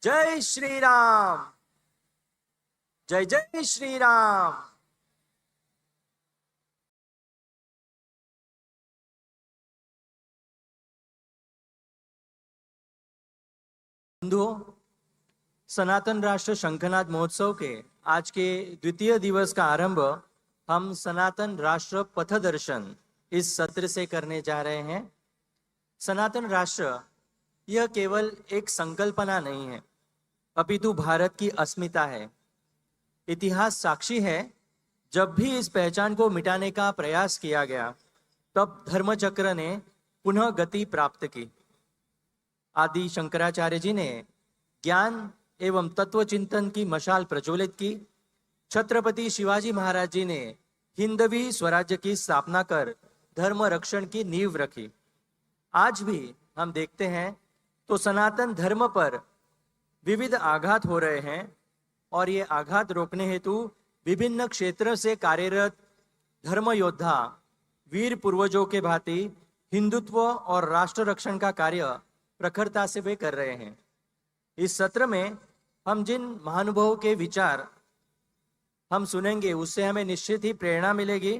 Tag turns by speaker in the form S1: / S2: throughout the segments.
S1: जय श्री राम। जय जय श्री राम। बंधुओं, सनातन राष्ट्र शंखनाद महोत्सव के आज के द्वितीय दिवस का आरंभ हम सनातन राष्ट्र पथदर्शन इस सत्र से करने जा रहे हैं। सनातन राष्ट्र यह केवल एक संकल्पना नहीं है, अपितु भारत की अस्मिता है। इतिहास साक्षी है, जब भी इस पहचान को मिटाने का प्रयास किया गया, तब धर्मचक्र ने पुनः गति प्राप्त की। आदि शंकराचार्य जी ने ज्ञान एवं तत्व चिंतन की मशाल प्रज्वलित की। छत्रपति शिवाजी महाराज जी ने हिंदवी स्वराज्य की स्थापना कर धर्म रक्षण की नींव रखी। आज भी हम देखते हैं तो सनातन धर्म पर विविध आघात हो रहे हैं और ये आघात रोकने हेतु विभिन्न क्षेत्र से कार्यरत धर्म योद्धा वीर पूर्वजों के भांति हिंदुत्व और राष्ट्र रक्षण का कार्य प्रखरता से वे कर रहे हैं। इस सत्र में हम जिन महानुभावों के विचार हम सुनेंगे, उससे हमें निश्चित ही प्रेरणा मिलेगी,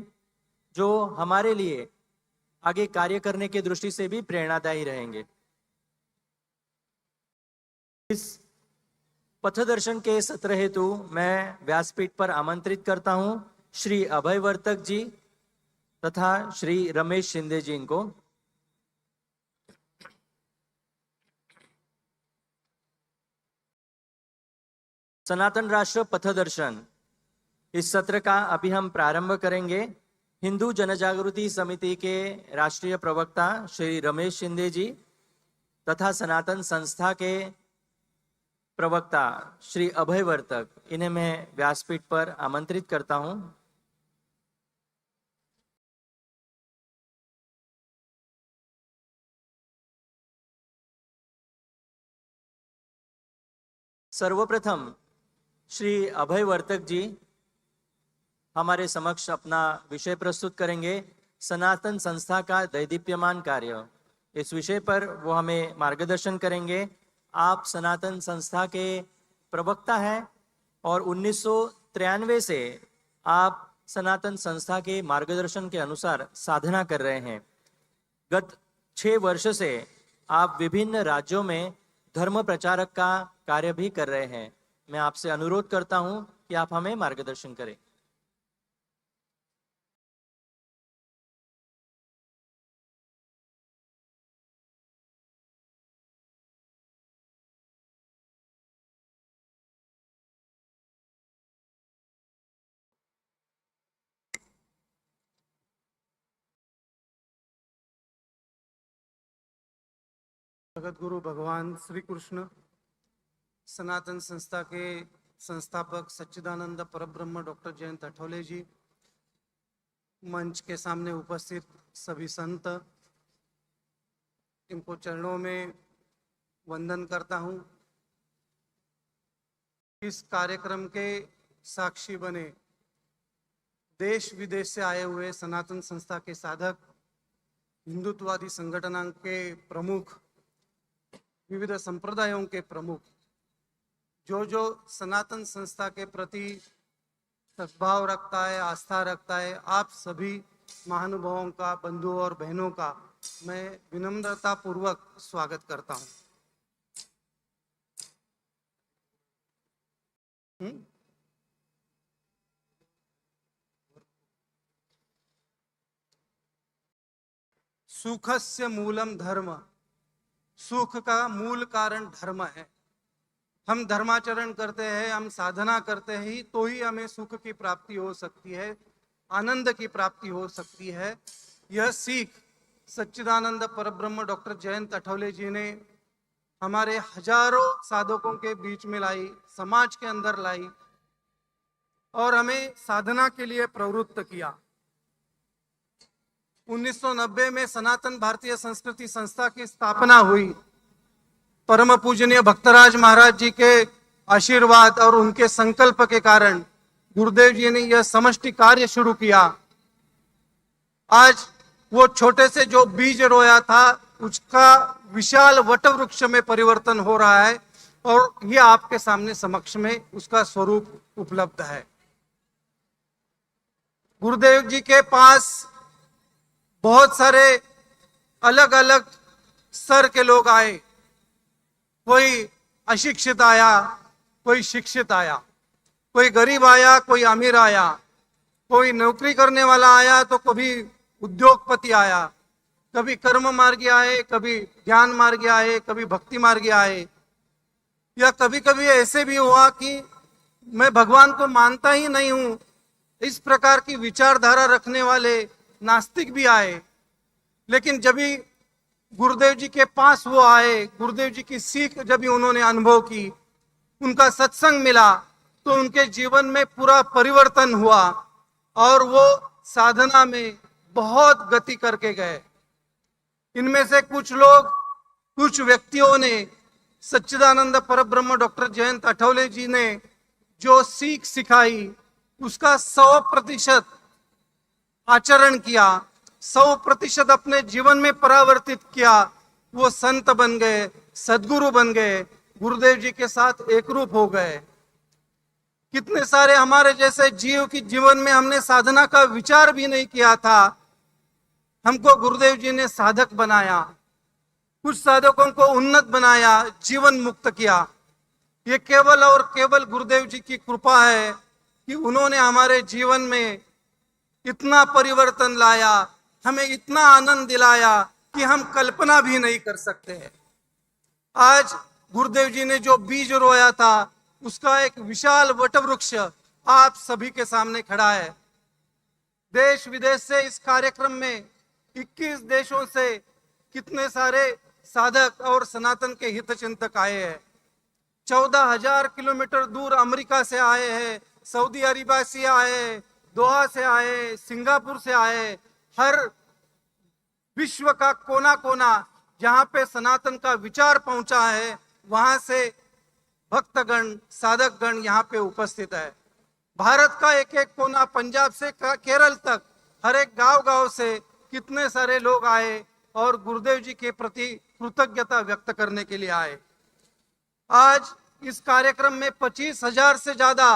S1: जो हमारे लिए आगे कार्य करने की दृष्टि से भी प्रेरणादायी रहेंगे। इस पथदर्शन के सत्र हेतु मैं व्यासपीठ पर आमंत्रित करता हूं श्री अभय वर्तक जी तथा श्री रमेश शिंदे जी को। सनातन राष्ट्र पथदर्शन इस सत्र का अभी हम प्रारंभ करेंगे। हिंदू जनजागृति समिति के राष्ट्रीय प्रवक्ता श्री रमेश शिंदे जी तथा सनातन संस्था के प्रवक्ता श्री अभय वर्तक, इन्हें मैं व्यासपीठ पर आमंत्रित करता हूं। सर्वप्रथम श्री अभय वर्तक जी हमारे समक्ष अपना विषय प्रस्तुत करेंगे, सनातन संस्था का दैदीप्यमान कार्य। इस विषय पर वो हमें मार्गदर्शन करेंगे। आप सनातन संस्था के प्रवक्ता हैं और 1993 से आप सनातन संस्था के मार्गदर्शन के अनुसार साधना कर रहे हैं। गत 6 वर्ष से आप विभिन्न राज्यों में धर्म प्रचारक का कार्य भी कर रहे हैं। मैं आपसे अनुरोध करता हूं कि आप हमें मार्गदर्शन करें।
S2: जगत गुरु भगवान श्री कृष्ण, सनातन संस्था के संस्थापक सच्चिदानंद परब्रह्म डॉक्टर जयंत अठौले जी, मंच के सामने उपस्थित सभी संत, इनको चरणों में वंदन करता हूँ। इस कार्यक्रम के साक्षी बने देश विदेश से आए हुए सनातन संस्था के साधक, हिंदुत्ववादी संगठनों के प्रमुख, विविध संप्रदायों के प्रमुख, जो सनातन संस्था के प्रति सद्भाव रखता है, आस्था रखता है, आप सभी महानुभावों का, बंधुओं और बहनों का मैं विनम्रता पूर्वक स्वागत करता हूं। सुखस्य मूलम धर्म, सुख का मूल कारण धर्म है। हम धर्माचरण करते हैं, हम साधना करते हैं, तो ही हमें सुख की प्राप्ति हो सकती है, आनंद की प्राप्ति हो सकती है। यह सीख सच्चिदानंद परब्रह्म डॉक्टर जयंत अठौले जी ने हमारे हजारों साधकों के बीच में लाई, समाज के अंदर लाई और हमें साधना के लिए प्रवृत्त किया। 1990 में सनातन भारतीय संस्कृति संस्था की स्थापना हुई। परम पूजनीय भक्तराज महाराज जी के आशीर्वाद और उनके संकल्प के कारण गुरुदेव जी ने यह समष्टि कार्य शुरू किया। आज वो छोटे से जो बीज रोया था, उसका विशाल वट वृक्ष में परिवर्तन हो रहा है और ये आपके सामने समक्ष में उसका स्वरूप उपलब्ध है। गुरुदेव जी के पास बहुत सारे अलग अलग स्तर के लोग आए। कोई अशिक्षित आया, कोई शिक्षित आया, कोई गरीब आया, कोई अमीर आया, कोई नौकरी करने वाला आया तो कभी उद्योगपति आया, कभी कर्म मार्गी आए, कभी ज्ञान मार्गी आए, कभी भक्ति मार्गी आए, या कभी कभी ऐसे भी हुआ कि मैं भगवान को मानता ही नहीं हूं, इस प्रकार की विचारधारा रखने वाले नास्तिक भी आए। लेकिन जब भी गुरुदेव जी के पास वो आए, गुरुदेव जी की सीख जब भी उन्होंने अनुभव की, उनका सत्संग मिला, तो उनके जीवन में पूरा परिवर्तन हुआ और वो साधना में बहुत गति करके गए। इनमें से कुछ लोग, कुछ व्यक्तियों ने सच्चिदानंद परब्रह्म डॉक्टर जयंत अठौले जी ने जो सीख सिखाई उसका 100% आचरण किया, 100% अपने जीवन में परावर्तित किया। वो संत बन गए, सदगुरु बन गए, गुरुदेव जी के साथ एक रूप हो गए। कितने सारे हमारे जैसे जीव की जीवन में हमने साधना का विचार भी नहीं किया था, हमको गुरुदेव जी ने साधक बनाया, कुछ साधकों को उन्नत बनाया, जीवन मुक्त किया। ये केवल और केवल गुरुदेव जी की कृपा है कि उन्होंने हमारे जीवन में इतना परिवर्तन लाया, हमें इतना आनंद दिलाया कि हम कल्पना भी नहीं कर सकते हैं। आज गुरुदेव जी ने जो बीज रोया था उसका एक विशाल वटवृक्ष आप सभी के सामने खड़ा है। देश विदेश से इस कार्यक्रम में 21 देशों से कितने सारे साधक और सनातन के हितचिंतक आए हैं। 14,000 किलोमीटर दूर अमेरिका से आए हैं, सऊदी अरेबिया से आए, दोहा से आए, सिंगापुर से आए, हर विश्व का कोना कोना जहां पे सनातन का विचार पहुंचा है वहां से भक्तगण, साधकगण यहाँ पे उपस्थित है। भारत का एक एक कोना, पंजाब से केरल तक, हर एक गांव गांव से कितने सारे लोग आए और गुरुदेव जी के प्रति कृतज्ञता व्यक्त करने के लिए आए। आज इस कार्यक्रम में 25,000 से ज्यादा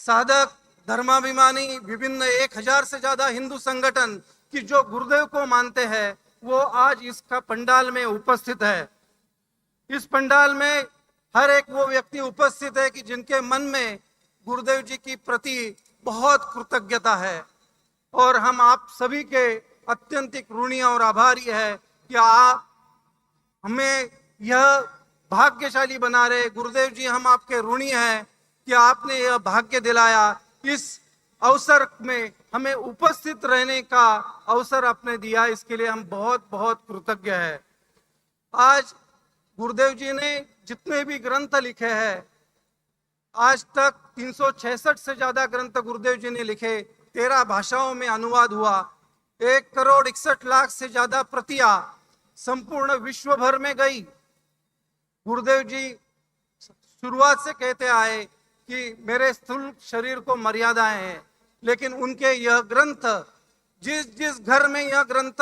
S2: साधक, धर्माभिमानी, विभिन्न 1,000 से ज्यादा हिंदू संगठन कि जो गुरुदेव को मानते हैं वो आज इसका पंडाल में उपस्थित है। इस पंडाल में हर एक वो व्यक्ति उपस्थित है कि जिनके मन में गुरुदेव जी की प्रति बहुत कृतज्ञता है और हम आप सभी के अत्यंतिक ऋणी और आभारी है कि आप हमें यह भाग्यशाली बना रहे। गुरुदेव जी, हम आपके ऋणी हैं कि आपने यह भाग्य दिलाया, इस अवसर में हमें उपस्थित रहने का अवसर आपने दिया, इसके लिए हम बहुत बहुत कृतज्ञ हैं। आज गुरुदेव जी ने जितने भी ग्रंथ लिखे हैं, आज तक 366 से ज्यादा ग्रंथ गुरुदेव जी ने लिखे, 13 भाषाओं में अनुवाद हुआ, 1,61,00,000 से ज्यादा प्रतियां संपूर्ण विश्व भर में गई। गुरुदेव जी शुरुआत से कहते आए कि मेरे स्थूल शरीर को मर्यादाएं हैं, लेकिन उनके यह ग्रंथ, जिस जिस घर में यह ग्रंथ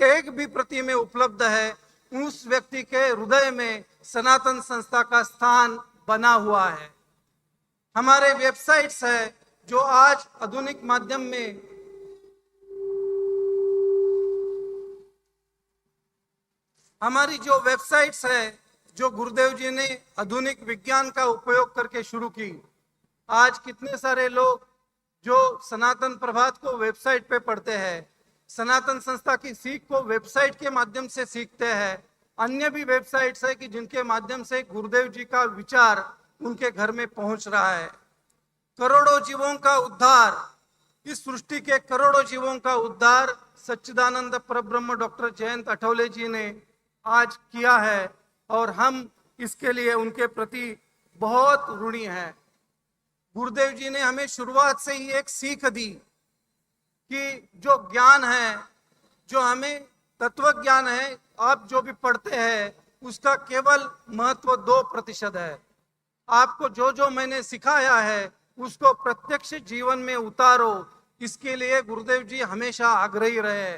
S2: एक भी प्रति में उपलब्ध है, उस व्यक्ति के हृदय में सनातन संस्था का स्थान बना हुआ है। हमारे वेबसाइट्स है जो आज आधुनिक माध्यम में हमारी जो वेबसाइट्स है जो गुरुदेव जी ने आधुनिक विज्ञान का उपयोग करके शुरू की। आज कितने सारे लोग जो सनातन प्रभात को वेबसाइट पे पढ़ते हैं, सनातन संस्था की सीख को वेबसाइट के माध्यम से सीखते हैं। अन्य भी वेबसाइट्स है कि जिनके माध्यम से गुरुदेव जी का विचार उनके घर में पहुंच रहा है। करोड़ों जीवों का उद्धार, इस सृष्टि के करोड़ों जीवों का उद्धार सच्चिदानंद परब्रह्म डॉक्टर जयंत अठौले जी ने आज किया है और हम इसके लिए उनके प्रति बहुत ऋणी हैं। गुरुदेव जी ने हमें शुरुआत से ही एक सीख दी कि जो ज्ञान है, जो हमें तत्व ज्ञान है, आप जो भी पढ़ते हैं उसका केवल महत्व 2% है। आपको जो जो मैंने सिखाया है उसको प्रत्यक्ष जीवन में उतारो, इसके लिए गुरुदेव जी हमेशा आग्रही रहे।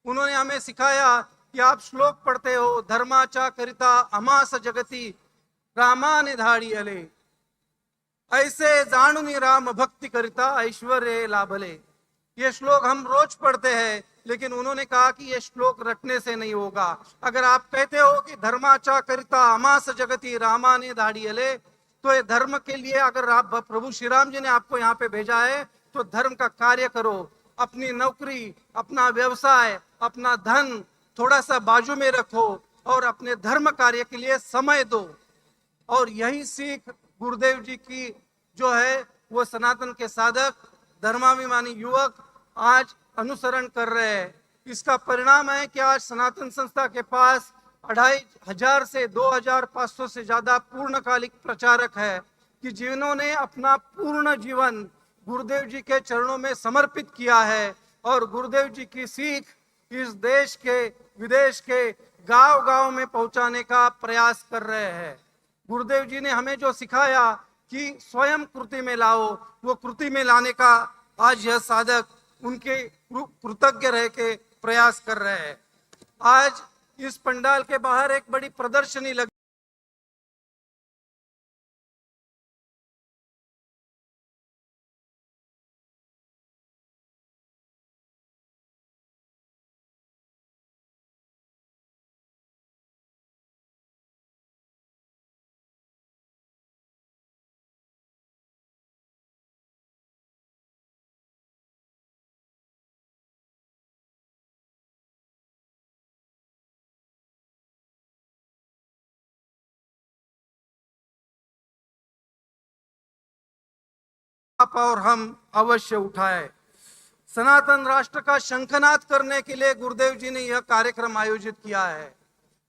S2: उन्होंने हमें सिखाया कि आप श्लोक पढ़ते हो, धर्माचा करिता अमास जगति, रामाने धाडी आले, ऐसे जाणूनी राम भक्ति करिता ऐश्वर्य लाभले। ये श्लोक हम रोज पढ़ते हैं, लेकिन उन्होंने कहा कि ये श्लोक रटने से नहीं होगा। अगर आप कहते हो कि धर्माचा करिता अमास जगती रामाने धाडी आले, तो ये धर्म के लिए अगर आप प्रभु श्री राम जी ने आपको यहाँ पे भेजा है तो धर्म का कार्य करो। अपनी नौकरी, अपना व्यवसाय, अपना धन थोड़ा सा बाजू में रखो और अपने धर्म कार्य के लिए समय दो। और यही सीख गुरुदेव जी की जो है वो सनातन के साधक, धर्माभिमानी युवक आज अनुसरण कर रहे हैं। इसका परिणाम है कि आज सनातन संस्था के पास 2500 से 2500 से ज्यादा पूर्णकालिक प्रचारक है कि जिन्होंने अपना पूर्ण जीवन गुरुदेव जी के चरणों में समर्पित किया है और गुरुदेव जी की सीख इस देश के विदेश के गांव-गांव में पहुंचाने का प्रयास कर रहे हैं। गुरुदेव जी ने हमें जो सिखाया कि स्वयं कृति में लाओ, वो कृति में लाने का आज यह साधक उनके कृतज्ञ रह के प्रयास कर रहे हैं। आज इस पंडाल के बाहर एक बड़ी प्रदर्शनी लगी। आप और हम अवश्य उठाए। सनातन राष्ट्र का शंखनाद करने के लिए गुरुदेव जी ने यह कार्यक्रम आयोजित किया है।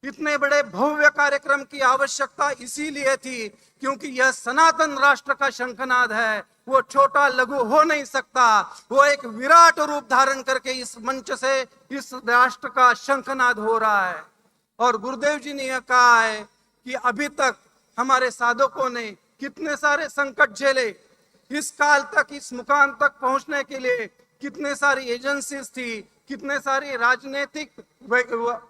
S2: इतने बड़े भव्य कार्यक्रम की आवश्यकता इसीलिए थी क्योंकि यह सनातन राष्ट्र का शंखनाद है। वो छोटा लघु हो नहीं सकता, वो एक विराट रूप धारण करके इस मंच से इस राष्ट्र का शंखनाद हो रहा है। और गुरुदेव जी ने यह कहा है कि अभी तक हमारे साधकों ने कितने सारे संकट झेले, इस काल तक, इस मुकाम तक पहुंचने के लिए कितने सारी एजेंसीज थी, कितने सारे राजनीतिक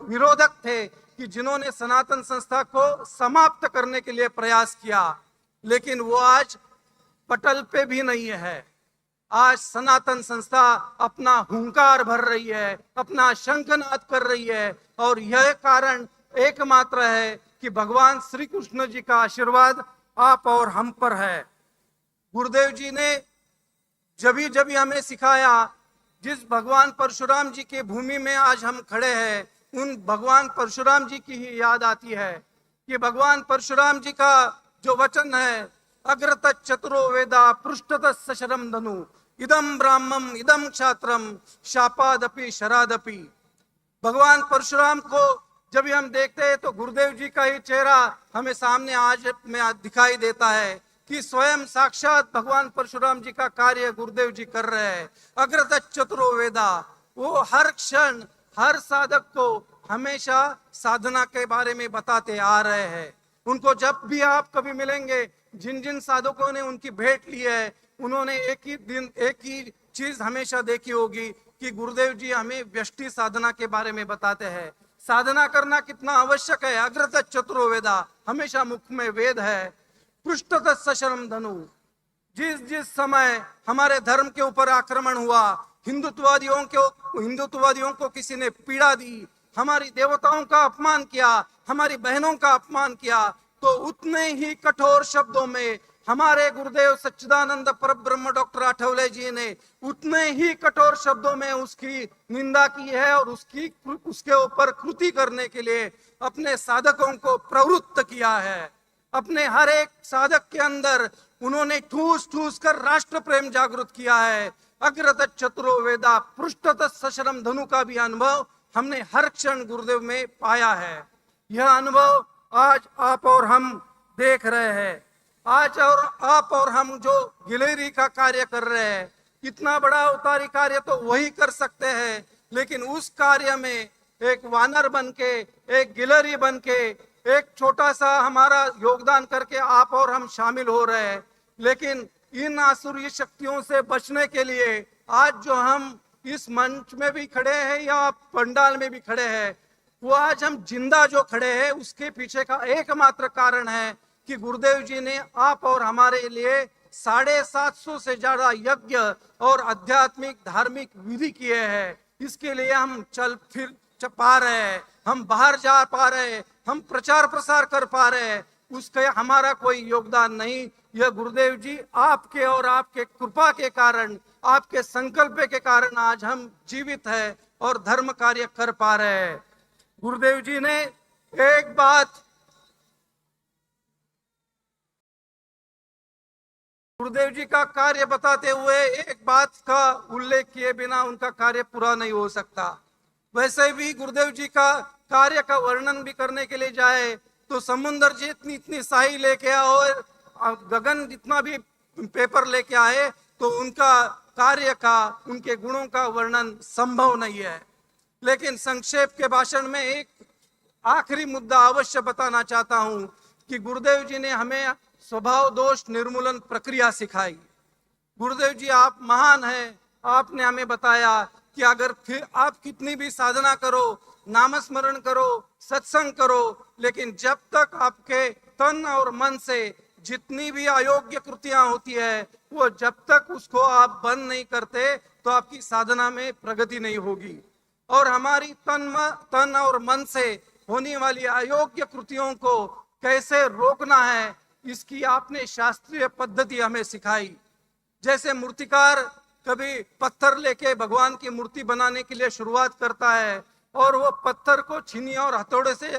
S2: विरोधक थे कि जिन्होंने सनातन संस्था को समाप्त करने के लिए प्रयास किया, लेकिन वो आज पटल पे भी नहीं है। आज सनातन संस्था अपना हुंकार भर रही है, अपना शंखनाद कर रही है और यह कारण एकमात्र है कि भगवान श्री कृष्ण जी का आशीर्वाद आप और हम पर है। गुरुदेव जी ने जब हमें सिखाया, जिस भगवान परशुराम जी की भूमि में आज हम खड़े हैं, उन भगवान परशुराम जी की ही याद आती है कि भगवान परशुराम जी का जो वचन है, अग्रत चतुरो वेदा पृष्ठत सशरम धनु इदम ब्राह्मम इदम क्षात्रम शापादपि शरादपि। भगवान परशुराम को जब हम देखते हैं तो गुरुदेव जी का ही चेहरा हमें सामने आज में दिखाई देता है कि स्वयं साक्षात भगवान परशुराम जी का कार्य गुरुदेव जी कर रहे हैं। अग्रत चतुरो वेदा, वो हर क्षण हर साधक को हमेशा साधना के बारे में बताते आ रहे हैं। उनको जब भी आप कभी मिलेंगे, जिन जिन साधकों ने उनकी भेंट ली है, उन्होंने एक ही चीज हमेशा देखी होगी कि गुरुदेव जी हमें व्यष्टि साधना के बारे में बताते हैं। साधना करना कितना आवश्यक है। अग्रत चतुरो वेदा, हमेशा मुख में वेद है। पृष्ठत सशरम धनु, जिस समय हमारे धर्म के ऊपर आक्रमण हुआ, हिंदुत्ववादियों को किसी ने पीड़ा दी, हमारी देवताओं का अपमान किया, हमारी बहनों का अपमान किया, तो उतने ही कठोर शब्दों में हमारे गुरुदेव सच्चिदानंद परब्रह्म डॉक्टर आठवले जी ने उतने ही कठोर शब्दों में उसकी निंदा की है और उसके ऊपर कृति करने के लिए अपने साधकों को प्रवृत्त किया है। अपने हर एक साधक के अंदर उन्होंने ठूस ठूस कर राष्ट्र प्रेम जागृत किया है। अग्रत चतुरो वेदा पृष्ठत सशरम धनु का भी अनुभव हमने हर क्षण गुरुदेव में पाया है। यह अनुभव आज आप और हम देख रहे हैं। आज और आप और हम जो गिलेरी का कार्य कर रहे हैं, इतना बड़ा अवतारी कार्य तो वही कर सकते हैं, लेकिन उस कार्य में एक वानर बन के, एक गिलहरी बन के, एक छोटा सा हमारा योगदान करके आप और हम शामिल हो रहे हैं। लेकिन इन आसुरी शक्तियों से बचने के लिए आज जो हम इस मंच में भी खड़े हैं या पंडाल में भी खड़े हैं, वो आज हम जिंदा जो खड़े हैं उसके पीछे का एकमात्र कारण है कि गुरुदेव जी ने आप और हमारे लिए 750 से ज्यादा यज्ञ और आध्यात्मिक धार्मिक विधि किए हैं। इसके लिए हम चल फिर पा रहे हैं, हम बाहर जा पा रहे हैं, हम प्रचार प्रसार कर पा रहे हैं, उसका हमारा कोई योगदान नहीं। यह गुरुदेव जी आपके और आपके कृपा के कारण, आपके संकल्प के कारण आज हम जीवित हैं और धर्म कार्य कर पा रहे हैं। गुरुदेव जी ने एक बात, गुरुदेव जी का कार्य बताते हुए एक बात का उल्लेख किए बिना उनका कार्य पूरा नहीं हो सकता। वैसे भी गुरुदेव जी का कार्य का वर्णन भी करने के लिए जाए तो समुद्र जितनी इतनी शाही लेके आओ और गगन जितना भी पेपर लेके आए तो उनका कार्य का, उनके गुणों का वर्णन संभव नहीं है। लेकिन संक्षेप के भाषण में एक आखिरी मुद्दा अवश्य बताना चाहता हूं कि गुरुदेव जी ने हमें स्वभाव दोष निर्मूलन प्रक्रिया सिखाई। गुरुदेव जी आप महान हैं, आपने हमें बताया कि अगर फिर आप कितनी भी साधना करो, नामस्मरण करो, सत्संग करो, लेकिन जब तक आपके तन और मन से जितनी भी अयोग्य कृतियां होती है वो जब तक उसको आप बंद नहीं करते तो आपकी साधना में प्रगति नहीं होगी। और हमारी तन और मन से होने वाली अयोग्य कृतियों को कैसे रोकना है, इसकी आपने शास्त्रीय पद्धति हमें सिखाई। जैसे मूर्तिकार कभी पत्थर लेके भगवान की मूर्ति बनाने के लिए शुरुआत करता है और वो पत्थर को छीनी और हथौड़े से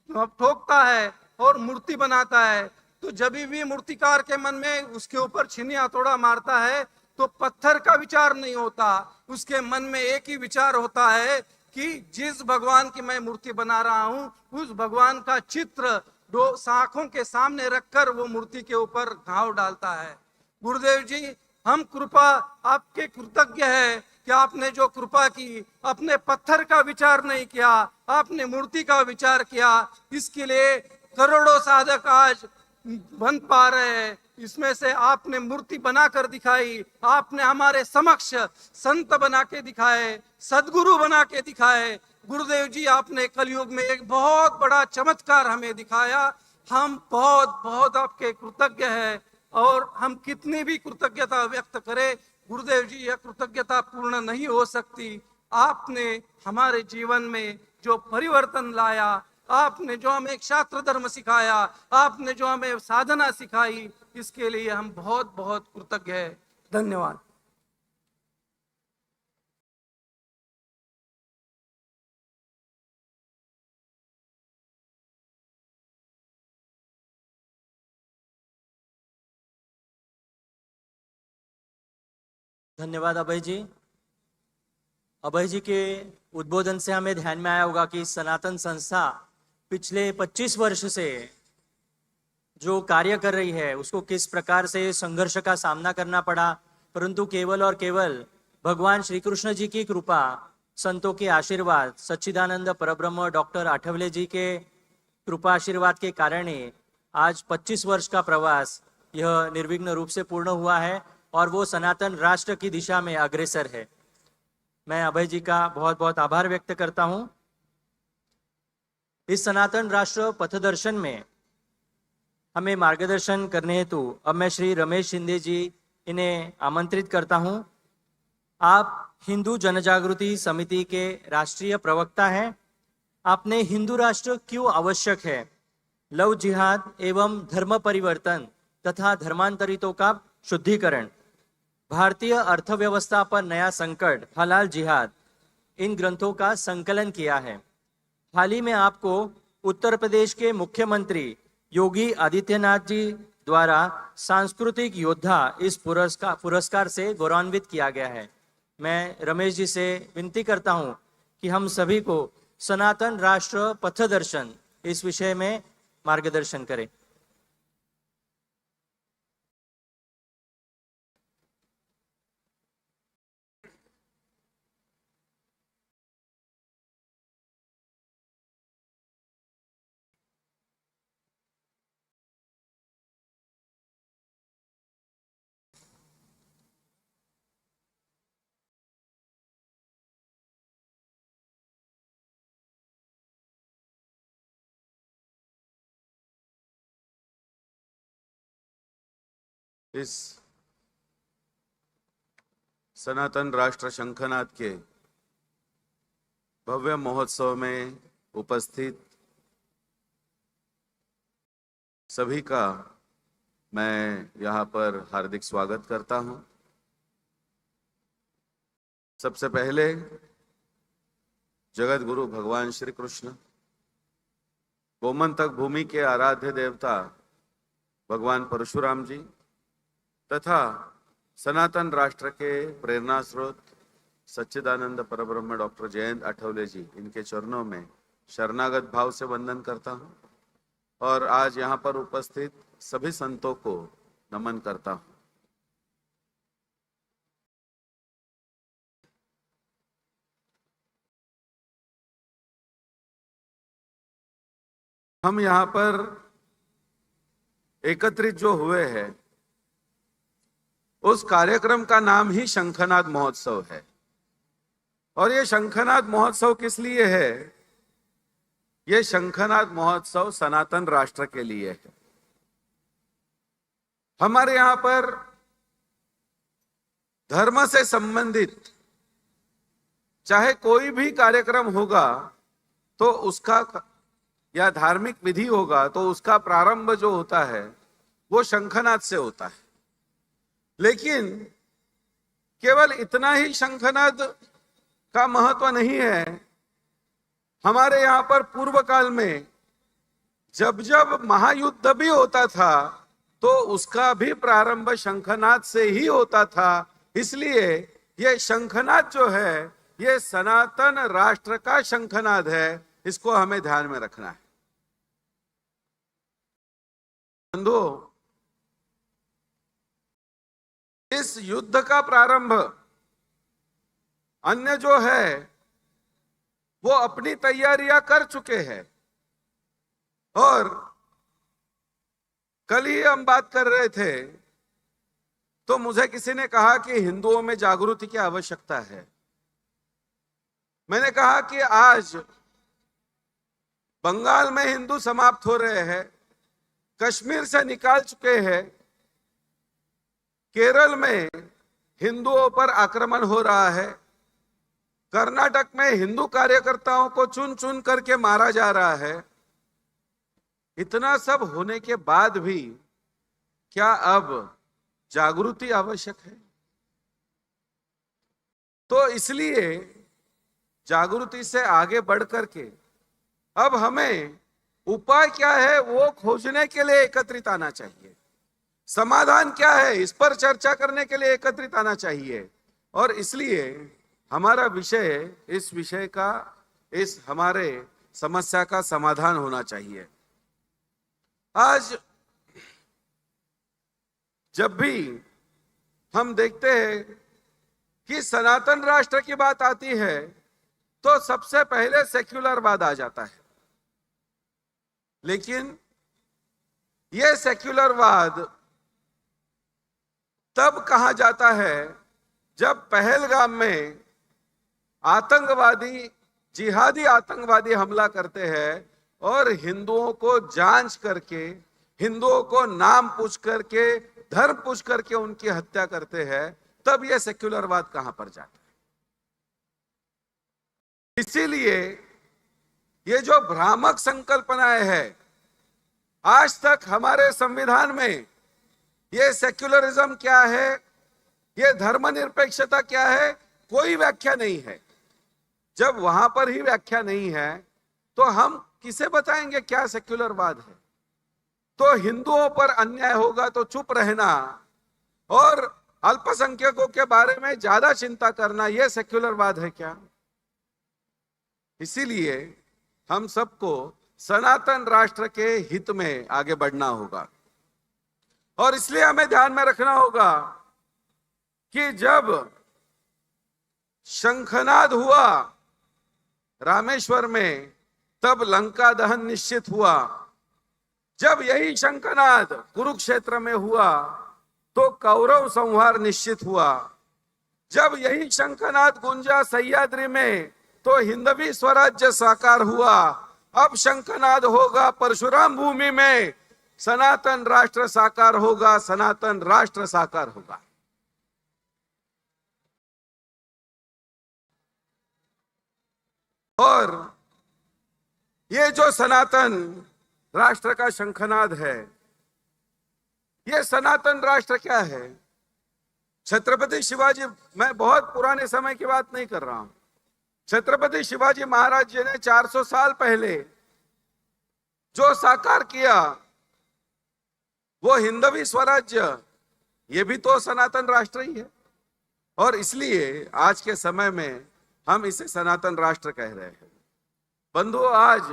S2: ठोकता है और मूर्ति बनाता है, तो जब भी मूर्तिकार के मन में उसके ऊपर छीनी हथौड़ा मारता है तो पत्थर का विचार नहीं होता, उसके मन में एक ही विचार होता है कि जिस भगवान की मैं मूर्ति बना रहा हूं उस भगवान का चित्र दो आंखों के सामने रखकर वो मूर्ति के ऊपर घाव डालता है। गुरुदेव जी हम कृपा आपके कृतज्ञ है कि आपने जो कृपा की, अपने पत्थर का विचार नहीं किया, आपने मूर्ति का विचार किया। इसके लिए करोड़ों साधक आज बन पा रहे हैं। इसमें से आपने मूर्ति बनाकर दिखाई, आपने हमारे समक्ष संत बना के दिखाए, सदगुरु बना के दिखाए। गुरुदेव जी आपने कलयुग में एक बहुत बड़ा चमत्कार हमें दिखाया। हम बहुत बहुत आपके कृतज्ञ हैं और हम कितनी भी कृतज्ञता व्यक्त करें गुरुदेव जी यह कृतज्ञता पूर्ण नहीं हो सकती। आपने हमारे जीवन में जो परिवर्तन लाया, आपने जो हमें शास्त्र धर्म सिखाया, आपने जो हमें साधना सिखाई, इसके लिए हम बहुत बहुत कृतज्ञ हैं। धन्यवाद।
S1: धन्यवाद अभय जी। अभय जी के उद्बोधन से हमें ध्यान में आया होगा कि सनातन संस्था पिछले 25 वर्ष से जो कार्य कर रही है उसको किस प्रकार से संघर्ष का सामना करना पड़ा, परंतु केवल और केवल भगवान श्री कृष्ण जी की कृपा, संतों के आशीर्वाद, सच्चिदानंद परब्रह्म डॉक्टर आठवले जी के कृपा आशीर्वाद के कारण ही आज 25 वर्ष का प्रवास यह निर्विघ्न रूप से पूर्ण हुआ है और वो सनातन राष्ट्र की दिशा में अग्रसर है। मैं अभय जी का बहुत बहुत आभार व्यक्त करता हूं। इस सनातन राष्ट्र पथदर्शन में हमें मार्गदर्शन करने हेतु अब मैं श्री रमेश शिंदे जी इन्हें आमंत्रित करता हूं। आप हिंदू जनजागृति समिति के राष्ट्रीय प्रवक्ता हैं। आपने हिंदू राष्ट्र क्यों आवश्यक है, लव जिहाद एवं धर्म परिवर्तन तथा धर्मांतरितों का शुद्धिकरण, भारतीय अर्थव्यवस्था पर नया संकट, हलाल जिहाद, इन ग्रंथों का संकलन किया है। हाल ही में आपको उत्तर प्रदेश के मुख्यमंत्री योगी आदित्यनाथ जी द्वारा सांस्कृतिक योद्धा इस पुरस्कार से गौरवान्वित किया गया है। मैं रमेश जी से विनती करता हूं कि हम सभी को सनातन राष्ट्र पथदर्शन इस विषय में मार्गदर्शन करें।
S3: इस सनातन राष्ट्र शंखनाद के भव्य महोत्सव में उपस्थित सभी का मैं यहाँ पर हार्दिक स्वागत करता हूँ। सबसे पहले जगत गुरु भगवान श्री कृष्ण, गोमंतक भूमि के आराध्य देवता भगवान परशुराम जी तथा सनातन राष्ट्र के प्रेरणा स्रोत सच्चिदानंद परब्रह्म डॉक्टर जयंत आठवले जी, इनके चरणों में शरणागत भाव से वंदन करता हूं और आज यहाँ पर उपस्थित सभी संतों को नमन करता हूं। हम यहाँ पर एकत्रित जो हुए हैं उस कार्यक्रम का नाम ही शंखनाद महोत्सव है। और ये शंखनाद महोत्सव किस लिए है? ये शंखनाद महोत्सव सनातन राष्ट्र के लिए है। हमारे यहाँ पर धर्म से संबंधित चाहे कोई भी कार्यक्रम होगा तो उसका या धार्मिक विधि होगा तो उसका प्रारंभ जो होता है वो शंखनाद से होता है। लेकिन केवल इतना ही शंखनाद का महत्व नहीं है। हमारे यहाँ पर पूर्व काल में जब जब महायुद्ध भी होता था तो उसका भी प्रारंभ शंखनाद से ही होता था। इसलिए ये शंखनाद जो है ये सनातन राष्ट्र का शंखनाद है, इसको हमें ध्यान में रखना है। बंधुओं, इस युद्ध का प्रारंभ अन्य जो है वो अपनी तैयारियां कर चुके हैं। और कल ही हम बात कर रहे थे तो मुझे किसी ने कहा कि हिंदुओं में जागृति की आवश्यकता है। मैंने कहा कि आज बंगाल में हिंदू समाप्त हो रहे हैं, कश्मीर से निकाल चुके हैं, केरल में हिंदुओं पर आक्रमण हो रहा है, कर्नाटक में हिंदू कार्यकर्ताओं को चुन चुन करके मारा जा रहा है। इतना सब होने के बाद भी क्या अब जागृति आवश्यक है? तो इसलिए जागृति से आगे बढ़ करके अब हमें उपाय क्या है वो खोजने के लिए एकत्रित आना चाहिए। समाधान क्या है इस पर चर्चा करने के लिए एकत्रित आना चाहिए। और इसलिए हमारा विषय, इस विषय का, इस हमारे समस्या का समाधान होना चाहिए। आज जब भी हम देखते हैं कि सनातन राष्ट्र की बात आती है तो सबसे पहले सेक्युलरवाद आ जाता है। लेकिन यह सेक्युलरवाद तब कहा जाता है जब पहलगाम में आतंकवादी, जिहादी आतंकवादी हमला करते हैं और हिंदुओं को जांच करके, हिंदुओं को नाम पूछ करके, धर्म पूछ करके उनकी हत्या करते हैं, तब यह सेक्युलरवाद कहां पर जाता है। इसीलिए ये जो भ्रामक संकल्पनाएं हैं, आज तक हमारे संविधान में ये सेक्युलरिज्म क्या है, ये धर्मनिरपेक्षता क्या है, कोई व्याख्या नहीं है। जब वहां पर ही व्याख्या नहीं है तो हम किसे बताएंगे क्या सेक्युलरवाद है? तो हिंदुओं पर अन्याय होगा तो चुप रहना और अल्पसंख्यकों के बारे में ज्यादा चिंता करना, यह सेक्युलरवाद है क्या? इसीलिए हम सबको सनातन राष्ट्र के हित में आगे बढ़ना होगा। और इसलिए हमें ध्यान में रखना होगा कि जब शंखनाद हुआ रामेश्वर में तब लंका दहन निश्चित हुआ। जब यही शंखनाद कुरुक्षेत्र में हुआ तो कौरव संहार निश्चित हुआ। जब यही शंखनाद गुंजा सह्याद्री में तो हिंदवी स्वराज्य साकार हुआ। अब शंखनाद होगा परशुराम भूमि में, सनातन राष्ट्र साकार होगा, सनातन राष्ट्र साकार होगा। और ये जो सनातन राष्ट्र का शंखनाद है, ये सनातन राष्ट्र क्या है? छत्रपति शिवाजी, मैं बहुत पुराने समय की बात नहीं कर रहा हूं, छत्रपति शिवाजी महाराज जी ने 400 साल पहले जो साकार किया वो हिंदवी स्वराज्य, ये भी तो सनातन राष्ट्र ही है। और इसलिए आज के समय में हम इसे सनातन राष्ट्र कह रहे हैं। बंधुओं, आज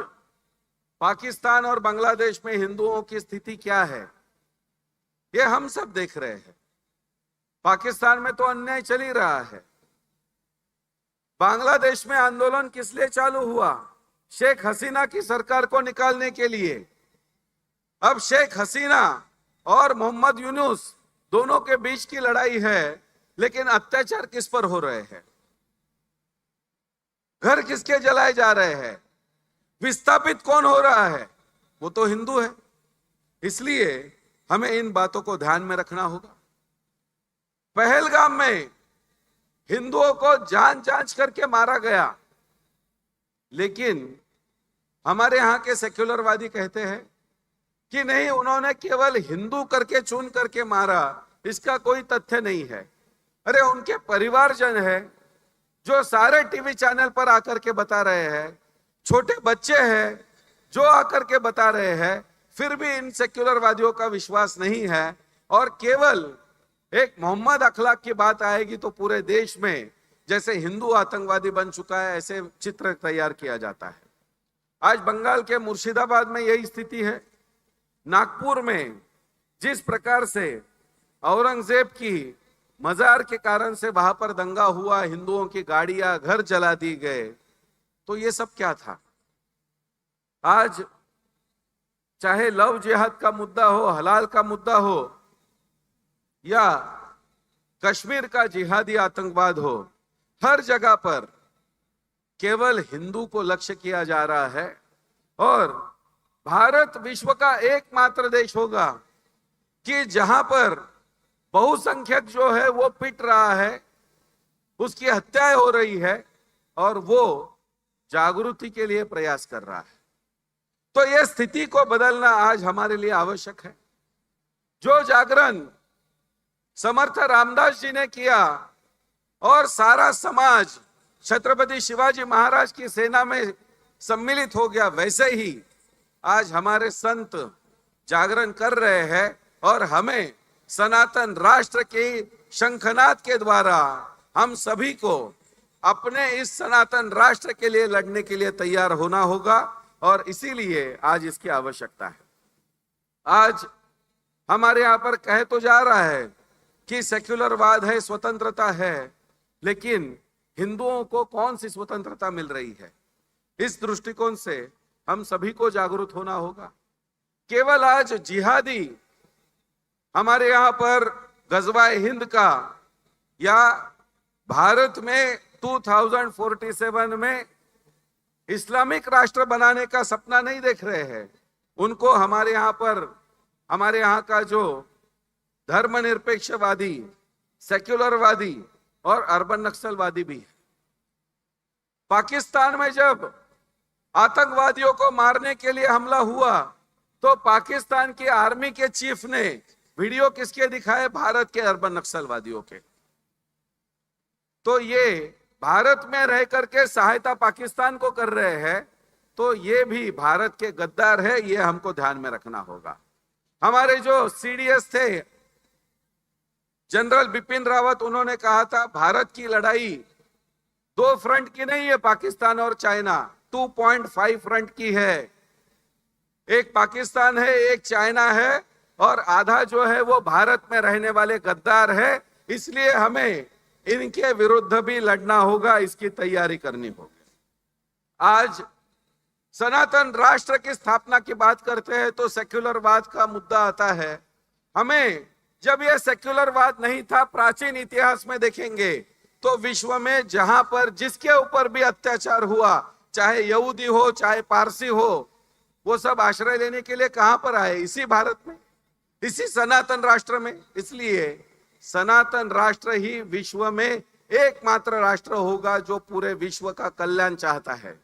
S3: पाकिस्तान और बांग्लादेश में हिंदुओं की स्थिति क्या है, ये हम सब देख रहे हैं। पाकिस्तान में तो अन्याय चल ही रहा है। बांग्लादेश में आंदोलन किस लिए चालू हुआ? शेख हसीना की सरकार को निकालने के लिए। अब शेख हसीना और मोहम्मद यूनुस दोनों के बीच की लड़ाई है, लेकिन अत्याचार किस पर हो रहे हैं? घर किसके जलाए जा रहे हैं? विस्थापित कौन हो रहा है? वो तो हिंदू है। इसलिए हमें इन बातों को ध्यान में रखना होगा। पहलगाम में हिंदुओं को जान जांच करके मारा गया, लेकिन हमारे यहां के सेक्युलरवादी कहते हैं कि नहीं, उन्होंने केवल हिंदू करके चुन करके मारा, इसका कोई तथ्य नहीं है। अरे उनके परिवारजन है जो सारे टीवी चैनल पर आकर के बता रहे हैं, छोटे बच्चे हैं जो आकर के बता रहे हैं, फिर भी इन सेक्युलरवादियों का विश्वास नहीं है। और केवल एक मोहम्मद अखलाक की बात आएगी तो पूरे देश में जैसे हिंदू आतंकवादी बन चुका है, ऐसे चित्र तैयार किया जाता है। आज बंगाल के मुर्शिदाबाद में यही स्थिति है। नागपुर में जिस प्रकार से औरंगजेब की मजार के कारण से वहां पर दंगा हुआ, हिंदुओं की गाड़ियां, घर जला दी गए, तो ये सब क्या था? आज चाहे लव जिहाद का मुद्दा हो, हलाल का मुद्दा हो, या कश्मीर का जिहादी आतंकवाद हो, हर जगह पर केवल हिंदू को लक्ष्य किया जा रहा है। और भारत विश्व का एकमात्र देश होगा कि जहां पर बहुसंख्यक जो है वो पिट रहा है, उसकी हत्याएं हो रही है, और वो जागृति के लिए प्रयास कर रहा है। तो यह स्थिति को बदलना आज हमारे लिए आवश्यक है। जो जागरण समर्थ रामदास जी ने किया और सारा समाज छत्रपति शिवाजी महाराज की सेना में सम्मिलित हो गया, वैसे ही आज हमारे संत जागरण कर रहे हैं। और हमें सनातन राष्ट्र के शंखनाद के द्वारा हम सभी को अपने इस सनातन राष्ट्र के लिए लड़ने के लिए तैयार होना होगा, और इसीलिए आज इसकी आवश्यकता है। आज हमारे यहाँ पर कहे तो जा रहा है कि सेक्युलरवाद है, स्वतंत्रता है, लेकिन हिंदुओं को कौन सी स्वतंत्रता मिल रही है? इस दृष्टिकोण से हम सभी को जागरूक होना होगा। केवल आज जिहादी हमारे यहाँ पर गजवाए हिंद का या भारत में 2047 में इस्लामिक राष्ट्र बनाने का सपना नहीं देख रहे हैं। उनको हमारे यहाँ पर, हमारे यहाँ का जो धर्मनिरपेक्षवादी, सेक्युलरवादी और अर्बन नक्सलवादी भी है। पाकिस्तान में जब आतंकवादियों को मारने के लिए हमला हुआ तो पाकिस्तान की आर्मी के चीफ ने वीडियो किसके दिखाए? भारत के अर्बन नक्सलवादियों के। तो ये भारत में रह करके सहायता पाकिस्तान को कर रहे हैं, तो ये भी भारत के गद्दार है, ये हमको ध्यान में रखना होगा। हमारे जो सीडीएस थे जनरल बिपिन रावत, उन्होंने कहा था भारत की लड़ाई 2 फ्रंट की नहीं है, पाकिस्तान और चाइना 2.5 फ्रंट की है। एक पाकिस्तान है, एक चाइना है, और आधा जो है वो भारत में रहने वाले गद्दार है। इसलिए हमें इनके विरुद्ध भी लड़ना होगा, इसकी तैयारी करनी होगी। आज सनातन राष्ट्र की स्थापना की बात करते हैं तो सेक्युलरवाद का मुद्दा आता है। हमें जब यह सेक्युलरवाद नहीं था, प्राचीन इतिहास में देखेंगे तो विश्व में जहां पर जिसके ऊपर भी अत्याचार हुआ, चाहे यहूदी हो चाहे पारसी हो, वो सब आश्रय लेने के लिए कहां पर आए? इसी भारत में, इसी सनातन राष्ट्र में। इसलिए सनातन राष्ट्र ही विश्व में एकमात्र राष्ट्र होगा जो पूरे विश्व का कल्याण चाहता है।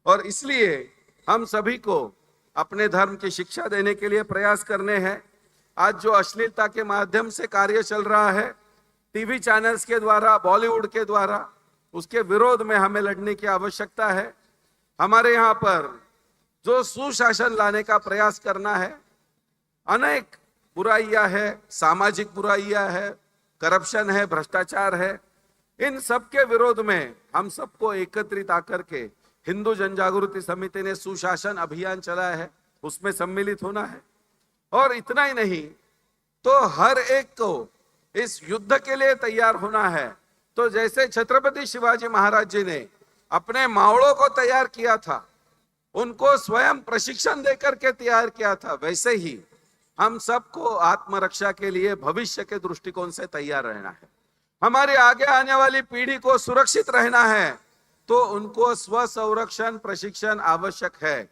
S3: और इसलिए हम सभी को अपने धर्म की शिक्षा देने के लिए प्रयास करने हैं। आज जो अश्लीलता के माध्यम से कार्य चल रहा है टीवी चैनल्स के द्वारा, बॉलीवुड के द्वारा, उसके विरोध में हमें लड़ने की आवश्यकता है। हमारे यहाँ पर जो सुशासन लाने का प्रयास करना है, अनेक बुराइयां है, सामाजिक बुराइयां है, करप्शन है, भ्रष्टाचार है, इन सब के विरोध में हम सबको एकत्रित आकर के हिंदू जनजागृति समिति ने सुशासन अभियान चलाया है, उसमें सम्मिलित होना है। और इतना ही नहीं, तो हर एक को इस युद्ध के लिए तैयार होना है। तो जैसे छत्रपति शिवाजी महाराज जी ने अपने मावड़ों को तैयार किया था, उनको स्वयं प्रशिक्षण देकर के तैयार किया था, वैसे ही हम सबको आत्मरक्षा के लिए भविष्य के दृष्टिकोण से तैयार रहना है। हमारे आगे आने वाली पीढ़ी को सुरक्षित रहना है, तो उनको स्व संरक्षण प्रशिक्षण आवश्यक है।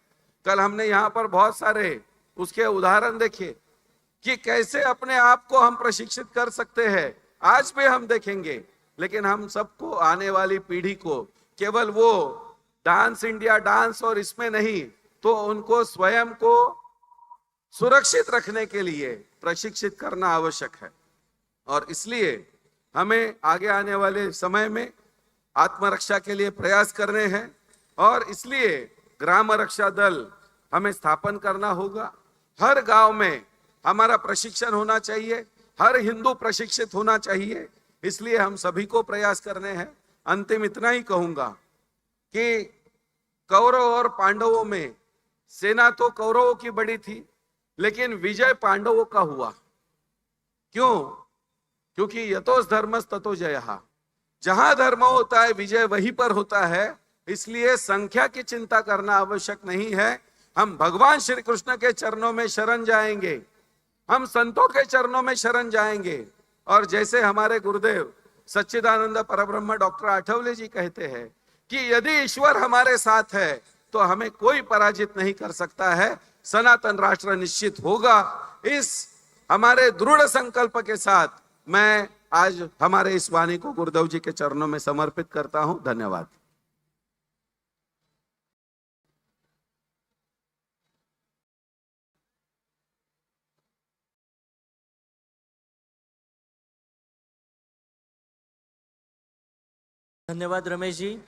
S3: कल हमने यहाँ पर बहुत सारे उसके उदाहरण देखे कि कैसे अपने आप को हम प्रशिक्षित कर सकते हैं। आज भी हम देखेंगे, लेकिन हम सबको, आने वाली पीढ़ी को, केवल वो डांस इंडिया डांस और इसमें नहीं, तो उनको स्वयं को सुरक्षित रखने के लिए प्रशिक्षित करना आवश्यक है। और इसलिए हमें आगे आने वाले समय में आत्मरक्षा के लिए प्रयास करने हैं। और इसलिए ग्राम रक्षा दल हमें स्थापन करना होगा। हर गांव में हमारा प्रशिक्षण होना चाहिए, हर हिंदू प्रशिक्षित होना चाहिए। इसलिए हम सभी को प्रयास करने हैं। अंतिम इतना ही कहूंगा कि कौरव और पांडवों में सेना तो कौरवों की बड़ी थी, लेकिन विजय पांडवों का हुआ। क्यों? क्योंकि यतोस धर्मस ततो जयः। जहां धर्म होता है विजय वहीं पर होता है। इसलिए संख्या की चिंता करना आवश्यक नहीं है। हम भगवान श्री कृष्ण के चरणों में शरण जाएंगे, हम संतों के चरणों में शरण जाएंगे। और जैसे हमारे गुरुदेव सच्चिदानंद परब्रह्म डॉक्टर आठवले जी कहते हैं कि यदि ईश्वर हमारे साथ है तो हमें कोई पराजित नहीं कर सकता है। सनातन राष्ट्र निश्चित होगा। इस हमारे दृढ़ संकल्प के साथ मैं आज हमारे इस वाणी को गुरुदेव जी के चरणों में समर्पित करता हूं। धन्यवाद।
S1: धन्यवाद रमेश जी।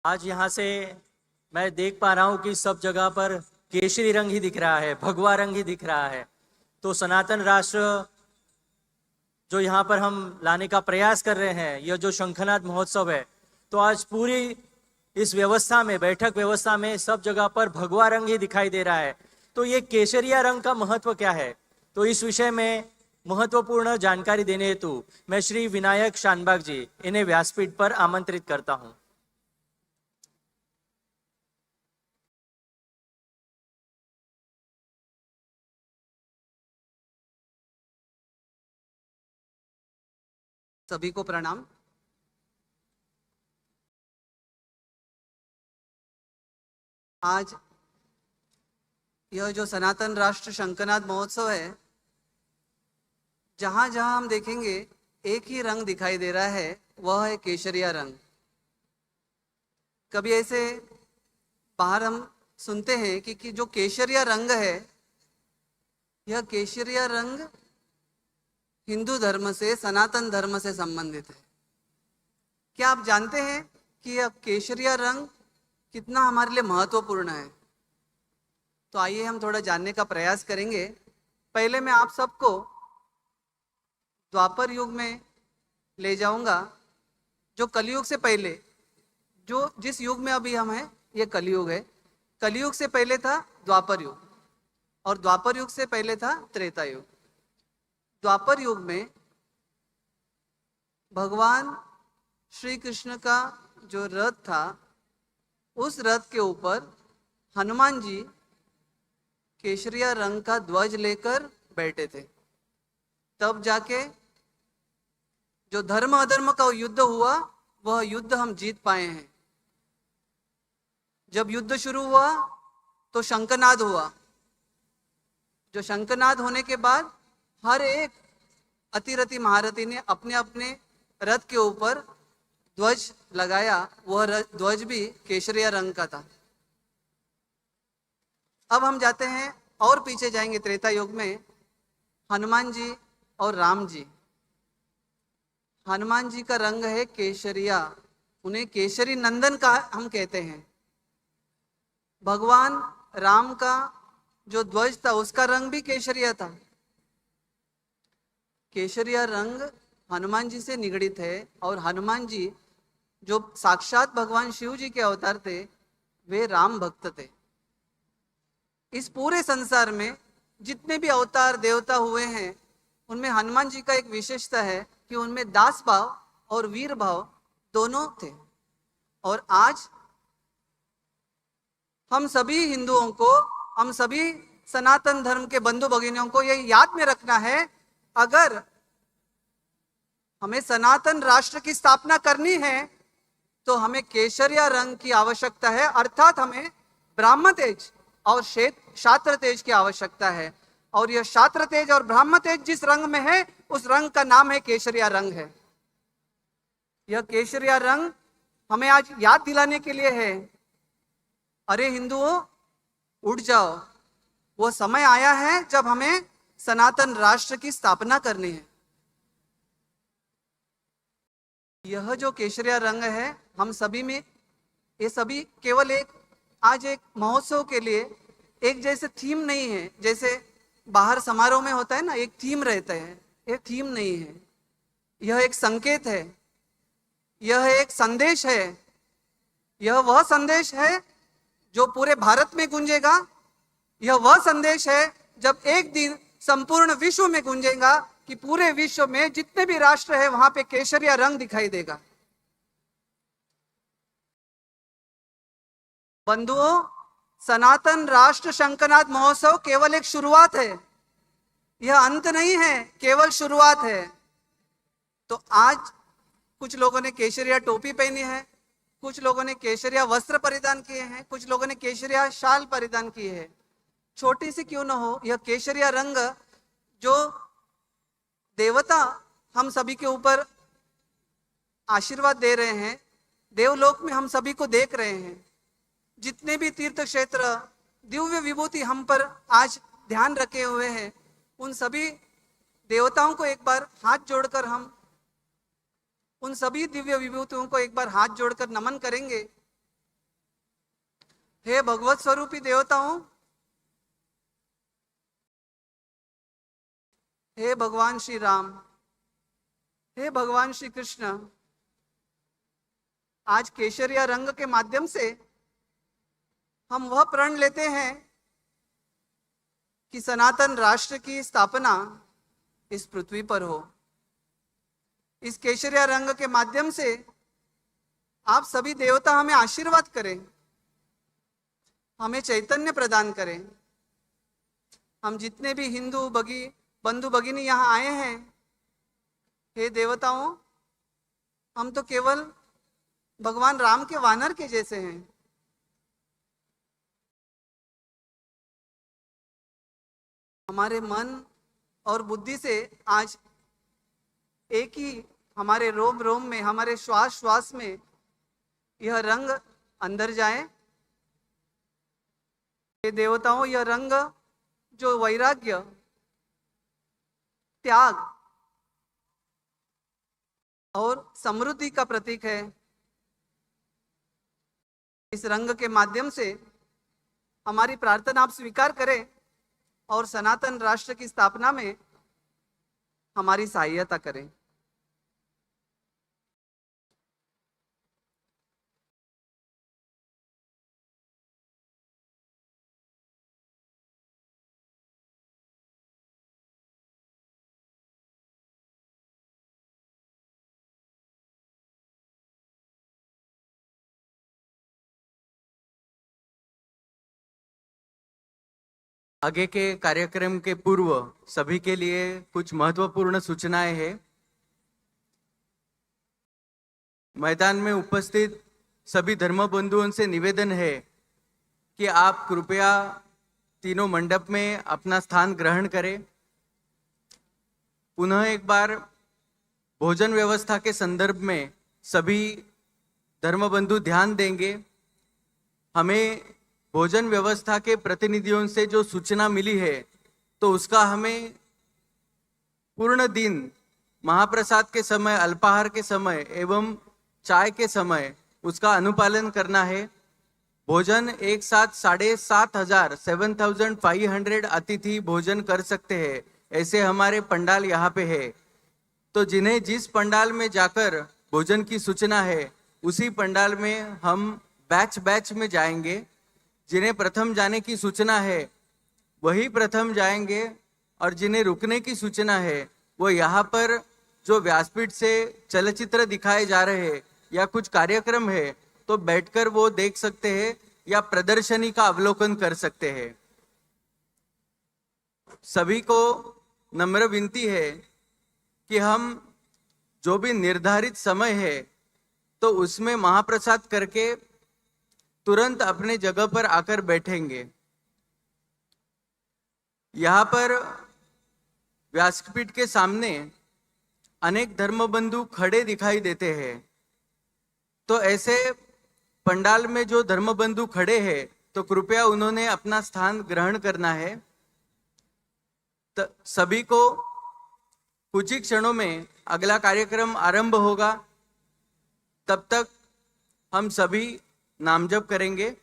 S1: आज यहाँ से मैं देख पा रहा हूँ कि सब जगह पर केसरी रंग ही दिख रहा है, भगवा रंग ही दिख रहा है। तो सनातन राष्ट्र जो यहाँ पर हम लाने का प्रयास कर रहे हैं, यह जो शंखनाद महोत्सव है, तो आज पूरी इस व्यवस्था में, बैठक व्यवस्था में सब जगह पर भगवा रंग ही दिखाई दे रहा है। तो ये केसरिया रंग का महत्व क्या है, तो इस विषय में महत्वपूर्ण जानकारी देने हेतु मैं श्री विनायक शानबाग जी, इन्हें व्यासपीठ पर आमंत्रित करता हूँ।
S4: सभी को प्रणाम। आज यह जो सनातन राष्ट्र शंखनाद महोत्सव है, जहां जहां हम देखेंगे एक ही रंग दिखाई दे रहा है, वह है केसरिया रंग। कभी ऐसे बाहर हम सुनते हैं कि जो केसरिया रंग है, यह केसरिया रंग हिंदू धर्म से, सनातन धर्म से संबंधित है। क्या आप जानते हैं कि यह केसरिया रंग कितना हमारे लिए महत्वपूर्ण है? तो आइए हम थोड़ा जानने का प्रयास करेंगे। पहले मैं आप सबको द्वापर युग में ले जाऊंगा, जो कलयुग से पहले, जो जिस युग में अभी हम हैं, ये कलयुग है। कलयुग से पहले था द्वापर युग, और द्वापर युग से पहले था त्रेता युग। द्वापर युग में भगवान श्री कृष्ण का जो रथ था, उस रथ के ऊपर हनुमान जी केसरिया रंग का ध्वज लेकर बैठे थे। तब जाके जो धर्म अधर्म का युद्ध हुआ वह युद्ध हम जीत पाए हैं। जब युद्ध शुरू हुआ तो शंखनाद हुआ। जो शंखनाद होने के बाद हर एक अतिरथी महारथी ने अपने अपने रथ के ऊपर ध्वज लगाया। वह ध्वज भी केसरिया रंग का था। अब हम जाते हैं और पीछे जाएंगे त्रेता युग में, हनुमान जी और राम जी। हनुमान जी का रंग है केसरिया, उन्हें केसरी नंदन का हम कहते हैं। भगवान राम का जो ध्वज था उसका रंग भी केसरिया था। केसरिया रंग हनुमान जी से निगड़ित है और हनुमान जी जो साक्षात भगवान शिव जी के अवतार थे वे राम भक्त थे। इस पूरे संसार में जितने भी अवतार देवता हुए हैं उनमें हनुमान जी का एक विशेषता है कि उनमें दास भाव और वीर भाव दोनों थे। और आज हम सभी हिंदुओं को, हम सभी सनातन धर्म के बंधु भगिनियों को यह याद में रखना है, अगर हमें सनातन राष्ट्र की स्थापना करनी है तो हमें केसरिया रंग की आवश्यकता है, अर्थात हमें ब्राह्म तेज और क्षात्र तेज की आवश्यकता है। और यह क्षात्र तेज और ब्राह्म तेज जिस रंग में है उस रंग का नाम है केसरिया रंग है। यह केसरिया रंग हमें आज याद दिलाने के लिए है, अरे हिंदुओं उठ जाओ, वो समय आया है जब हमें सनातन राष्ट्र की स्थापना करनी है। यह जो केसरिया रंग है हम सभी में, ये सभी केवल एक आज एक महोत्सव के लिए एक जैसे थीम नहीं है, जैसे बाहर समारोह में होता है ना एक थीम रहता है, ये थीम नहीं है। यह एक संकेत है, यह एक संदेश है। यह वह संदेश है जो पूरे भारत में गूंजेगा। यह वह संदेश है जब एक दिन संपूर्ण विश्व में गूंजेगा कि पूरे विश्व में जितने भी राष्ट्र है वहां पे केसरिया रंग दिखाई देगा। बंधुओं, सनातन राष्ट्र शंखनाद महोत्सव केवल एक शुरुआत है, यह अंत नहीं है, केवल शुरुआत है। तो आज कुछ लोगों ने केसरिया टोपी पहनी है, कुछ लोगों ने केसरिया वस्त्र परिधान किए हैं, कुछ लोगों ने केसरिया शाल परिधान की है। छोटी सी क्यों ना हो, यह केसरिया रंग जो देवता हम सभी के ऊपर आशीर्वाद दे रहे हैं, देवलोक में हम सभी को देख रहे हैं। जितने भी तीर्थ क्षेत्र दिव्य विभूति हम पर आज ध्यान रखे हुए हैं, उन सभी देवताओं को एक बार हाथ जोड़कर हम उन सभी दिव्य विभूतियों को एक बार हाथ जोड़कर नमन करेंगे। हे भगवत स्वरूपी देवताओं, हे भगवान श्री राम, हे भगवान श्री कृष्ण, आज केसरिया रंग के माध्यम से हम वह प्रण लेते हैं कि सनातन राष्ट्र की स्थापना इस पृथ्वी पर हो। इस केसरिया रंग के माध्यम से आप सभी देवता हमें आशीर्वाद करें, हमें चैतन्य प्रदान करें। हम जितने भी हिंदू बंधु भगिनी यहाँ आए हैं, हे देवताओं, हम तो केवल भगवान राम के वानर के जैसे हैं। हमारे मन और बुद्धि से आज एक ही हमारे रोम रोम में, हमारे श्वास श्वास में यह रंग अंदर जाए। ये देवताओं, यह रंग जो वैराग्य, त्याग और समृद्धि का प्रतीक है, इस रंग के माध्यम से हमारी प्रार्थना आप स्वीकार करें और सनातन राष्ट्र की स्थापना में हमारी सहायता करें।
S1: आगे के कार्यक्रम के पूर्व सभी के लिए कुछ महत्वपूर्ण सूचनाएं हैं।
S5: मैदान में उपस्थित सभी धर्म बंधुओं से निवेदन है कि आप कृपया तीनों मंडप में अपना स्थान ग्रहण करें। पुनः एक बार भोजन व्यवस्था के संदर्भ में सभी धर्म बंधु ध्यान देंगे। हमें भोजन व्यवस्था के प्रतिनिधियों से जो सूचना मिली है तो उसका हमें पूर्ण दिन महाप्रसाद के समय, अल्पाहार के समय एवं चाय के समय उसका अनुपालन करना है। भोजन एक साथ 7,500 7,500 अतिथि भोजन कर सकते हैं, ऐसे हमारे पंडाल यहाँ पे है। तो जिन्हें जिस पंडाल में जाकर भोजन की सूचना है उसी पंडाल में हम बैच बैच में जाएंगे। जिन्हें प्रथम जाने की सूचना है वही प्रथम जाएंगे और जिन्हें रुकने की सूचना है वो यहाँ पर जो व्यासपीठ से चलचित्र दिखाए जा रहे हैं या कुछ कार्यक्रम है तो बैठकर वो देख सकते हैं या प्रदर्शनी का अवलोकन कर सकते हैं। सभी को नम्र विनती है कि हम जो भी निर्धारित समय है तो उसमें महाप्रसाद करके तुरंत अपने जगह पर आकर बैठेंगे। यहाँ पर व्यासपीठ के सामने अनेक धर्मबंधु खड़े दिखाई देते हैं। तो ऐसे पंडाल में जो धर्मबंधु खड़े हैं तो कृपया उन्होंने अपना स्थान ग्रहण करना है। तो सभी को कुछ ही क्षणों में अगला कार्यक्रम आरंभ होगा। तब तक हम सभी नाम जप करेंगे।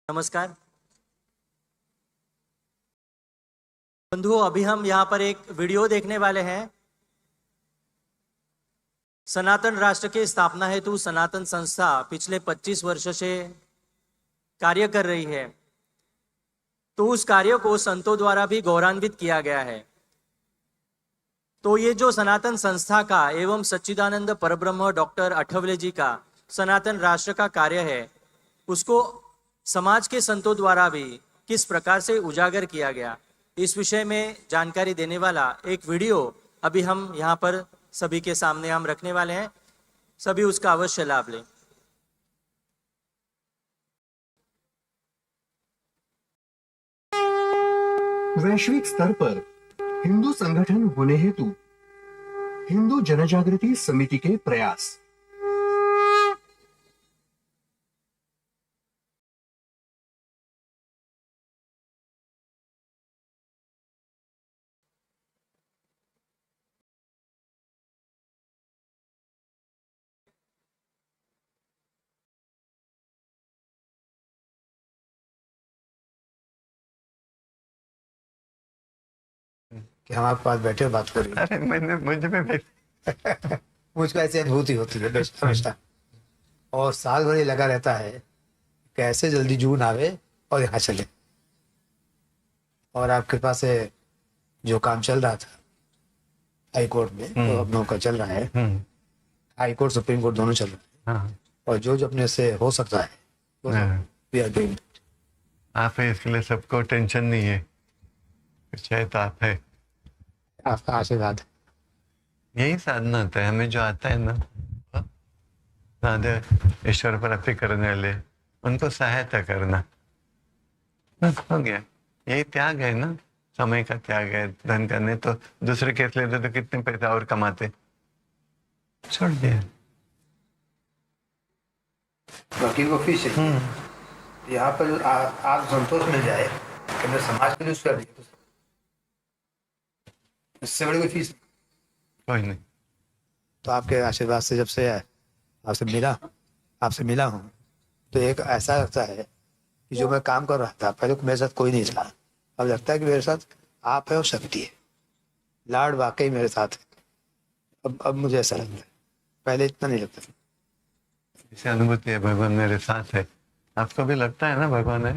S1: नमस्कार बंधुओं, अभी हम यहाँ पर एक वीडियो देखने वाले हैं। सनातन राष्ट्र की स्थापना हेतु सनातन संस्था पिछले 25 वर्ष से कार्य कर रही है। तो उस कार्य को संतों द्वारा भी गौरवान्वित किया गया है। तो ये जो सनातन संस्था का एवं सच्चिदानंद परब्रह्म डॉक्टर अठवले जी का सनातन राष्ट्र का कार्य है, उसको समाज के संतों द्वारा भी किस प्रकार से उजागर किया गया, इस विषय में जानकारी देने वाला एक वीडियो अभी हम यहाँ पर सभी के सामने हम रखने वाले हैं। सभी उसका अवश्य लाभ लें।
S6: वैश्विक स्तर पर हिंदू संगठन होने हेतु हिंदू जनजागृति समिति के प्रयास।
S7: कि हम आपके पास बैठे हो बात कर रहे
S8: अरे मैंने मुझे भी
S7: हैं। मुझको ऐसी अनुभूति होती है हमेशा, और साल भर ये लगा रहता है कैसे जल्दी जून आवे और यहाँ चले। और आपके कृपा से जो काम चल रहा था हाई कोर्ट में तो अब नौका चल रहा है। हाई कोर्ट सुप्रीम कोर्ट दोनों चल रहे हैं, और जो अपने से हो सकता है we are doing it।
S8: आप है, इसलिए सबको टेंशन नहीं है। चाहे तो आप है,
S7: आपका आशीर्वाद है।
S8: यही साधना होता है। हमें जो आता है ना, राधे ईश्वर प्राप्ति करने वाले उनको सहायता करना, बस हो गया। यही त्याग है ना, समय का त्याग है। धन करने तो दूसरे केस लेते तो कितने पैसा और कमाते, छोड़ दिया।
S7: वकील को फीस है यहाँ पर आप संतोष मिल जाए कि मैं समाज के लिए उसका नहीं, इससे बड़ी कोई फीस नहीं।
S8: कोई नहीं।
S7: तो आपके आशीर्वाद से जब से आपसे मिला हूँ तो एक ऐसा लगता है कि जो मैं काम कर रहा था पहले मेरे साथ कोई नहीं था, अब लगता है कि मेरे साथ आप है और शक्ति है। लाड वाकई मेरे साथ है। अब मुझे ऐसा लगता है, पहले इतना नहीं लगता था।
S8: इसे अनुभूति है, भगवान मेरे साथ है। आपको भी लगता है ना भगवान है?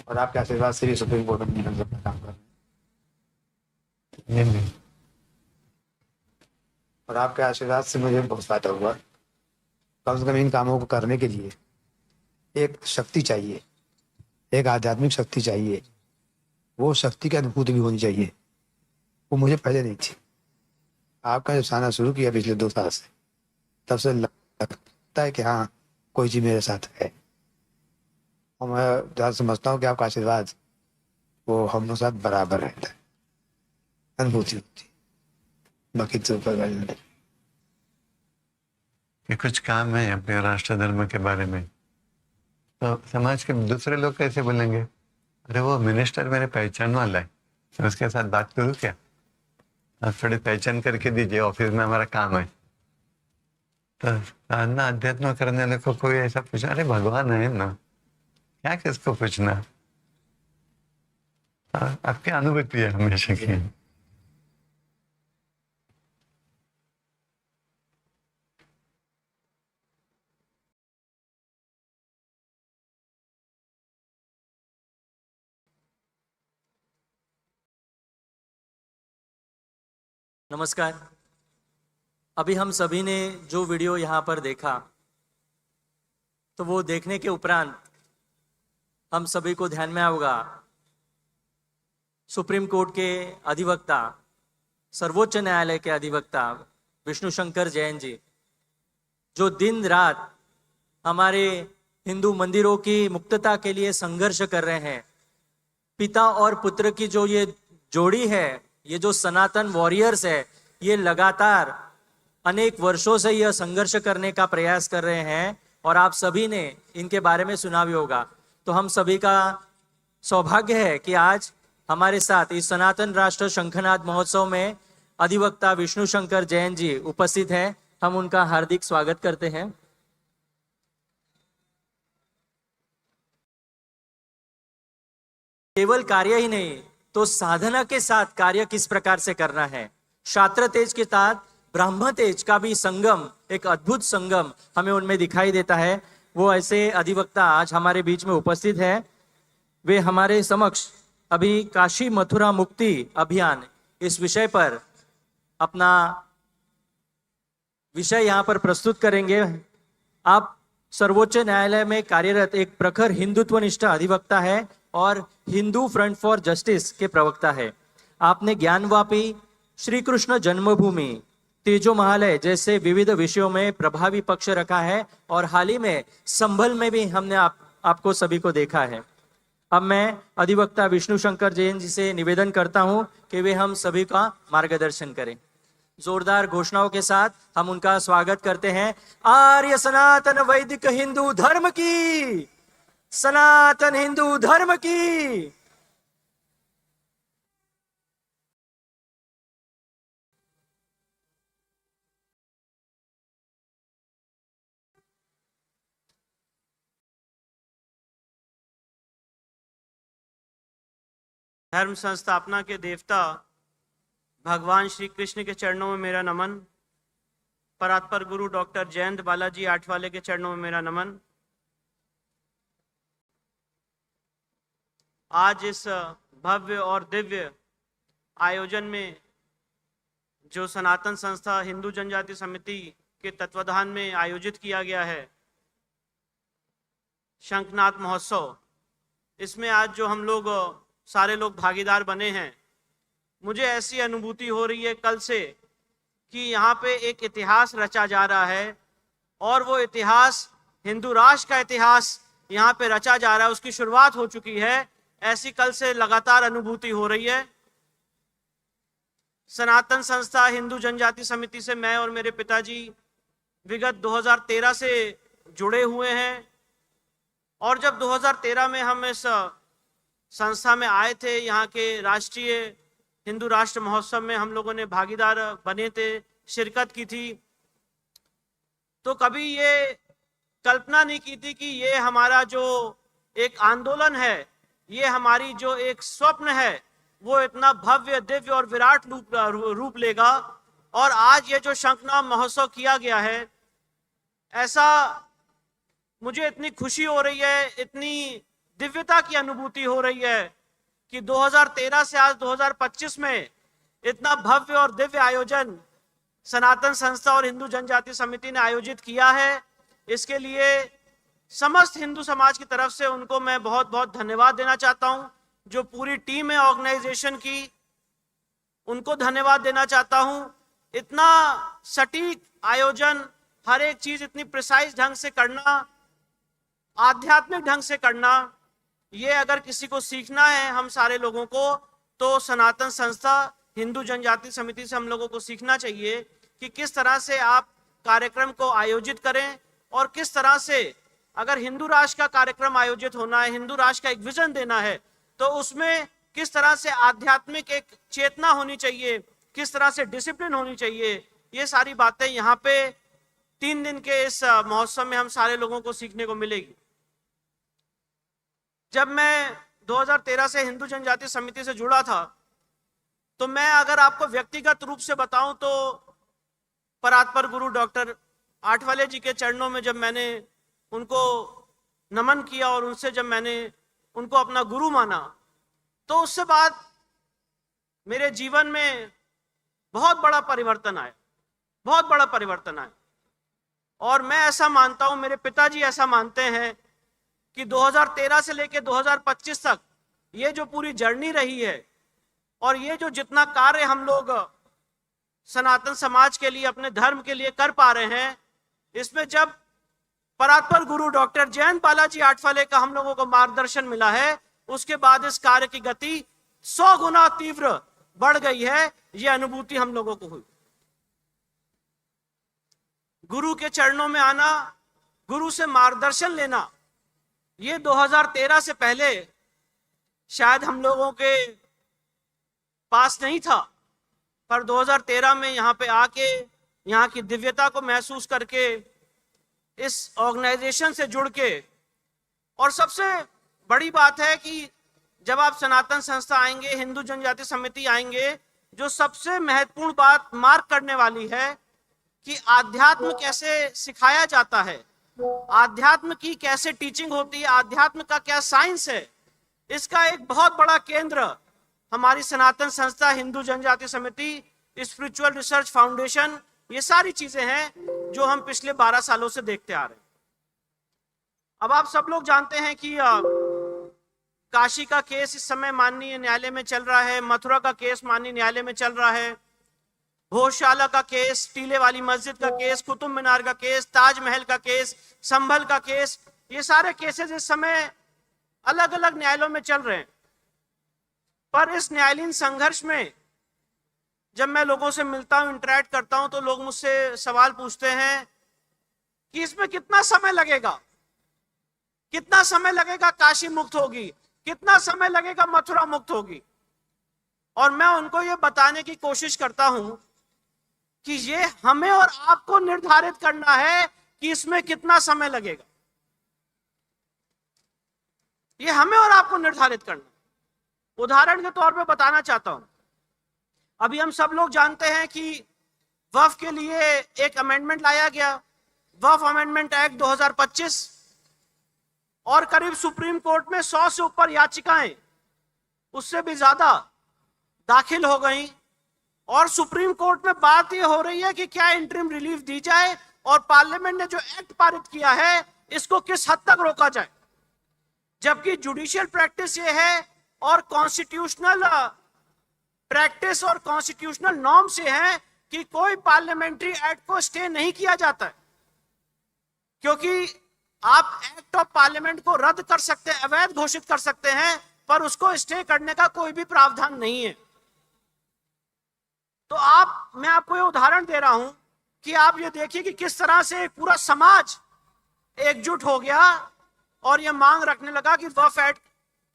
S7: और आपके आशीर्वाद से भी सुप्रीम कोर्ट में अपना काम कर रहे हैं।
S8: ये नहीं।
S7: और आपके आशीर्वाद से मुझे बहुत फायदा हुआ। कम से कम इन कामों को करने के लिए एक शक्ति चाहिए, एक आध्यात्मिक शक्ति चाहिए। वो शक्ति की अनुभूति भी होनी चाहिए, वो मुझे पहले नहीं थी। आपका जब साना शुरू किया पिछले 2 साल से, तब से लगता है कि हाँ कोई चीज मेरे साथ है। और मैं ज़्यादा समझता हूँ कि आपका आशीर्वाद वो हम लोग साथ बराबर रहता है, अनुभूति होती है। बाकी तो ऊपर वाले ने।
S8: कि कुछ काम है अपने राष्ट्र धर्म के बारे में, तो समाज के दूसरे लोग कैसे बोलेंगे, अरे वो मिनिस्टर मेरे पहचान वाला है, तो उसके साथ बात करूँ क्या, आप थोड़ी पहचान करके दीजिए, ऑफिस में हमारा काम है। तो साधना अध्यात्म करने वाले को कोई ऐसा पूछा, अरे भगवान है ना, क्या किसको पूछना। आपकी अनुभूति है हमेशा की।
S1: नमस्कार। अभी हम सभी ने जो वीडियो यहाँ पर देखा, तो वो देखने के उपरांत हम सभी को ध्यान में आएगा सुप्रीम कोर्ट के अधिवक्ता, सर्वोच्च न्यायालय के अधिवक्ता विष्णु शंकर जैन जी, जो दिन रात हमारे हिंदू मंदिरों की मुक्तता के लिए संघर्ष कर रहे हैं। पिता और पुत्र की जो ये जोड़ी है, ये जो सनातन वॉरियर्स है, ये लगातार अनेक वर्षों से यह संघर्ष करने का प्रयास कर रहे हैं और आप सभी ने इनके बारे में सुना भी होगा। तो हम सभी का सौभाग्य है कि आज हमारे साथ इस सनातन राष्ट्र शंखनाद महोत्सव में अधिवक्ता विष्णु शंकर जैन जी उपस्थित हैं। हम उनका हार्दिक स्वागत करते हैं। केवल कार्य ही नहीं, तो साधना के साथ कार्य किस प्रकार से करना है। शास्त्र तेज के साथ ब्रह्म तेज का भी संगम, एक अद्भुत संगम हमें उनमें दिखाई देता है। वो ऐसे अधिवक्ता आज हमारे बीच में उपस्थित है। वे हमारे समक्ष अभी काशी मथुरा मुक्ति अभियान इस विषय पर अपना विषय यहाँ पर प्रस्तुत करेंगे। आप सर्वोच्च न्यायालय में कार्यरत एक प्रखर हिंदुत्वनिष्ठ अधिवक्ता है और हिंदू फ्रंट फॉर जस्टिस के प्रवक्ता है। आपने ज्ञानवापी, श्री कृष्ण जन्मभूमि, तेजो महालय जैसे विविध विषयों में प्रभावी पक्ष रखा है और हाल ही में संभल में भी हमने आपको सभी को देखा है। अब मैं अधिवक्ता विष्णु शंकर जैन जी से निवेदन करता हूं कि वे हम सभी का मार्गदर्शन करें। जोरदार घोषणाओं के साथ हम उनका स्वागत करते हैं। आर्य सनातन वैदिक हिंदू धर्म की, सनातन हिंदू धर्म की।
S9: धर्म संस्थापना के देवता भगवान श्री कृष्ण के चरणों में मेरा नमन। परात्पर गुरु डॉक्टर जयंत बालाजी आठवाले के चरणों में मेरा नमन। आज इस भव्य और दिव्य आयोजन में जो सनातन संस्था हिंदू जनजाति समिति के तत्वाधान में आयोजित किया गया है शंखनाद महोत्सव, इसमें आज जो हम लोग सारे लोग भागीदार बने हैं, मुझे ऐसी अनुभूति हो रही है कल से कि यहाँ पे एक इतिहास रचा जा रहा है और वो इतिहास हिंदू राष्ट्र का इतिहास यहाँ पे रचा जा रहा है, उसकी शुरुआत हो चुकी है। ऐसी कल से लगातार अनुभूति हो रही है। सनातन संस्था हिंदू जनजाति समिति से मैं और मेरे पिताजी विगत 2013 से जुड़े हुए हैं और जब 2013 में हम इस संस्था में आए थे, यहाँ के राष्ट्रीय हिंदू राष्ट्र महोत्सव में हम लोगों ने भागीदार बने थे, शिरकत की थी, तो कभी ये कल्पना नहीं की थी कि ये हमारा जो एक आंदोलन है, ये हमारी जो एक स्वप्न है, वो इतना भव्य दिव्य और विराट रूप लेगा। और आज ये जो शंखनाद महोत्सव किया गया है, ऐसा मुझे इतनी खुशी हो रही है, इतनी दिव्यता की अनुभूति हो रही है कि 2013 से आज 2025 में इतना भव्य और दिव्य आयोजन सनातन संस्था और हिंदू जनजाति समिति ने आयोजित किया है, इसके लिए समस्त हिंदू समाज की तरफ से उनको मैं बहुत बहुत धन्यवाद देना चाहता हूं। जो पूरी टीम है ऑर्गेनाइजेशन की, उनको धन्यवाद देना चाहता हूं। इतना सटीक आयोजन, हर एक चीज इतनी प्रिसाइज ढंग से करना, आध्यात्मिक ढंग से करना, ये अगर किसी को सीखना है हम सारे लोगों को, तो सनातन संस्था हिंदू जनजाति समिति से हम लोगों को सीखना चाहिए कि किस तरह से आप कार्यक्रम को आयोजित करें और किस तरह से, अगर हिंदू राष्ट्र का कार्यक्रम आयोजित होना है, हिंदू राष्ट्र का एक विजन देना है, तो उसमें किस तरह से आध्यात्मिक एक चेतना होनी चाहिए, किस तरह से डिसिप्लिन होनी चाहिए। ये सारी बातें यहाँ पे 3 दिन के इस महोत्सव में हम सारे लोगों को सीखने को मिलेगी। जब मैं 2013 से हिंदू जनजाति समिति से जुड़ा था, तो मैं अगर आपको व्यक्तिगत रूप से बताऊं तो परात्पर गुरु डॉक्टर आठवले जी के चरणों में जब मैंने उनको नमन किया और उनसे जब मैंने उनको अपना गुरु माना, तो उससे बाद मेरे जीवन में बहुत बड़ा परिवर्तन आया, बहुत बड़ा परिवर्तन आया। और मैं ऐसा मानता हूं, मेरे पिताजी ऐसा मानते हैं कि 2013 से लेकर 2025 तक ये जो पूरी जर्नी रही है और ये जो जितना कार्य हम लोग सनातन समाज के लिए, अपने धर्म के लिए कर पा रहे हैं, इसमें जब परात्पर गुरु डॉक्टर जयंत बालाजी आठवले का हम लोगों को मार्गदर्शन मिला है, उसके बाद इस कार्य की गति 100 गुना तीव्र बढ़ गई है। ये अनुभूति हम लोगों को हुई। गुरु के चरणों में आना, गुरु से मार्गदर्शन लेना, ये 2013 से पहले शायद हम लोगों के पास नहीं था, पर 2013 में यहाँ पे आके यहाँ की दिव्यता को महसूस करके, इस ऑर्गेनाइजेशन से जुड़ के, और सबसे बड़ी बात है कि जब आप सनातन संस्था आएंगे, हिंदू जनजाति समिति आएंगे, जो सबसे महत्वपूर्ण बात मार्क करने वाली है कि आध्यात्म कैसे सिखाया जाता है, आध्यात्म की कैसे टीचिंग होती है, आध्यात्म का क्या साइंस है, इसका एक बहुत बड़ा केंद्र हमारी सनातन संस्था हिंदू जनजाति समिति, स्पिरिचुअल रिसर्च फाउंडेशन, ये सारी चीजें हैं जो हम पिछले 12 सालों से देखते आ रहे हैं। अब आप सब लोग जानते हैं कि काशी का केस इस समय माननीय न्यायालय में चल रहा है, मथुरा का केस माननीय न्यायालय में चल रहा है, भोजशाला का केस, टीले वाली मस्जिद का केस, कुतुब मीनार का केस, ताजमहल का केस, संभल का केस, ये सारे केसेस इस समय अलग अलग न्यायालयों में चल रहे हैं। पर इस न्यायालयीन संघर्ष में जब मैं लोगों से मिलता हूं, इंटरेक्ट करता हूं, तो लोग मुझसे सवाल पूछते हैं कि इसमें कितना समय लगेगा, कितना समय लगेगा काशी मुक्त होगी, कितना समय लगेगा मथुरा मुक्त होगी। और मैं उनको ये बताने की कोशिश करता हूं कि ये हमें और आपको निर्धारित करना है कि इसमें कितना समय लगेगा, ये हमें और आपको निर्धारित करना। उदाहरण के तौर पे बताना चाहता हूं, अभी हम सब लोग जानते हैं कि वक्फ के लिए एक अमेंडमेंट लाया गया, वक्फ अमेंडमेंट एक्ट 2025, और करीब सुप्रीम कोर्ट में 100 से ऊपर याचिकाएं, उससे भी ज्यादा दाखिल हो गई। और सुप्रीम कोर्ट में बात यह हो रही है कि क्या इंटरिम रिलीफ दी जाए और पार्लियामेंट ने जो एक्ट पारित किया है इसको किस हद तक रोका जाए। जबकि जुडिशियल प्रैक्टिस ये है और कॉन्स्टिट्यूशनल प्रैक्टिस और कॉन्स्टिट्यूशनल नॉर्म से है कि कोई पार्लियामेंट्री एक्ट को स्टे नहीं किया जाता है, क्योंकि आप एक्ट ऑफ पार्लियामेंट को रद्द कर सकते हैं, अवैध घोषित कर सकते हैं, पर उसको स्टे करने का कोई भी प्रावधान नहीं है। तो मैं आपको ये उदाहरण दे रहा हूं कि आप ये देखिए कि किस तरह से पूरा समाज एकजुट हो गया और ये मांग रखने लगा कि वक्फ एक्ट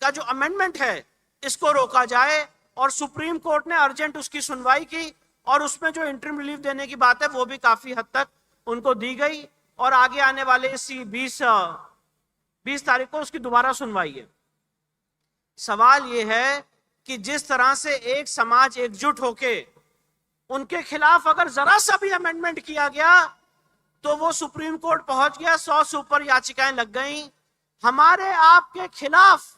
S9: का जो अमेंडमेंट है इसको रोका जाए। और सुप्रीम कोर्ट ने अर्जेंट उसकी सुनवाई की और उसमें जो इंटरिम रिलीफ देने की बात है वो भी काफी हद तक उनको दी गई, और आगे आने वाले इसी 20 तारीख को उसकी दोबारा सुनवाई है। सवाल ये है कि जिस तरह से एक समाज एकजुट होके उनके खिलाफ अगर जरा सा भी अमेंडमेंट किया गया तो वो सुप्रीम कोर्ट पहुंच गया, 100 से ऊपर याचिकाएं लग गई हमारे आपके खिलाफ।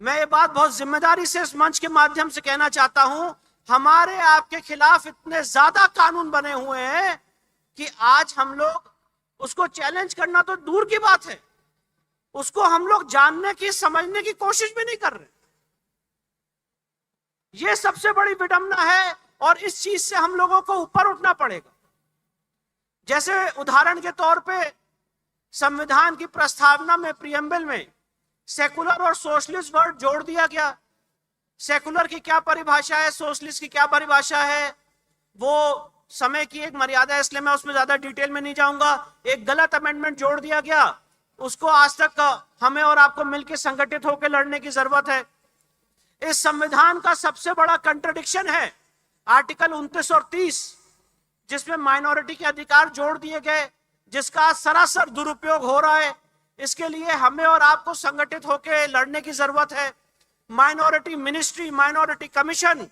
S9: मैं ये बात बहुत जिम्मेदारी से इस मंच के माध्यम से कहना चाहता हूं हमारे आपके खिलाफ इतने ज्यादा कानून बने हुए हैं कि आज हम लोग उसको चैलेंज करना तो दूर की बात है, उसको हम लोग जानने की समझने की कोशिश भी नहीं कर रहे। यह सबसे बड़ी विडंबना है और इस चीज से हम लोगों को ऊपर उठना पड़ेगा। जैसे उदाहरण के तौर पे संविधान की प्रस्तावना में प्रियम्बल में सेकुलर और सोशलिस्ट वर्ड जोड़ दिया गया। सेकुलर की क्या परिभाषा है, सोशलिस्ट की क्या परिभाषा है, वो समय की एक मर्यादा है, इसलिए मैं उसमें ज्यादा डिटेल में नहीं जाऊंगा। एक गलत अमेंडमेंट जोड़ दिया गया, उसको आज तक हमें और आपको मिलकर संगठित होकर लड़ने की जरूरत है। इस संविधान का सबसे बड़ा कंट्रडिक्शन है आर्टिकल 29 और 30, जिसमें माइनॉरिटी के अधिकार जोड़ दिए गए, जिसका सरासर दुरुपयोग हो रहा है। इसके लिए हमें और आपको संगठित होकर लड़ने की जरूरत है। माइनॉरिटी मिनिस्ट्री, माइनॉरिटी कमीशन,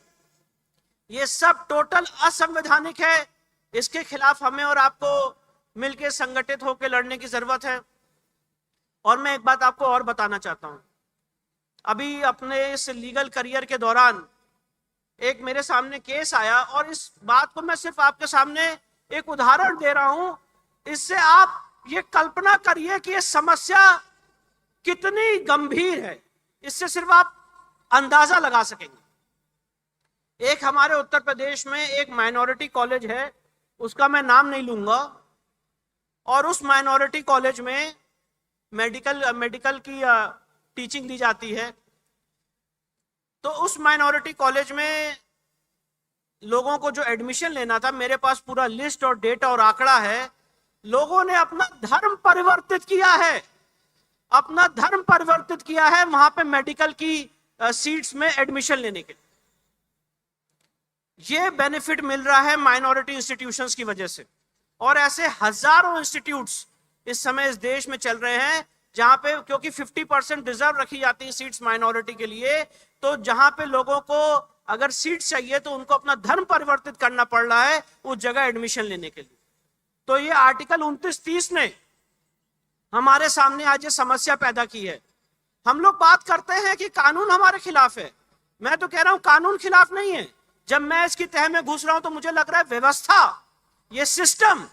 S9: ये सब टोटल असंवैधानिक है। इसके खिलाफ हमें और आपको मिलकर संगठित होकर लड़ने की जरूरत है। और मैं एक बात आपको और बताना चाहता हूं, अभी अपने इस लीगल करियर के दौरान एक मेरे सामने केस आया, और इस बात को मैं सिर्फ आपके सामने एक उदाहरण दे रहा हूं, इससे आप ये कल्पना करिए कि ये समस्या कितनी गंभीर है। इससे सिर्फ आप अंदाजा लगा सकेंगे। एक हमारे उत्तर प्रदेश में एक माइनॉरिटी कॉलेज है, उसका मैं नाम नहीं लूंगा, और उस माइनॉरिटी कॉलेज में मेडिकल की टीचिंग दी जाती है। तो उस माइनॉरिटी कॉलेज में लोगों को जो एडमिशन लेना था, मेरे पास पूरा लिस्ट और डेटा और आंकड़ा है, लोगों ने अपना धर्म परिवर्तित किया है, अपना धर्म परिवर्तित किया है वहां पे मेडिकल की सीट्स में एडमिशन लेने के लिए। ये बेनिफिट मिल रहा है माइनॉरिटी इंस्टीट्यूशंस की वजह से, और ऐसे हजारों इंस्टीट्यूट्स इस समय इस देश में चल रहे हैं जहां पे, क्योंकि 50% रिजर्व रखी जाती है सीट्स माइनॉरिटी के लिए, तो जहां पे लोगों को अगर सीट चाहिए तो उनको अपना धर्म परिवर्तित करना पड़ रहा है उस जगह एडमिशन लेने के लिए। तो ये आर्टिकल 29-30 ने हमारे सामने आज ये समस्या पैदा की है। हम लोग बात करते हैं कि कानून हमारे खिलाफ है, मैं तो कह रहा हूं कानून खिलाफ नहीं है। जब मैं इसकी तह में घुस रहा हूं तो मुझे लग रहा है व्यवस्था, ये सिस्टम,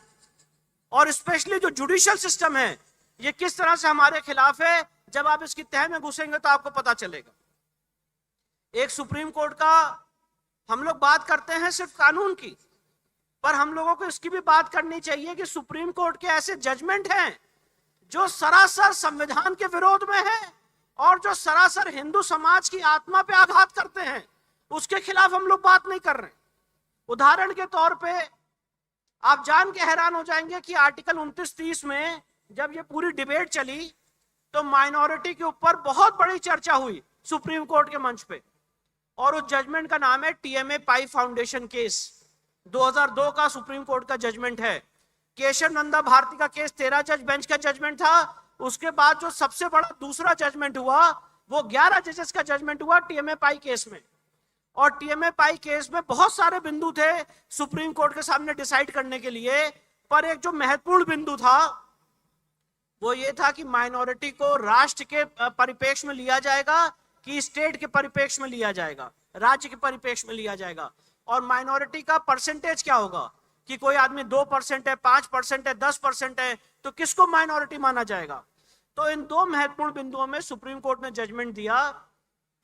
S9: और स्पेशली जो जुडिशियल सिस्टम है, ये किस तरह से हमारे खिलाफ है। जब आप इसकी तह में घुसेंगे तो आपको पता चलेगा। एक सुप्रीम कोर्ट का हम लोग बात करते हैं सिर्फ कानून की, पर हम लोगों को इसकी भी बात करनी चाहिए कि सुप्रीम कोर्ट के ऐसे जजमेंट हैं जो सरासर संविधान के विरोध में है और जो सरासर हिंदू समाज की आत्मा पे आघात करते हैं, उसके खिलाफ हम लोग बात नहीं कर रहे। उदाहरण के तौर पे आप जान के हैरान हो जाएंगे कि आर्टिकल 29-30 में जब ये पूरी डिबेट चली तो माइनॉरिटी के ऊपर बहुत बड़ी चर्चा हुई सुप्रीम कोर्ट के मंच पे, और उस जजमेंट का नाम है टीएमए पाई फाउंडेशन केस। 2002 का सुप्रीम कोर्ट का जजमेंट है। केशव नंदा भारती का केस 13 जज बेंच का जजमेंट था। उसके बाद जो सबसे बड़ा दूसरा जजमेंट हुआ वो 11 जजेस का जजमेंट हुआ टीएमए पाई केस में। और टीएमए पाई केस में बहुत सारे बिंदु थे सुप्रीम कोर्ट के सामने डिसाइड करने के लिए, पर एक जो महत्वपूर्ण बिंदु था वो ये था कि माइनॉरिटी को राष्ट्र के परिप्रेक्ष्य में लिया जाएगा कि स्टेट के परिप्रेक्ष्य में लिया जाएगा, राज्य के परिप्रेक्ष्य में लिया जाएगा, और माइनॉरिटी का परसेंटेज क्या होगा कि कोई आदमी 2% है, 5% है, 10% है, तो किसको माइनॉरिटी माना जाएगा। तो इन दो महत्वपूर्ण बिंदुओं में सुप्रीम कोर्ट ने जजमेंट दिया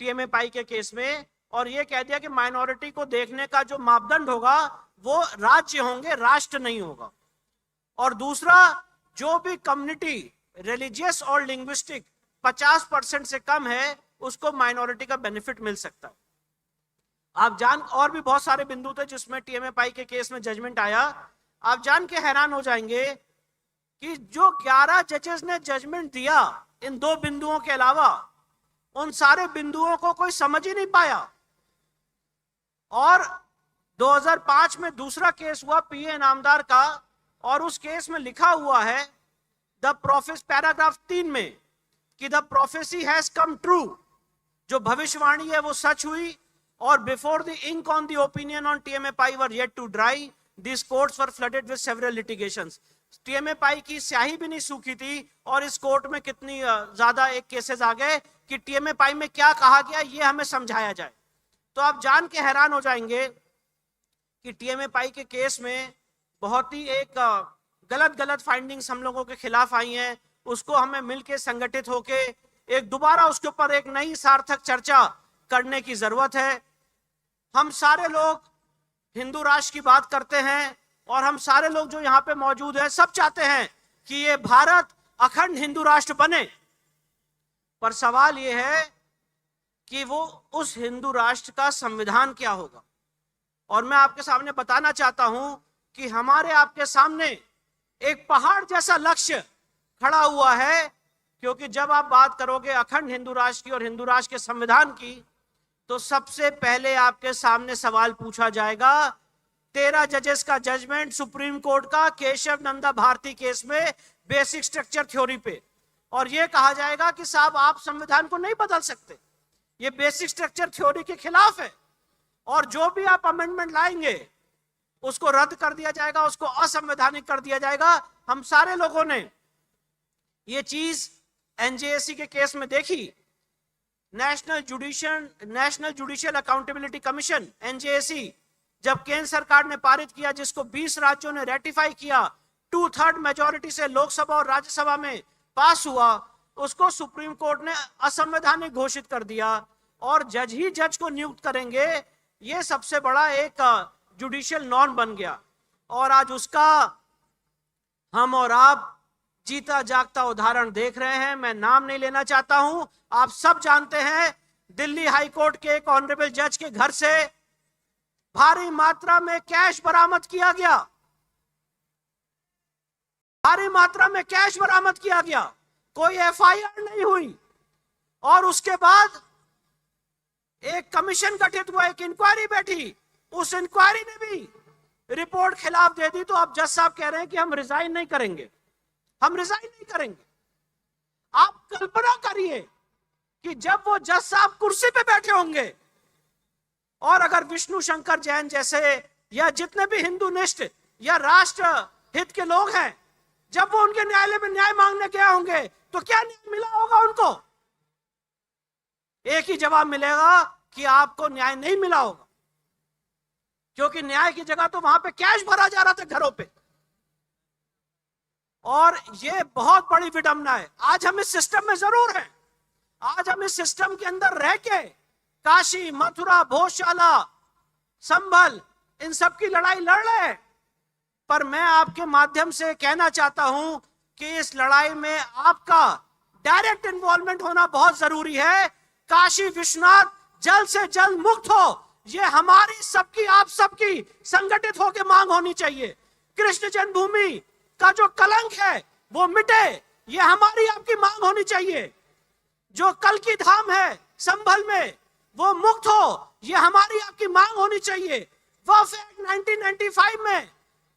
S9: टीएमए पाई के केस में, और यह कह दिया कि माइनॉरिटी को देखने का जो मापदंड होगा वो राज्य होंगे, राष्ट्र नहीं होगा। और दूसरा, जो भी कम्युनिटी रिलीजियस और लिंग्विस्टिक 50% से कम है उसको माइनॉरिटी का बेनिफिट मिल सकता है। आप जान, और भी बहुत सारे बिंदु थे जिसमें टीएमए पाई के केस में जजमेंट आया। आप जान के हैरान हो जाएंगे कि जो 11 जजेस ने जजमेंट दिया इन दो बिंदुओं के अलावा, उन सारे बिंदुओं को कोई समझ ही नहीं पाया। और 2005 में दूसरा केस हुआ पीए इनामदार का, और उस केस में लिखा हुआ है पैराग्राफ 3 में कि the prophecy has come true, जो भविष्यवाणी है वो सच हुई, और before the ink on the opinion on TMA Pai were yet to dry, this courts were flooded with several litigations. TMA Pai की स्याही भी नहीं सूखी थी, और इस कोर्ट में कितनी ज्यादा एक केसेस आ गए कि टीएमए पाई में क्या कहा गया ये हमें समझाया जाए। तो आप जान के हैरान हो जाएंगे कि टीएमए-पाई के केस में बहुत ही एक गलत फाइंडिंग्स हम लोगों के खिलाफ आई हैं। उसको हमें मिलके संगठित होके एक दोबारा उसके ऊपर एक नई सार्थक चर्चा करने की जरूरत है। हम सारे लोग हिंदू राष्ट्र की बात करते हैं और हम सारे लोग जो यहाँ पे मौजूद हैं सब चाहते हैं कि ये भारत अखंड हिंदू राष्ट्र बने। पर सवाल ये है कि वो उस हिंदू राष्ट्र का संविधान क्या होगा। और मैं आपके सामने बताना चाहता हूं कि हमारे आपके सामने एक पहाड़ जैसा लक्ष्य खड़ा हुआ है, क्योंकि जब आप बात करोगे अखंड हिंदू राष्ट्र की और हिंदू राष्ट्र के संविधान की, तो सबसे पहले आपके सामने सवाल पूछा जाएगा 13 जजेस का जजमेंट सुप्रीम कोर्ट का केशव नंदा भारती केस में बेसिक स्ट्रक्चर थ्योरी पे, और यह कहा जाएगा कि साहब आप संविधान को नहीं बदल सकते, ये बेसिक स्ट्रक्चर थ्योरी के खिलाफ है, और जो भी आप अमेंडमेंट लाएंगे उसको रद्द कर दिया जाएगा, उसको असंवैधानिक कर दिया जाएगा। हम सारे लोगों ने ये चीज एनजेएसी के केस में देखी। National judicial accountability commission NJAC जब केंद्र सरकार ने पारित किया, जिसको 20 राज्यों ने रेटिफाई किया, 2/3 मेजोरिटी से लोकसभा और राज्यसभा में पास हुआ, उसको सुप्रीम कोर्ट ने असंवैधानिक घोषित कर दिया और जज ही जज को नियुक्त करेंगे, ये सबसे बड़ा एक जुडिशियल नॉर्म बन गया। और आज उसका हम और आप जीता जागता उदाहरण देख रहे हैं। मैं नाम नहीं लेना चाहता हूं, आप सब जानते हैं दिल्ली हाई कोर्ट के एक ऑनरेबल जज के घर से भारी मात्रा में कैश बरामद किया गया, भारी मात्रा में कैश बरामद किया गया, कोई एफआईआर नहीं हुई, और उसके बाद एक कमीशन गठित हुआ, एक इंक्वायरी बैठी, उस इंक्वायरी ने भी रिपोर्ट खिलाफ दे दी। तो अब जज साहब कह रहे हैं कि हम रिजाइन नहीं करेंगे, हम रिजाइन नहीं करेंगे। आप कल्पना करिए कि जब वो जज साहब कुर्सी पे बैठे होंगे और अगर विष्णु शंकर जैन जैसे या जितने भी हिंदूनिष्ठ या राष्ट्र हित के लोग हैं, जब वो उनके न्यायालय में न्याय मांगने गए होंगे, तो क्या न्याय मिला होगा उनको? एक ही जवाब मिलेगा कि आपको न्याय नहीं मिला होगा, क्योंकि न्याय की जगह तो वहां पे कैश भरा जा रहा था घरों पे। और ये बहुत बड़ी विडंबना है। आज हम इस सिस्टम में जरूर हैं, आज हम इस सिस्टम के अंदर रह के काशी, मथुरा, भोजशाला, संभल, इन सब की लड़ाई लड़ रहे हैं। पर मैं आपके माध्यम से कहना चाहता हूं कि इस लड़ाई में आपका डायरेक्ट इन्वॉल्वमेंट होना बहुत जरूरी है। काशी विश्वनाथ जल्द से जल्द मुक्त हो, ये हमारी सबकी, आप सबकी संगठित होकर मांग होनी चाहिए। कृष्ण जन्मभूमि का जो कलंक है वो मिटे, ये हमारी आपकी मांग होनी चाहिए। जो कल की धाम है संभल में वो मुक्त हो, ये हमारी आपकी मांग होनी चाहिए। वक्फ एक्ट 1995 में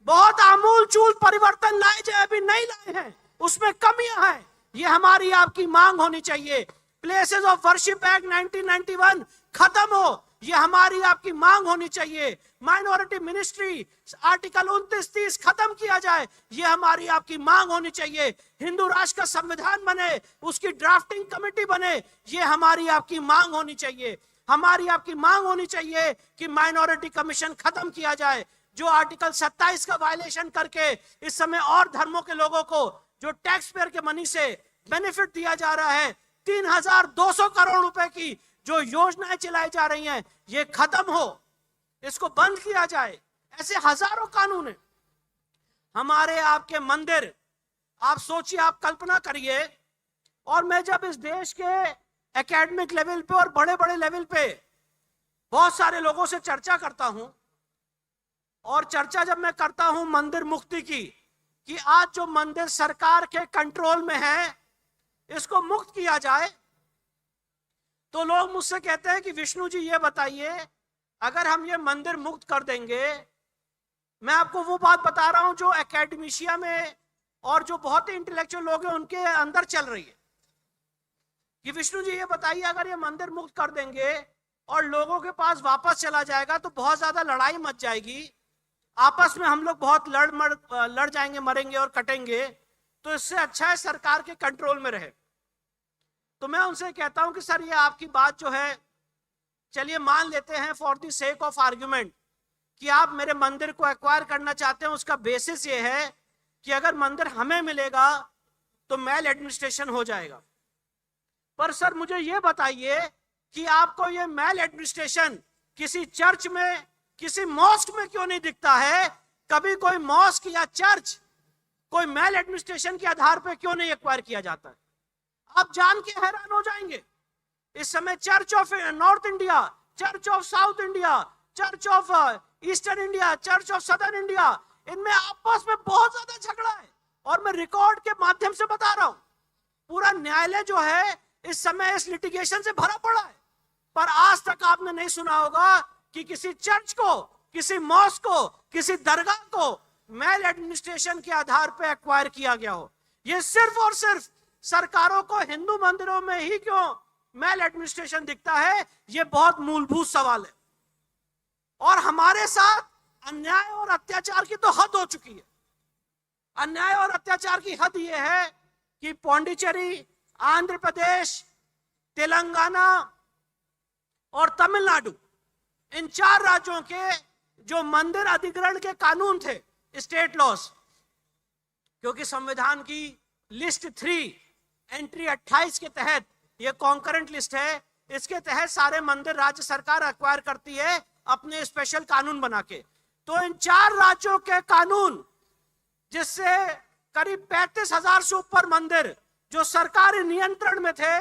S9: बहुत आमूल चूल परिवर्तन लाए जाए, अभी नहीं लाए हैं, उसमें कमियां हैं, ये हमारी आपकी मांग होनी चाहिए। प्लेसेस ऑफ वर्शिप एक्ट 1991 खत्म हो, ये हमारी आपकी मांग होनी चाहिए। माइनॉरिटी मिनिस्ट्री आर्टिकल 29-30 खत्म किया जाए, ये हमारी आपकी मांग होनी चाहिए। हिंदू राष्ट्र का संविधान बने, उसकी ड्राफ्टिंग कमेटी बने, ये हमारी आपकी मांग होनी चाहिए। हमारी आपकी मांग होनी चाहिए कि माइनॉरिटी कमीशन खत्म किया जाए, जो आर्टिकल 27 का वायलेशन करके इस समय और धर्मों के लोगों को जो टैक्स पेयर के मनी से बेनिफिट दिया जा रहा है, 3200 करोड़ रुपए की जो योजनाएं चलाई जा रही हैं, ये खत्म हो, इसको बंद किया जाए। ऐसे हजारों कानून हैं। हमारे आपके मंदिर, आप सोचिए, आप कल्पना करिए, और मैं जब इस देश के एकेडमिक लेवल पे और बड़े बड़े लेवल पे बहुत सारे लोगों से चर्चा करता हूं, और चर्चा जब मैं करता हूं मंदिर मुक्ति की, कि आज जो मंदिर सरकार के कंट्रोल में है इसको मुक्त किया जाए, तो लोग मुझसे कहते हैं कि विष्णु जी ये बताइए, अगर हम ये मंदिर मुक्त कर देंगे, मैं आपको वो बात बता रहा हूं जो एकेडमिशिया में और जो बहुत ही इंटेलेक्चुअल लोग हैं उनके अंदर चल रही है, कि विष्णु जी ये बताइए अगर ये मंदिर मुक्त कर देंगे और लोगों के पास वापस चला जाएगा तो बहुत ज्यादा लड़ाई मच जाएगी, आपस में हम लोग बहुत लड़ जाएंगे, मरेंगे और कटेंगे, तो इससे अच्छा है सरकार के कंट्रोल में रहे। तो मैं उनसे कहता हूं कि सर ये आपकी बात जो है चलिए मान लेते हैं for the sake of argument कि आप मेरे मंदिर को एक्वायर करना चाहते हैं, उसका बेसिस ये है कि अगर मंदिर हमें मिलेगा तो मेल एडमिनिस्ट्रेशन हो जाएगा। पर सर मुझे ये बताइए कि आपको ये मेल एडमिनिस्ट्रेशन किसी चर्च में, किसी मॉस्क में क्यों नहीं दिखता है? कभी कोई मॉस्क या चर्च कोई मेल एडमिनिस्ट्रेशन के आधार पर क्यों नहीं एक्वायर किया जाता है? आप जान के हैरान हो जाएंगे। इस समय church of north India, church of south India, church of eastern India, church of southern India, इनमें आपस में बहुत ज्यादा झगड़ा है। और मैं रिकॉर्ड के माध्यम से बता रहा हूं, पूरा न्यायालय जो है इस समय इस लिटिगेशन से भरा पड़ा है। पर आज तक आपने नहीं सुना होगा कि किसी चर्च को, किसी मॉस्क को, किसी दरगाह को मेल एडमिनिस्ट्रेशन के आधार पर एक्वायर किया गया हो। यह सिर्फ और सिर्फ सरकारों को हिंदू मंदिरों में ही क्यों मेल एडमिनिस्ट्रेशन दिखता है, यह बहुत मूलभूत सवाल है। और हमारे साथ अन्याय और अत्याचार की तो हद हो चुकी है। अन्याय और अत्याचार की हद यह है कि पौंडीचेरी, आंध्र प्रदेश, तेलंगाना और तमिलनाडु, इन 4 राज्यों के जो मंदिर अधिग्रहण के कानून थे, स्टेट लॉस, क्योंकि संविधान की लिस्ट 3 एंट्री 28 के तहत, यह कॉन्करेंट लिस्ट है, इसके तहत सारे मंदिर राज्य सरकार एक्वायर करती है अपने स्पेशल कानून बना के। तो इन 4 राज्यों के कानून, जिससे करीब 35,000 से ऊपर मंदिर जो सरकारी नियंत्रण में थे,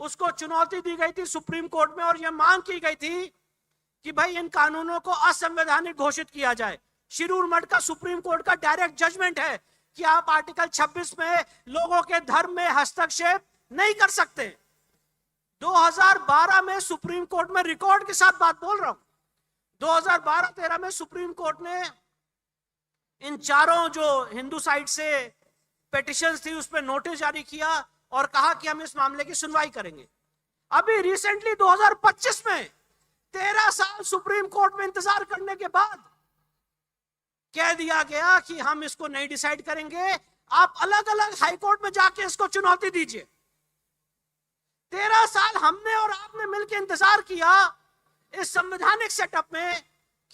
S9: उसको चुनौती दी गई थी सुप्रीम कोर्ट में। और यह मांग की गई थी कि भाई इन कानूनों को असंवैधानिक घोषित किया जाए। शिरूर मठ का सुप्रीम कोर्ट का डायरेक्ट जजमेंट है कि आप आर्टिकल 26 में लोगों के धर्म में हस्तक्षेप नहीं कर सकते। 2012 में सुप्रीम कोर्ट में, रिकॉर्ड के साथ बात बोल रहा हूं, 2012-13 में सुप्रीम कोर्ट ने इन 4 जो हिंदू साइड से पिटिशंस थी उस पर नोटिस जारी किया और कहा कि हम इस मामले की सुनवाई करेंगे। अभी रिसेंटली 2025 में 13 साल सुप्रीम कोर्ट में इंतजार करने के बाद कह दिया गया कि हम इसको नहीं डिसाइड करेंगे, आप अलग अलग हाई कोर्ट में जाके इसको चुनौती दीजिए। 13 साल हमने और आपने मिलकर इंतजार किया इस संवैधानिक सेटअप में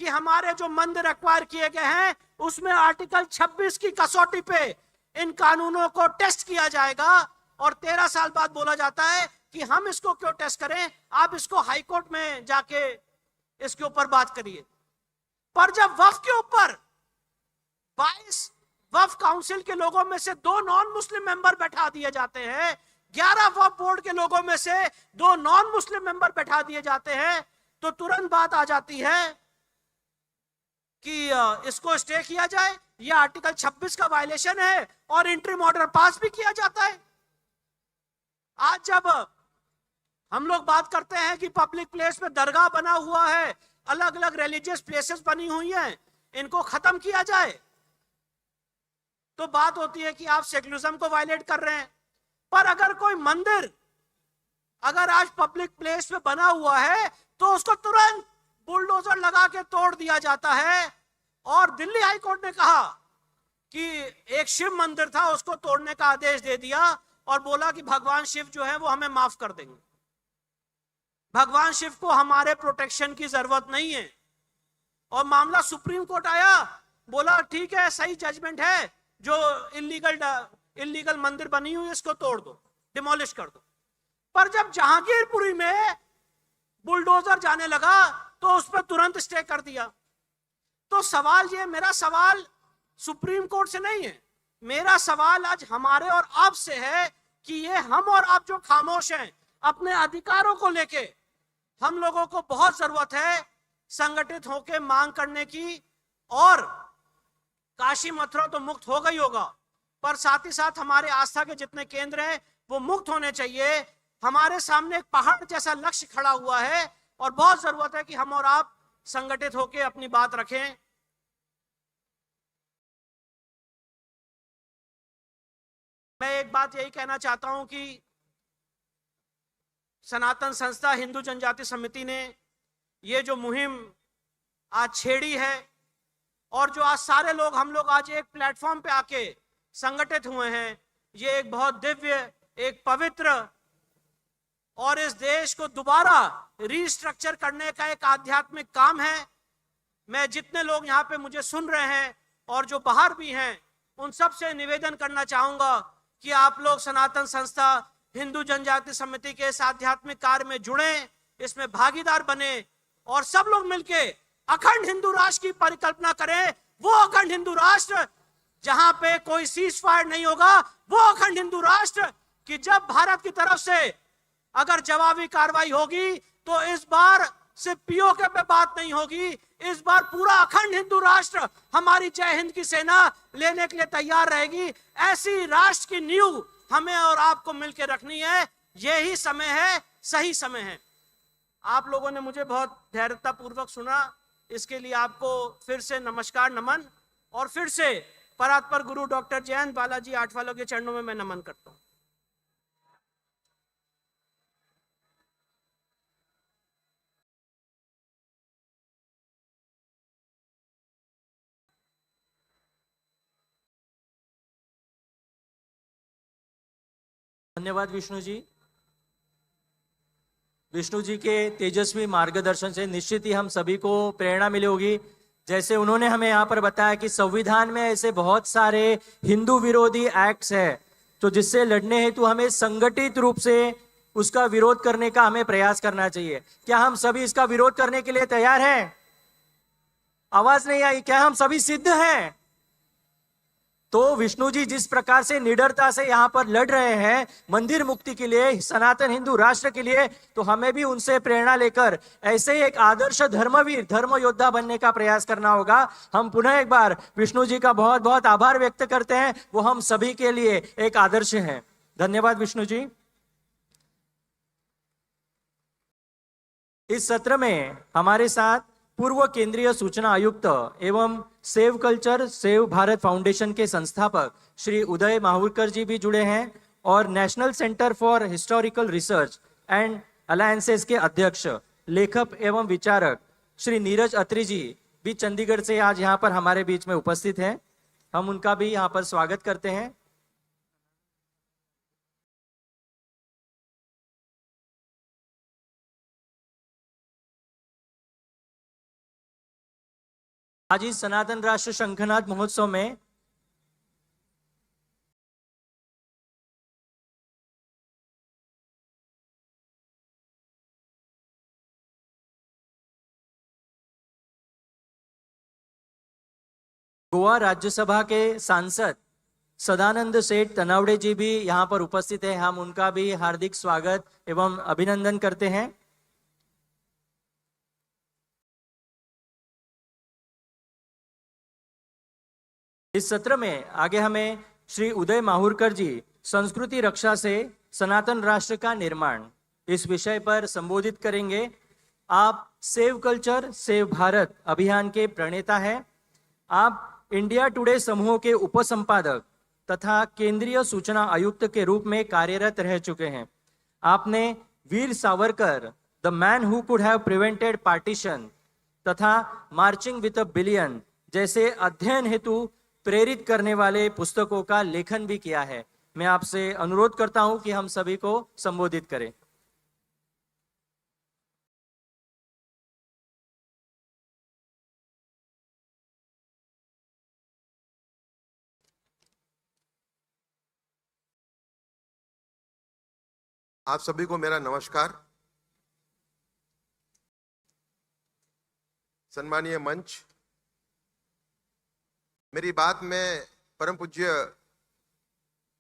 S9: कि हमारे जो मंदिर एक्वायर किए गए हैं उसमें आर्टिकल 26 की कसौटी पे इन कानूनों को टेस्ट किया जाएगा। और 13 साल बाद बोला जाता है कि हम इसको क्यों टेस्ट करें, आप इसको हाई कोर्ट में जाके इसके ऊपर बात करिए। पर जब वक्फ के ऊपर 22 वक्फ काउंसिल के लोगों में से 2 नॉन मुस्लिम मेंबर बैठा दिए जाते हैं, 11 वक्फ बोर्ड के लोगों में से 2 नॉन मुस्लिम मेंबर बैठा दिए जाते हैं, तो तुरंत बात आ जाती है कि इसको स्टे किया जाए, यह आर्टिकल 26 का वायलेशन है और इंटरिम ऑर्डर पास भी किया जाता है। आज जब हम लोग बात करते हैं कि पब्लिक प्लेस में दरगाह बना हुआ है, अलग अलग रिलीजियस प्लेसेस बनी हुई हैं, इनको खत्म किया जाए, तो बात होती है कि आप सेक्युलरिज्म को वायलेट कर रहे हैं। पर अगर कोई मंदिर अगर आज पब्लिक प्लेस में बना हुआ है तो उसको तुरंत बुलडोजर लगा के तोड़ दिया जाता है। और दिल्ली हाई कोर्ट ने कहा कि एक शिव मंदिर था, उसको तोड़ने का आदेश दे दिया और बोला कि भगवान शिव जो है वो हमें माफ कर देंगे, भगवान शिव को हमारे प्रोटेक्शन की जरूरत नहीं है। और मामला सुप्रीम कोर्ट आया, बोला ठीक है, सही जजमेंट है, जो इलीगल मंदिर बनी हुई है इसको तोड़ दो, डिमोलिश कर दो। पर जब जहांगीरपुरी में बुलडोजर जाने लगा तो उस पर तुरंत स्टे कर दिया। तो सवाल ये, मेरा सवाल सुप्रीम कोर्ट से नहीं है, मेरा सवाल आज हमारे और आप से है कि ये हम और आप जो खामोश हैं अपने अधिकारों को लेके, हम लोगों को बहुत जरूरत है संगठित होकर मांग करने की। और काशी मथुरा तो मुक्त होगा ही होगा, पर साथ ही साथ हमारे आस्था के जितने केंद्र हैं वो मुक्त होने चाहिए। हमारे सामने एक पहाड़ जैसा लक्ष्य खड़ा हुआ है और बहुत जरूरत है कि हम और आप संगठित होकर अपनी बात रखें। मैं एक बात यही कहना चाहता हूं कि सनातन संस्था हिंदू जनजाति समिति ने ये जो मुहिम आज छेड़ी है और जो आज सारे लोग, हम लोग आज एक प्लेटफॉर्म पे आके संगठित हुए हैं, ये एक बहुत दिव्य, एक पवित्र और इस देश को दोबारा रिस्ट्रक्चर करने का एक आध्यात्मिक काम है। मैं जितने लोग यहाँ पे मुझे सुन रहे हैं और जो बाहर भी हैं, उन सब से निवेदन करना चाहूंगा कि आप लोग सनातन संस्था हिंदू जनजाति समिति के इस आध्यात्मिक कार्य में जुड़े, इसमें भागीदार बने और सब लोग मिलके अखंड हिंदू राष्ट्र की परिकल्पना करें। वो अखंड हिंदू राष्ट्र जहां पे कोई सीज फायर नहीं होगा, वो अखंड हिंदू राष्ट्र कि जब भारत की तरफ से अगर जवाबी कार्रवाई होगी तो इस बार सिर्फ पीओके पे बात नहीं होगी, इस बार पूरा अखंड हिंदू राष्ट्र हमारी जय हिंद की सेना लेने के लिए तैयार रहेगी। ऐसी राष्ट्र की नींव हमें और आपको मिलकर रखनी है। यही समय है, सही समय है। आप लोगों ने मुझे बहुत धैर्यता पूर्वक सुना, इसके लिए आपको फिर से नमस्कार, नमन। और फिर से परात्पर गुरु डॉक्टर जयंत बालाजी आठवालों के चरणों में मैं नमन करता हूं।
S1: धन्यवाद विष्णु जी। विष्णु जी के तेजस्वी मार्गदर्शन से निश्चित ही हम सभी को प्रेरणा मिली होगी। जैसे उन्होंने हमें यहाँ पर बताया कि संविधान में ऐसे बहुत सारे हिंदू विरोधी एक्ट्स है, तो जिससे लड़ने हेतु हमें संगठित रूप से उसका विरोध करने का हमें प्रयास करना चाहिए। क्या हम सभी इसका विरोध करने के लिए तैयार हैं? आवाज नहीं आई। क्या हम सभी सिद्ध हैं? तो विष्णु जी जिस प्रकार से निडरता से यहाँ पर लड़ रहे हैं मंदिर मुक्ति के लिए, सनातन हिंदू राष्ट्र के लिए, तो हमें भी उनसे प्रेरणा लेकर ऐसे एक आदर्श धर्मवीर, धर्म योद्धा बनने का प्रयास करना होगा। हम पुनः एक बार विष्णु जी का बहुत बहुत आभार व्यक्त करते हैं। वो हम सभी के लिए एक आदर्श हैं। धन्यवाद विष्णु जी। इस सत्र में हमारे साथ पूर्व केंद्रीय सूचना आयुक्त एवं save culture save Bharat foundation के संस्थापक श्री उदय माहुरकर जी भी जुड़े हैं और national centre for historical research and alliances के अध्यक्ष, लेखक एवं विचारक श्री नीरज अत्री जी भी चंडीगढ़ से आज यहाँ पर हमारे बीच में उपस्थित हैं। हम उनका भी यहाँ पर स्वागत करते हैं। आज इस सनातन राष्ट्र शंखनाद महोत्सव में गोवा राज्यसभा के सांसद सदानंद सेठ तनावड़े जी भी यहाँ पर उपस्थित हैं। हम उनका भी हार्दिक स्वागत एवं अभिनंदन करते हैं। इस सत्र में आगे हमें श्री उदय माहुरकर जी संस्कृति रक्षा से सनातन राष्ट्र का निर्माण इस विषय पर संबोधित करेंगे। आप सेव कल्चर सेव भारत अभियान के प्रणेता हैं। आप इंडिया टुडे समूह के उपसंपादक तथा केंद्रीय सूचना आयुक्त के रूप में कार्यरत रह चुके हैं। आपने Veer Savarkar, the man who could have prevented partition तथा मार्चिंग विद अ बिलियन जैसे अध्ययन हेतु प्रेरित करने वाले पुस्तकों का लेखन भी किया है। मैं आपसे अनुरोध करता हूं कि हम सभी को संबोधित करें।
S10: आप सभी को मेरा नमस्कार। सम्मानीय मंच, मेरी बात मैं परम पूज्य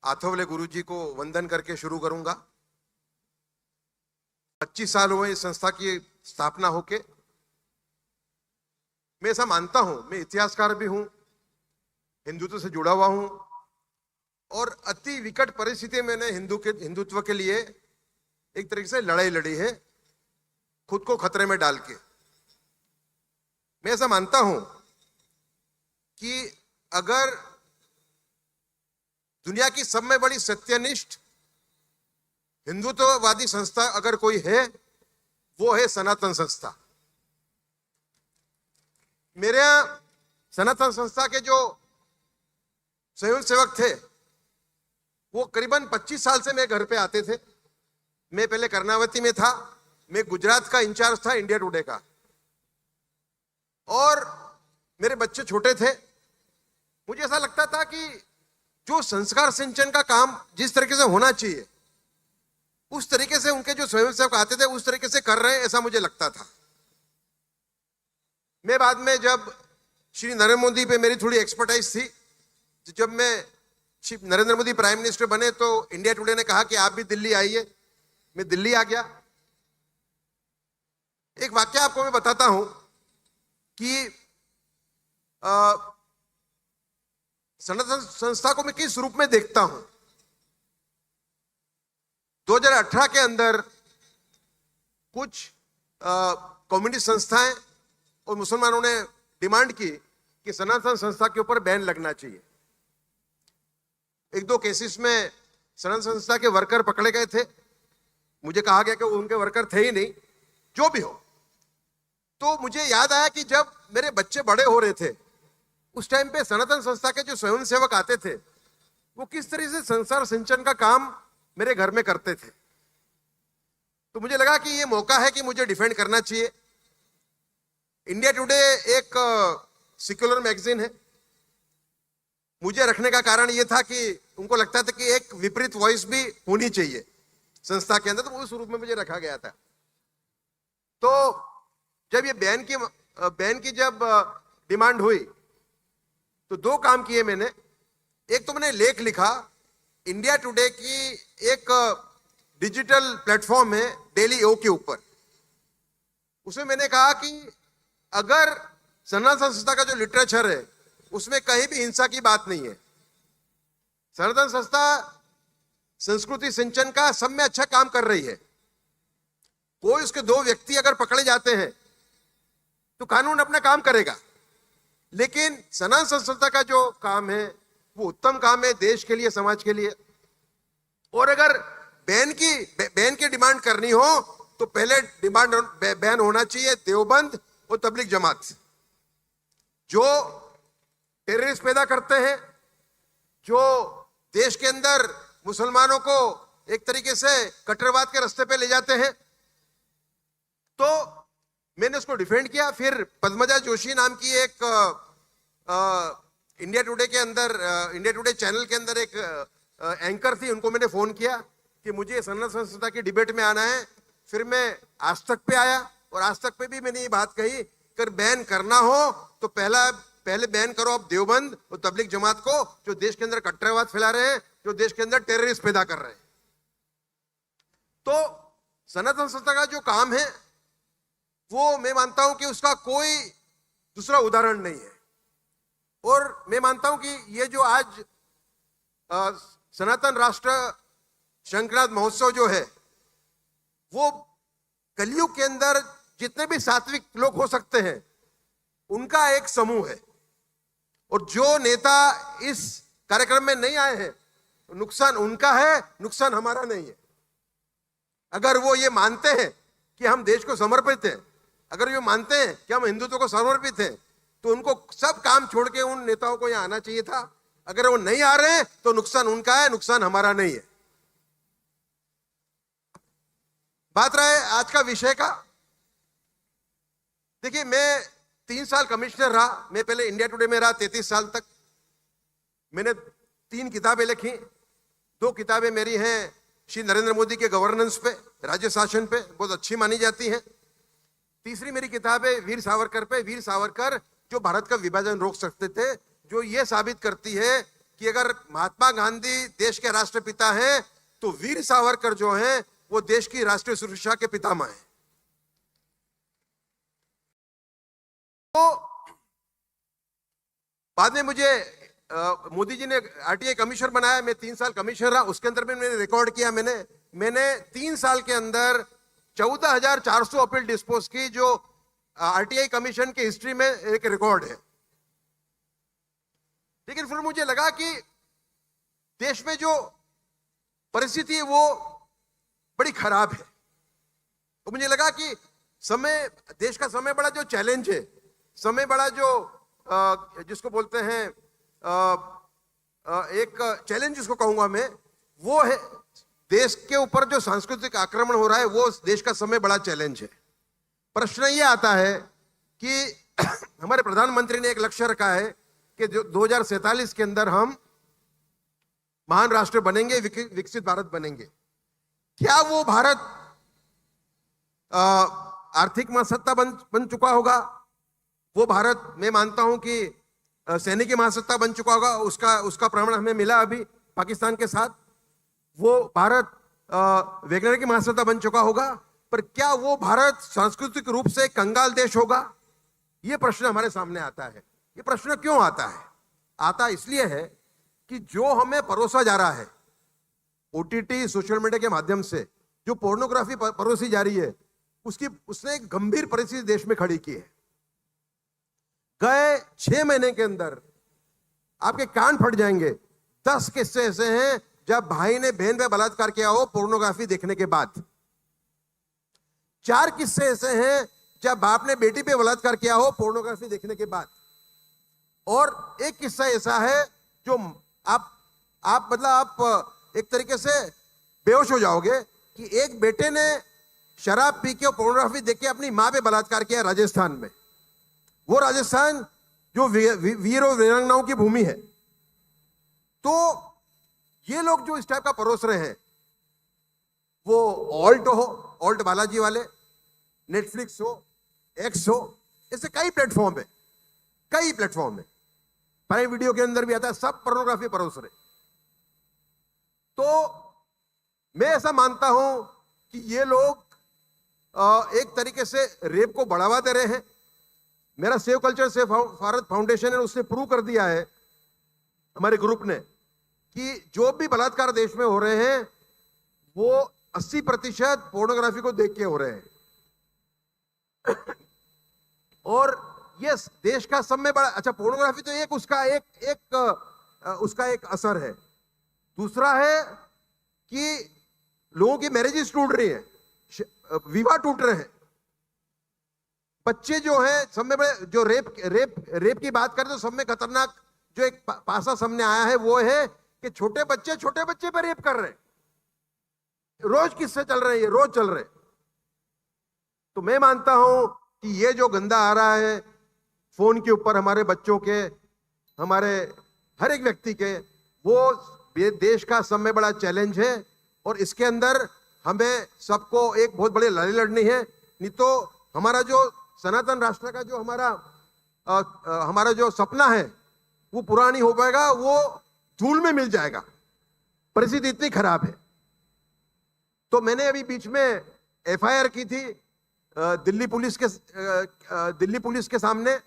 S10: आठवले गुरु जी को वंदन करके शुरू करूंगा। 25 साल हुए इस संस्था की स्थापना होके। मैं ऐसा मानता हूं, मैं इतिहासकार भी हूं, हिंदुत्व से जुड़ा हुआ हूं और अति विकट परिस्थिति में मैंने हिंदुत्व के लिए एक तरीके से लड़ाई लड़ी है, खुद को खतरे में डाल के। मैं ऐसा मानता हूं कि अगर दुनिया की सब में बड़ी सत्यनिष्ठ हिंदुत्ववादी संस्था अगर कोई है, वो है सनातन संस्था। मेरे यहां सनातन संस्था के जो स्वयं सेवक थे, वो करीबन 25 साल से मेरे घर पे आते थे। मैं पहले कर्नावती में था, मैं गुजरात का इंचार्ज था इंडिया टुडे का, और मेरे बच्चे छोटे थे। मुझे ऐसा लगता था कि जो संस्कार सिंचन का काम जिस तरीके से होना चाहिए उस तरीके से उनके जो स्वयंसेवक आते थे उस तरीके से कर रहे हैं, ऐसा मुझे लगता था। मैं बाद में जब श्री नरेंद्र मोदी पे मेरी थोड़ी एक्सपर्टाइज थी, जब मैं श्री नरेंद्र मोदी प्राइम मिनिस्टर बने तो इंडिया टुडे ने कहा कि आप भी दिल्ली आइए। मैं दिल्ली आ गया। एक वाक्य आपको मैं बताता हूं कि सनातन संस्था को मैं किस रूप में देखता हूं। 2018 के अंदर कुछ कम्युनिस्ट संस्थाएं और मुसलमानों ने डिमांड की कि सनातन संस्था के ऊपर बैन लगना चाहिए। एक दो केसेस में सनातन संस्था के वर्कर पकड़े गए थे। मुझे कहा गया कि वो उनके वर्कर थे ही नहीं। जो भी हो, तो मुझे याद आया कि जब मेरे बच्चे बड़े हो रहे थे उस टाइम पे सनातन संस्था के जो स्वयंसेवक आते थे वो किस तरह से संस्कार सिंचन का काम मेरे घर में करते थे। तो मुझे लगा कि ये मौका है कि मुझे डिफेंड करना चाहिए। इंडिया टुडे एक सेक्युलर मैगजीन है। मुझे रखने का कारण ये था कि उनको लगता था कि एक विपरीत वॉइस भी होनी चाहिए संस्था के अंदर, तो उस रूप में मुझे रखा गया था। तो जब ये बैन की जब डिमांड हुई तो दो काम किए मैंने। एक तो मैंने लेख लिखा, इंडिया टुडे की एक डिजिटल प्लेटफॉर्म है डेली ओ के ऊपर। उसमें मैंने कहा कि अगर सनातन संस्था का जो लिटरेचर है उसमें कहीं भी हिंसा की बात नहीं है। सनातन संस्था संस्कृति सिंचन का सब में अच्छा काम कर रही है। कोई उसके दो व्यक्ति अगर पकड़े जाते हैं तो कानून अपना काम करेगा, लेकिन सनातन संस्था का जो काम है वो उत्तम काम है देश के लिए, समाज के लिए। और अगर बैन की डिमांड करनी हो तो पहले डिमांड बैन होना चाहिए देवबंद और तबलीग जमात, जो टेररिस्ट पैदा करते हैं, जो देश के अंदर मुसलमानों को एक तरीके से कट्टरवाद के रास्ते पे ले जाते हैं। तो मैंने उसको डिफेंड किया। फिर पद्मजा जोशी नाम की एक इंडिया टुडे के अंदर, इंडिया टुडे चैनल के अंदर एक एंकर थी, उनको मैंने फोन किया कि मुझे सनातन संस्था की डिबेट में आना है। फिर मैं आज तक पे आया और आज तक पे भी मैंने ये बात कही कि अगर बैन करना हो तो पहले बैन करो आप देवबंद और तबलीग जमात को, जो देश के अंदर कट्टरवाद फैला रहे हैं, जो देश के अंदर टेररिस्ट पैदा कर रहे हैं। तो सनातन संस्था का जो काम है वो मैं मानता हूं कि उसका कोई दूसरा उदाहरण नहीं है। और मैं मानता हूं कि ये जो आज सनातन राष्ट्र शंखनाद महोत्सव जो है वो कलयुग के अंदर जितने भी सात्विक लोग हो सकते हैं उनका एक समूह है। और जो नेता इस कार्यक्रम में नहीं आए हैं नुकसान उनका है, नुकसान हमारा नहीं है। अगर वो ये मानते हैं कि हम देश को समर्पित हैं, अगर ये मानते हैं कि हम हिंदुत्व को समर्पित हैं, तो उनको सब काम छोड़ के उन नेताओं को यहाँ आना चाहिए था। अगर वो नहीं आ रहे हैं तो नुकसान उनका है, नुकसान हमारा नहीं है। बात रहे आज का विषय का। देखिए, मैं 3 साल कमिश्नर रहा। मैं पहले इंडिया टुडे में रहा 33 साल तक। मैंने 3 किताबें लिखी। 2 किताबें मेरी हैं श्री नरेंद्र मोदी के गवर्नेंस पे, राज्य शासन पे, बहुत अच्छी मानी जाती हैं। तीसरी मेरी किताब है वीर सावरकर पे। वीर सावरकर जो भारत का विभाजन रोक सकते थे, जो ये साबित करती है कि अगर महात्मा गांधी देश के राष्ट्रपिता हैं तो वीर सावरकर जो हैं वो देश की राष्ट्रीय सुरक्षा के पितामह हैं। तो बाद में मुझे मोदी जी ने आरटीआई कमिश्नर बनाया। मैं 3 साल कमिश्नर रहा। उसके अंदर में मैंने रिकॉर्ड किया, मैंने 3 साल के अंदर 14,400 अपील डिस्पोज की, जो आरटीआई कमीशन की हिस्ट्री में एक रिकॉर्ड है। लेकिन फिर मुझे लगा कि देश में जो परिस्थिति है वो बड़ी खराब है। तो मुझे लगा कि देश का समय बड़ा जो चैलेंज है, समय बड़ा जो जिसको बोलते हैं एक चैलेंज जिसको कहूंगा मैं, वो है देश के ऊपर जो सांस्कृतिक आक्रमण हो रहा है वो देश का समय बड़ा चैलेंज है। प्रश्न ये आता है कि हमारे प्रधानमंत्री ने एक लक्ष्य रखा है कि जो 2047 के अंदर हम महान राष्ट्र बनेंगे, विकसित भारत बनेंगे। क्या वो भारत आर्थिक महासत्ता बन चुका होगा? वो भारत मैं मानता हूं कि सैनिकी महासत्ता बन चुका होगा। उसका प्रमाण हमें मिला अभी पाकिस्तान के साथ। वो भारत वैज्ञानिक महासत्ता बन चुका होगा, पर क्या वो भारत सांस्कृतिक रूप से कंगाल देश होगा? ये प्रश्न हमारे सामने आता है। ये प्रश्न क्यों आता है? आता इसलिए है कि जो हमें परोसा जा रहा है ओटीटी सोशल मीडिया के माध्यम से, जो पोर्नोग्राफी परोसी जा रही है, उसने एक गंभीर परिस्थिति देश में खड़ी की है। गए 6 महीने के अंदर आपके कान फट जाएंगे। 10 किस्से ऐसे हैं जब भाई ने बहन पे बलात्कार किया हो पोर्नोग्राफी देखने के बाद। 4 किस्से ऐसे हैं जब बाप ने बेटी पे बलात्कार किया हो पोर्नोग्राफी देखने के बाद। और एक किस्सा ऐसा है जो आप एक तरीके से बेहोश हो जाओगे कि एक बेटे ने शराब पी के पोर्नोग्राफी देख के अपनी मां पे बलात्कार किया राजस्थान में। वो राजस्थान जो वीर और वीरांगनाओं की भूमि है। तो ये लोग जो इस टाइप का परोस रहे हैं, वो ऑल्ट बालाजी वाले, नेटफ्लिक्स हो, एक्स हो, ऐसे कई प्लेटफॉर्म है, प्राइम वीडियो के अंदर भी आता है, सब पोर्नोग्राफी परोस रहे। तो मैं ऐसा मानता हूं कि ये लोग एक तरीके से रेप को बढ़ावा दे रहे हैं। मेरा save culture save Bharat foundation है, उसने प्रूव कर दिया है हमारे ग्रुप ने कि जो भी बलात्कार देश में हो रहे हैं वो 80% पोर्नोग्राफी को देख के हो रहे हैं। और ये देश का सब में बड़ा अच्छा पोर्नोग्राफी तो उसका एक असर है। दूसरा है कि लोगों की मैरिजेस टूट रही है, विवाह टूट रहे हैं। बच्चे जो है सब में बड़े, जो रेप की बात करें तो सब में खतरनाक जो एक पासा सामने आया है वो है कि छोटे बच्चे पर रेप कर रहे हैं। रोज किस्से चल रहे हैं, ये रोज चल रहे हैं। तो मैं मानता हूं कि ये जो गंदा आ रहा है फोन के ऊपर हमारे बच्चों के, हमारे हर एक व्यक्ति के, वो देश का सब में बड़ा चैलेंज है। और इसके अंदर हमें सबको एक बहुत बड़ी लड़ाई लड़नी है, नहीं तो हमारा जो सनातन राष्ट्र का जो हमारा जो सपना है वो पूरा नहीं हो पाएगा, वो धूल में मिल जाएगा। परिस्थिति इतनी खराब है। तो मैंने अभी बीच में एफआईआर की थी दिल्ली पुलिस के सामने,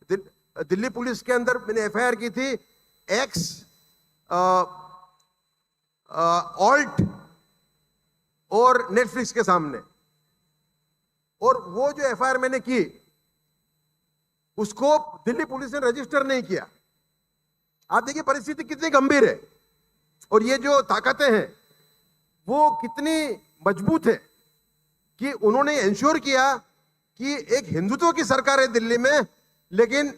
S10: दिल्ली पुलिस के अंदर मैंने एफआईआर की थी एक्स ऑल्ट और नेटफ्लिक्स के सामने। और वो जो एफआईआर मैंने की उसको दिल्ली पुलिस ने रजिस्टर नहीं किया। आप देखिए परिस्थिति कितनी गंभीर है और ये जो ताकतें हैं वो कितनी मजबूत है कि उन्होंने इंश्योर किया कि एक हिंदुत्व की सरकार है दिल्ली में, लेकिन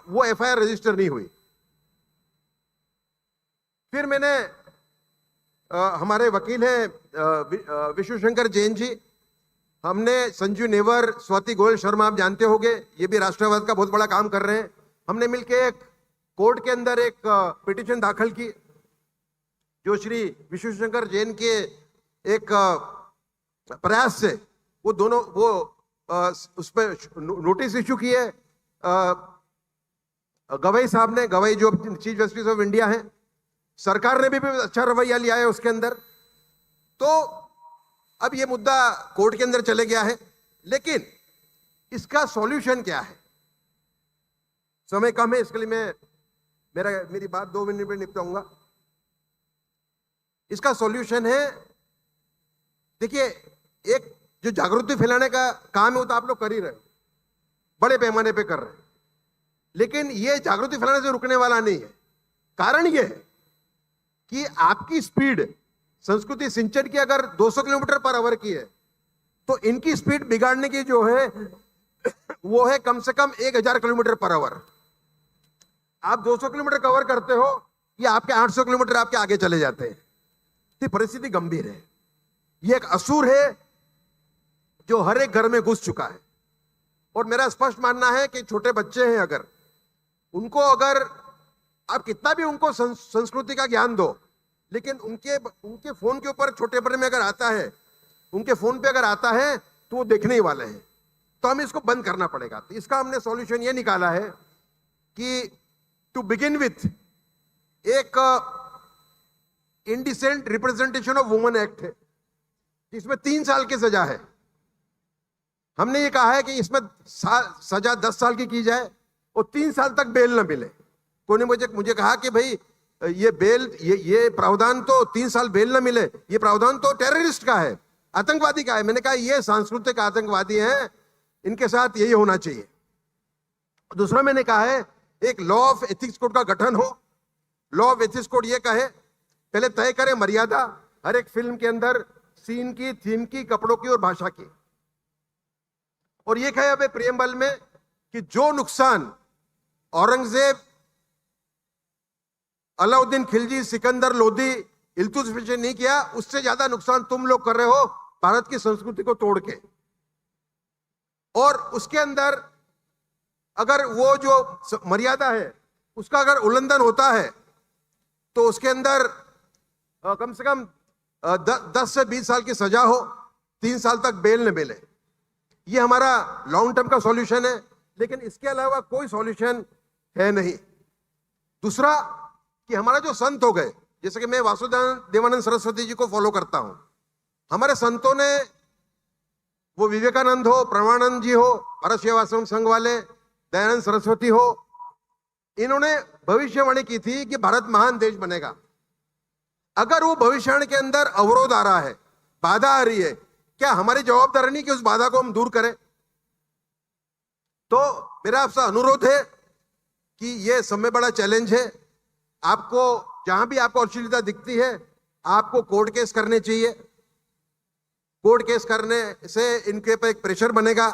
S10: वो एफआईआर रजिस्टर नहीं हुई। फिर मैंने हमारे वकील हैं विशु शंकर जैन जी, हमने संजीव नेवर, स्वाति गोयल शर्मा आप जानते होंगे, ये भी राष्ट्रवाद का बहुत बड़ा काम कर रहे हैं। हमने मिलकर एक कोर्ट के अंदर एक पिटीशन दाखिल की जो श्री विशु शंकर जैन के एक प्रयास से वो दोनों उस पर नोटिस इशू किए गवाई साहब ने, गवाई जो चीफ जस्टिस ऑफ इंडिया हैं। सरकार ने भी अच्छा रवैया लिया है उसके अंदर। तो अब ये मुद्दा कोर्ट के अंदर चले गया है, लेकिन इसका सॉल्यूशन क्या है? समय कम है, इसके लिए मैं मेरी बात 2 मिनट में निपटाऊंगा। इसका सॉल्यूशन है, देखिए, एक जो जागृति फैलाने का काम है वो तो आप लोग कर ही रहे, बड़े पैमाने पे कर रहे हैं, लेकिन ये जागृति फैलाने से रुकने वाला नहीं है। कारण ये है कि आपकी स्पीड संस्कृति सिंचन की अगर 200 किलोमीटर पर आवर की है, तो इनकी स्पीड बिगाड़ने की जो है वो है कम से कम 1000 किलोमीटर पर आवर। आप 200 किलोमीटर कवर करते हो, ये आपके 800 किलोमीटर आपके आगे चले जाते हैं। तो परिस्थिति गंभीर है। ये एक असुर है जो हर एक घर में घुस चुका है। और मेरा स्पष्ट मानना है कि छोटे बच्चे हैं, अगर आप कितना भी उनको संस्कृति का ज्ञान दो, लेकिन उनके फोन के ऊपर छोटे बड़े में अगर आता है, उनके फोन पे अगर आता है तो वो देखने ही वाले हैं। तो हमें इसको बंद करना पड़ेगा। तो इसका हमने सॉल्यूशन ये निकाला है कि टू बिगिन विथ एक indecent representation of women act है, जिसमें 3 साल की सजा है। हमने ये कहा है कि इसमें सजा 10 साल की जाए और 3 साल तक बेल न मिले। कोई ने मुझे कहा कि भाई ये प्रावधान तो 3 साल बेल न मिले, ये प्रावधान तो टेररिस्ट का है, आतंकवादी का है। मैंने कहा ये सांस्कृतिक आतंकवादी हैं, इनके साथ यही होना चाहिए। दूसरा मैंने कहा है एक लॉ ऑफ एथिक्स कोड का गठन हो। लॉ ऑफ एथिक्स कोड ये कहे, पहले तय करें मर्यादा हर एक फिल्म के अंदर, सीन की, थीम की, कपड़ों की और भाषा की। और ये कहे अब प्रियम्बल में कि जो नुकसान औरंगजेब, अलाउद्दीन खिलजी, सिकंदर लोदी, इल्तुतमिश ने नहीं किया, उससे ज्यादा नुकसान तुम लोग कर रहे हो भारत की संस्कृति को तोड़ के। और उसके अंदर अगर वो जो मर्यादा है उसका अगर उल्लंघन होता है तो उसके अंदर कम से कम 10 से 20 साल की सजा हो, 3 साल तक बेल न मिले। ये हमारा लॉन्ग टर्म का सॉल्यूशन है, लेकिन इसके अलावा कोई सॉल्यूशन है नहीं। दूसरा कि हमारा जो संत हो गए, जैसे कि मैं वासुदेव देवानंद सरस्वती जी को फॉलो करता हूं, हमारे संतों ने, वो विवेकानंद हो, प्रणवानंद जी हो, भारत सेवाश्रम संघ वाले, दयानंद सरस्वती हो, इन्होंने भविष्यवाणी की थी कि भारत महान देश बनेगा। अगर वो भविष्यवाणी के अंदर अवरोध आ रहा है, बाधा आ रही है, क्या हमारी जवाबदारी नहीं कि उस बाधा को हम दूर करें? तो मेरा आपसे अनुरोध है कि ये समय बड़ा चैलेंज है। आपको जहां भी आपको अश्लीलता दिखती है, आपको कोर्ट केस करने चाहिए। कोर्ट केस करने से इनके पे एक प्रेशर बनेगा।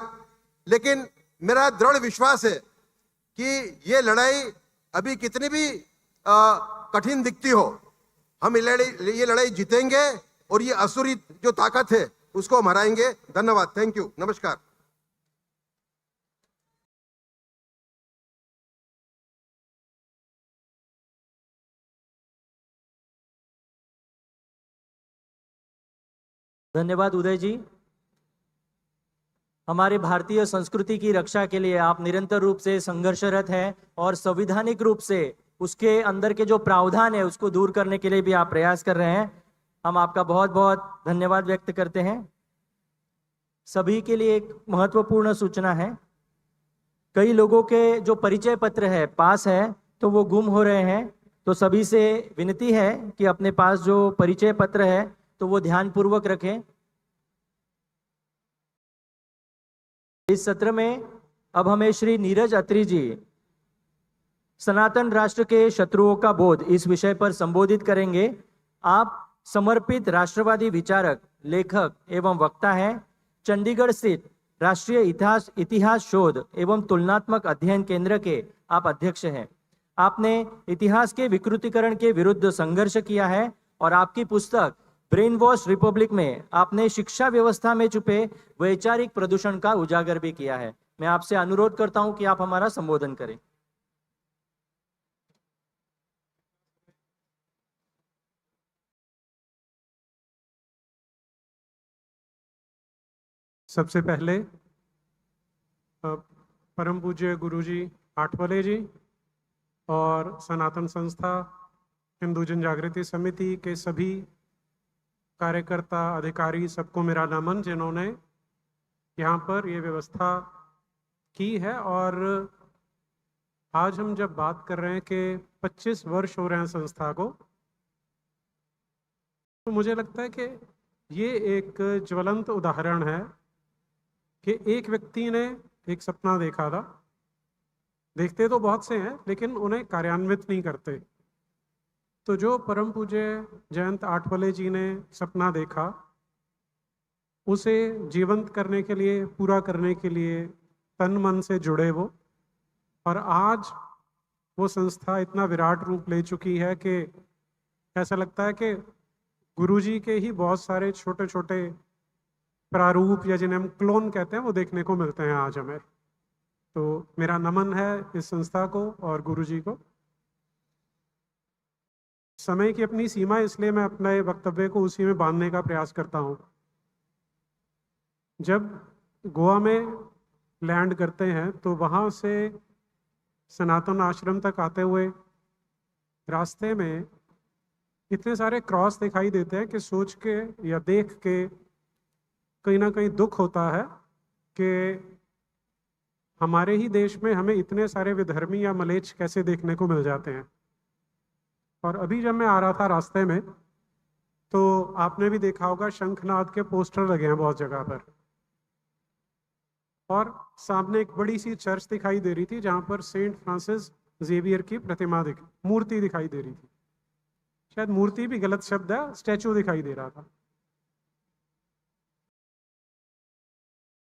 S10: लेकिन मेरा दृढ़ विश्वास है कि ये लड़ाई अभी कितनी भी कठिन दिखती हो, हम ये लड़ाई जीतेंगे और ये असुरी जो ताकत है उसको हम हराएंगे। धन्यवाद, थैंक यू, नमस्कार।
S1: धन्यवाद उदय जी। हमारे भारतीय संस्कृति की रक्षा के लिए आप निरंतर रूप से संघर्षरत हैं और संवैधानिक रूप से उसके अंदर के जो प्रावधान है उसको दूर करने के लिए भी आप प्रयास कर रहे हैं। हम आपका बहुत बहुत धन्यवाद व्यक्त करते हैं। सभी के लिए एक महत्वपूर्ण सूचना है, कई लोगों के जो परिचय पत्र है पास है तो वो गुम हो रहे हैं। तो सभी से विनती है कि अपने पास जो परिचय पत्र है तो वो ध्यानपूर्वक रखें। इस सत्र में अब हमें श्री नीरज अत्री जी सनातन राष्ट्र के शत्रुओं का बोध इस विषय पर संबोधित करेंगे। आप समर्पित राष्ट्रवादी विचारक, लेखक एवं वक्ता हैं। चंडीगढ़ स्थित राष्ट्रीय इतिहास शोध एवं तुलनात्मक अध्ययन केंद्र के आप अध्यक्ष हैं। आपने इतिहास के विकृतीकरण के विरुद्ध संघर्ष किया है और आपकी पुस्तक ब्रेन वॉश रिपब्लिक में आपने शिक्षा व्यवस्था में छुपे वैचारिक प्रदूषण का उजागर भी किया है। मैं आपसे अनुरोध करता हूं कि आप हमारा संबोधन करें।
S11: सबसे पहले परम पूज्य गुरुजी आठवले जी और सनातन संस्था हिंदू जन जागृति समिति के सभी कार्यकर्ता, अधिकारी, सबको मेरा नमन, जिन्होंने यहाँ पर ये व्यवस्था की है। और आज हम जब बात कर रहे हैं कि 25 वर्ष हो रहे हैं संस्था को, तो मुझे लगता है कि ये एक ज्वलंत उदाहरण है कि एक व्यक्ति ने एक सपना देखा था। देखते तो बहुत से हैं लेकिन उन्हें कार्यान्वित नहीं करते। तो जो परम पूज्य जयंत आठवले जी ने सपना देखा, उसे जीवंत करने के लिए, पूरा करने के लिए तन मन से जुड़े वो, और आज वो संस्था इतना विराट रूप ले चुकी है कि ऐसा लगता है कि गुरुजी के ही बहुत सारे छोटे छोटे प्रारूप या जिन्हें हम क्लोन कहते हैं वो देखने को मिलते हैं आज हमें। तो मेरा नमन है इस संस्था को और गुरुजी को। समय की अपनी सीमा है, इसलिए मैं अपने वक्तव्य को उसी में बांधने का प्रयास करता हूँ। जब गोवा में लैंड करते हैं तो वहाँ से सनातन आश्रम तक आते हुए रास्ते में इतने सारे क्रॉस दिखाई देते हैं कि सोच के या देख के कहीं ना कहीं दुख होता है कि हमारे ही देश में हमें इतने सारे विधर्मी या मलेच्छ कैसे देखने को मिल जाते हैं। और अभी जब मैं आ रहा था रास्ते में तो आपने भी देखा होगा शंखनाद के पोस्टर लगे हैं बहुत जगह पर, और सामने एक बड़ी सी चर्च दिखाई दे रही थी जहां पर सेंट फ्रांसिस जेवियर की प्रतिमा मूर्ति दिखाई दे रही थी। शायद मूर्ति भी गलत शब्द है, स्टैचू दिखाई दे रहा था।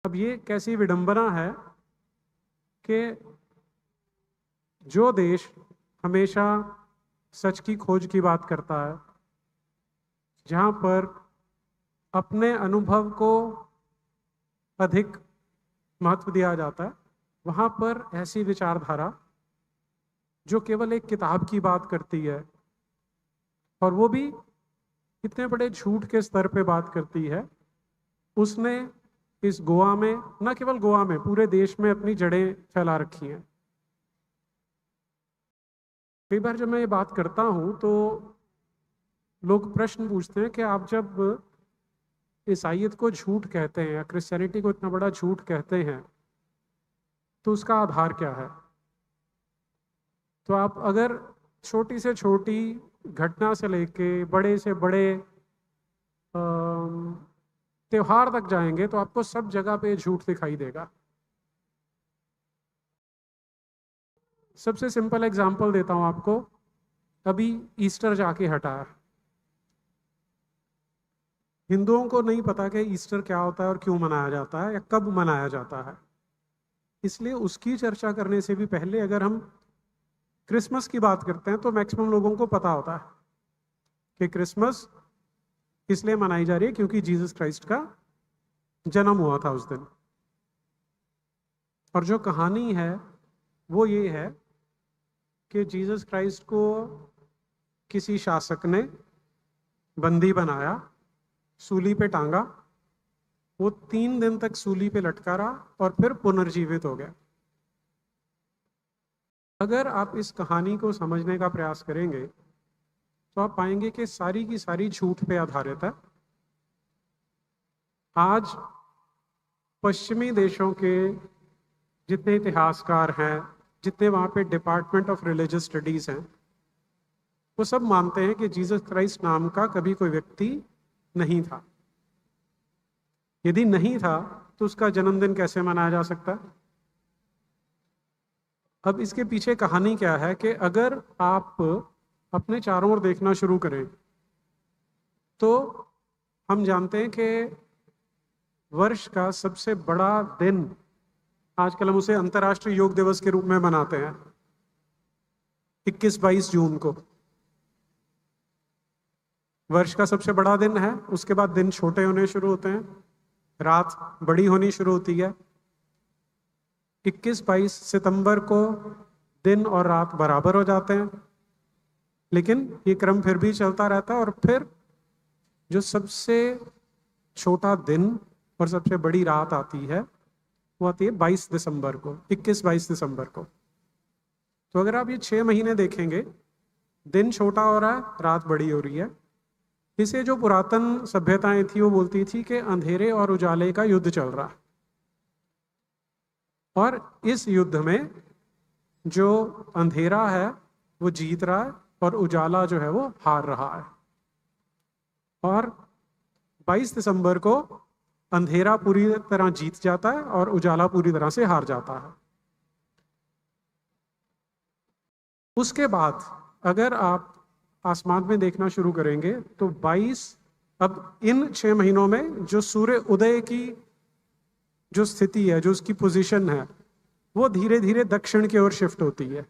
S11: अब ये कैसी विडंबना है कि जो देश हमेशा सच की खोज की बात करता है, जहां पर अपने अनुभव को अधिक महत्व दिया जाता है, वहां पर ऐसी विचारधारा जो केवल एक किताब की बात करती है और वो भी इतने बड़े झूठ के स्तर पे बात करती है, उसने इस गोवा में, न केवल गोवा में, पूरे देश में अपनी जड़ें फैला रखी हैं। कई बार जब मैं ये बात करता हूँ तो लोग प्रश्न पूछते हैं कि आप जब ईसाईयत को झूठ कहते हैं या क्रिश्चियनिटी को इतना बड़ा झूठ कहते हैं तो उसका आधार क्या है। तो आप अगर छोटी से छोटी घटना से लेके बड़े से बड़े त्योहार तक जाएंगे तो आपको सब जगह पे झूठ दिखाई देगा। सबसे सिंपल एग्जांपल देता हूं आपको। अभी ईस्टर जाके हटा है। हिंदुओं को नहीं पता कि ईस्टर क्या होता है और क्यों मनाया जाता है या कब मनाया जाता है, इसलिए उसकी चर्चा करने से भी पहले अगर हम क्रिसमस की बात करते हैं तो मैक्सिमम लोगों को पता होता है कि क्रिसमस इसलिए मनाई जा रही है क्योंकि जीसस क्राइस्ट का जन्म हुआ था उस दिन। और जो कहानी है वो ये है कि जीसस क्राइस्ट को किसी शासक ने बंदी बनाया, सूली पे टांगा, वो 3 दिन तक सूली पे लटका रहा और फिर पुनर्जीवित हो गया। अगर आप इस कहानी को समझने का प्रयास करेंगे तो आप पाएंगे कि सारी की सारी झूठ पे आधारित है। आज पश्चिमी देशों के जितने इतिहासकार हैं, जितने वहाँ पे डिपार्टमेंट ऑफ रिलीजियस स्टडीज हैं, वो सब मानते हैं कि जीसस क्राइस्ट नाम का कभी कोई व्यक्ति नहीं था। यदि नहीं था तो उसका जन्मदिन कैसे मनाया जा सकता है। अब इसके पीछे कहानी क्या है कि अगर आप अपने चारों ओर देखना शुरू करें तो हम जानते हैं कि वर्ष का सबसे बड़ा दिन, आजकल हम उसे अंतर्राष्ट्रीय योग दिवस के रूप में मनाते हैं, 21-22 जून को वर्ष का सबसे बड़ा दिन है। उसके बाद दिन छोटे होने शुरू होते हैं, रात बड़ी होनी शुरू होती है। 21-22 सितंबर को दिन और रात बराबर हो जाते हैं, लेकिन ये क्रम फिर भी चलता रहता है और फिर जो सबसे छोटा दिन और सबसे बड़ी रात आती है वो आती है 22 दिसंबर को, 21-22 दिसंबर को। तो अगर आप ये 6 महीने देखेंगे, दिन छोटा हो रहा है, रात बड़ी हो रही है। इसे जो पुरातन सभ्यताएं थी वो बोलती थी कि अंधेरे और उजाले का युद्ध चल रहा है, और इस युद्ध में जो अंधेरा है वो जीत रहा है और उजाला जो है वो हार रहा है। और 22 दिसंबर को अंधेरा पूरी तरह जीत जाता है और उजाला पूरी तरह से हार जाता है। उसके बाद अगर आप आसमान में देखना शुरू करेंगे तो 22, अब इन 6 महीनों में जो सूर्य उदय की जो स्थिति है, जो उसकी पोजीशन है, वो धीरे धीरे दक्षिण की ओर शिफ्ट होती है।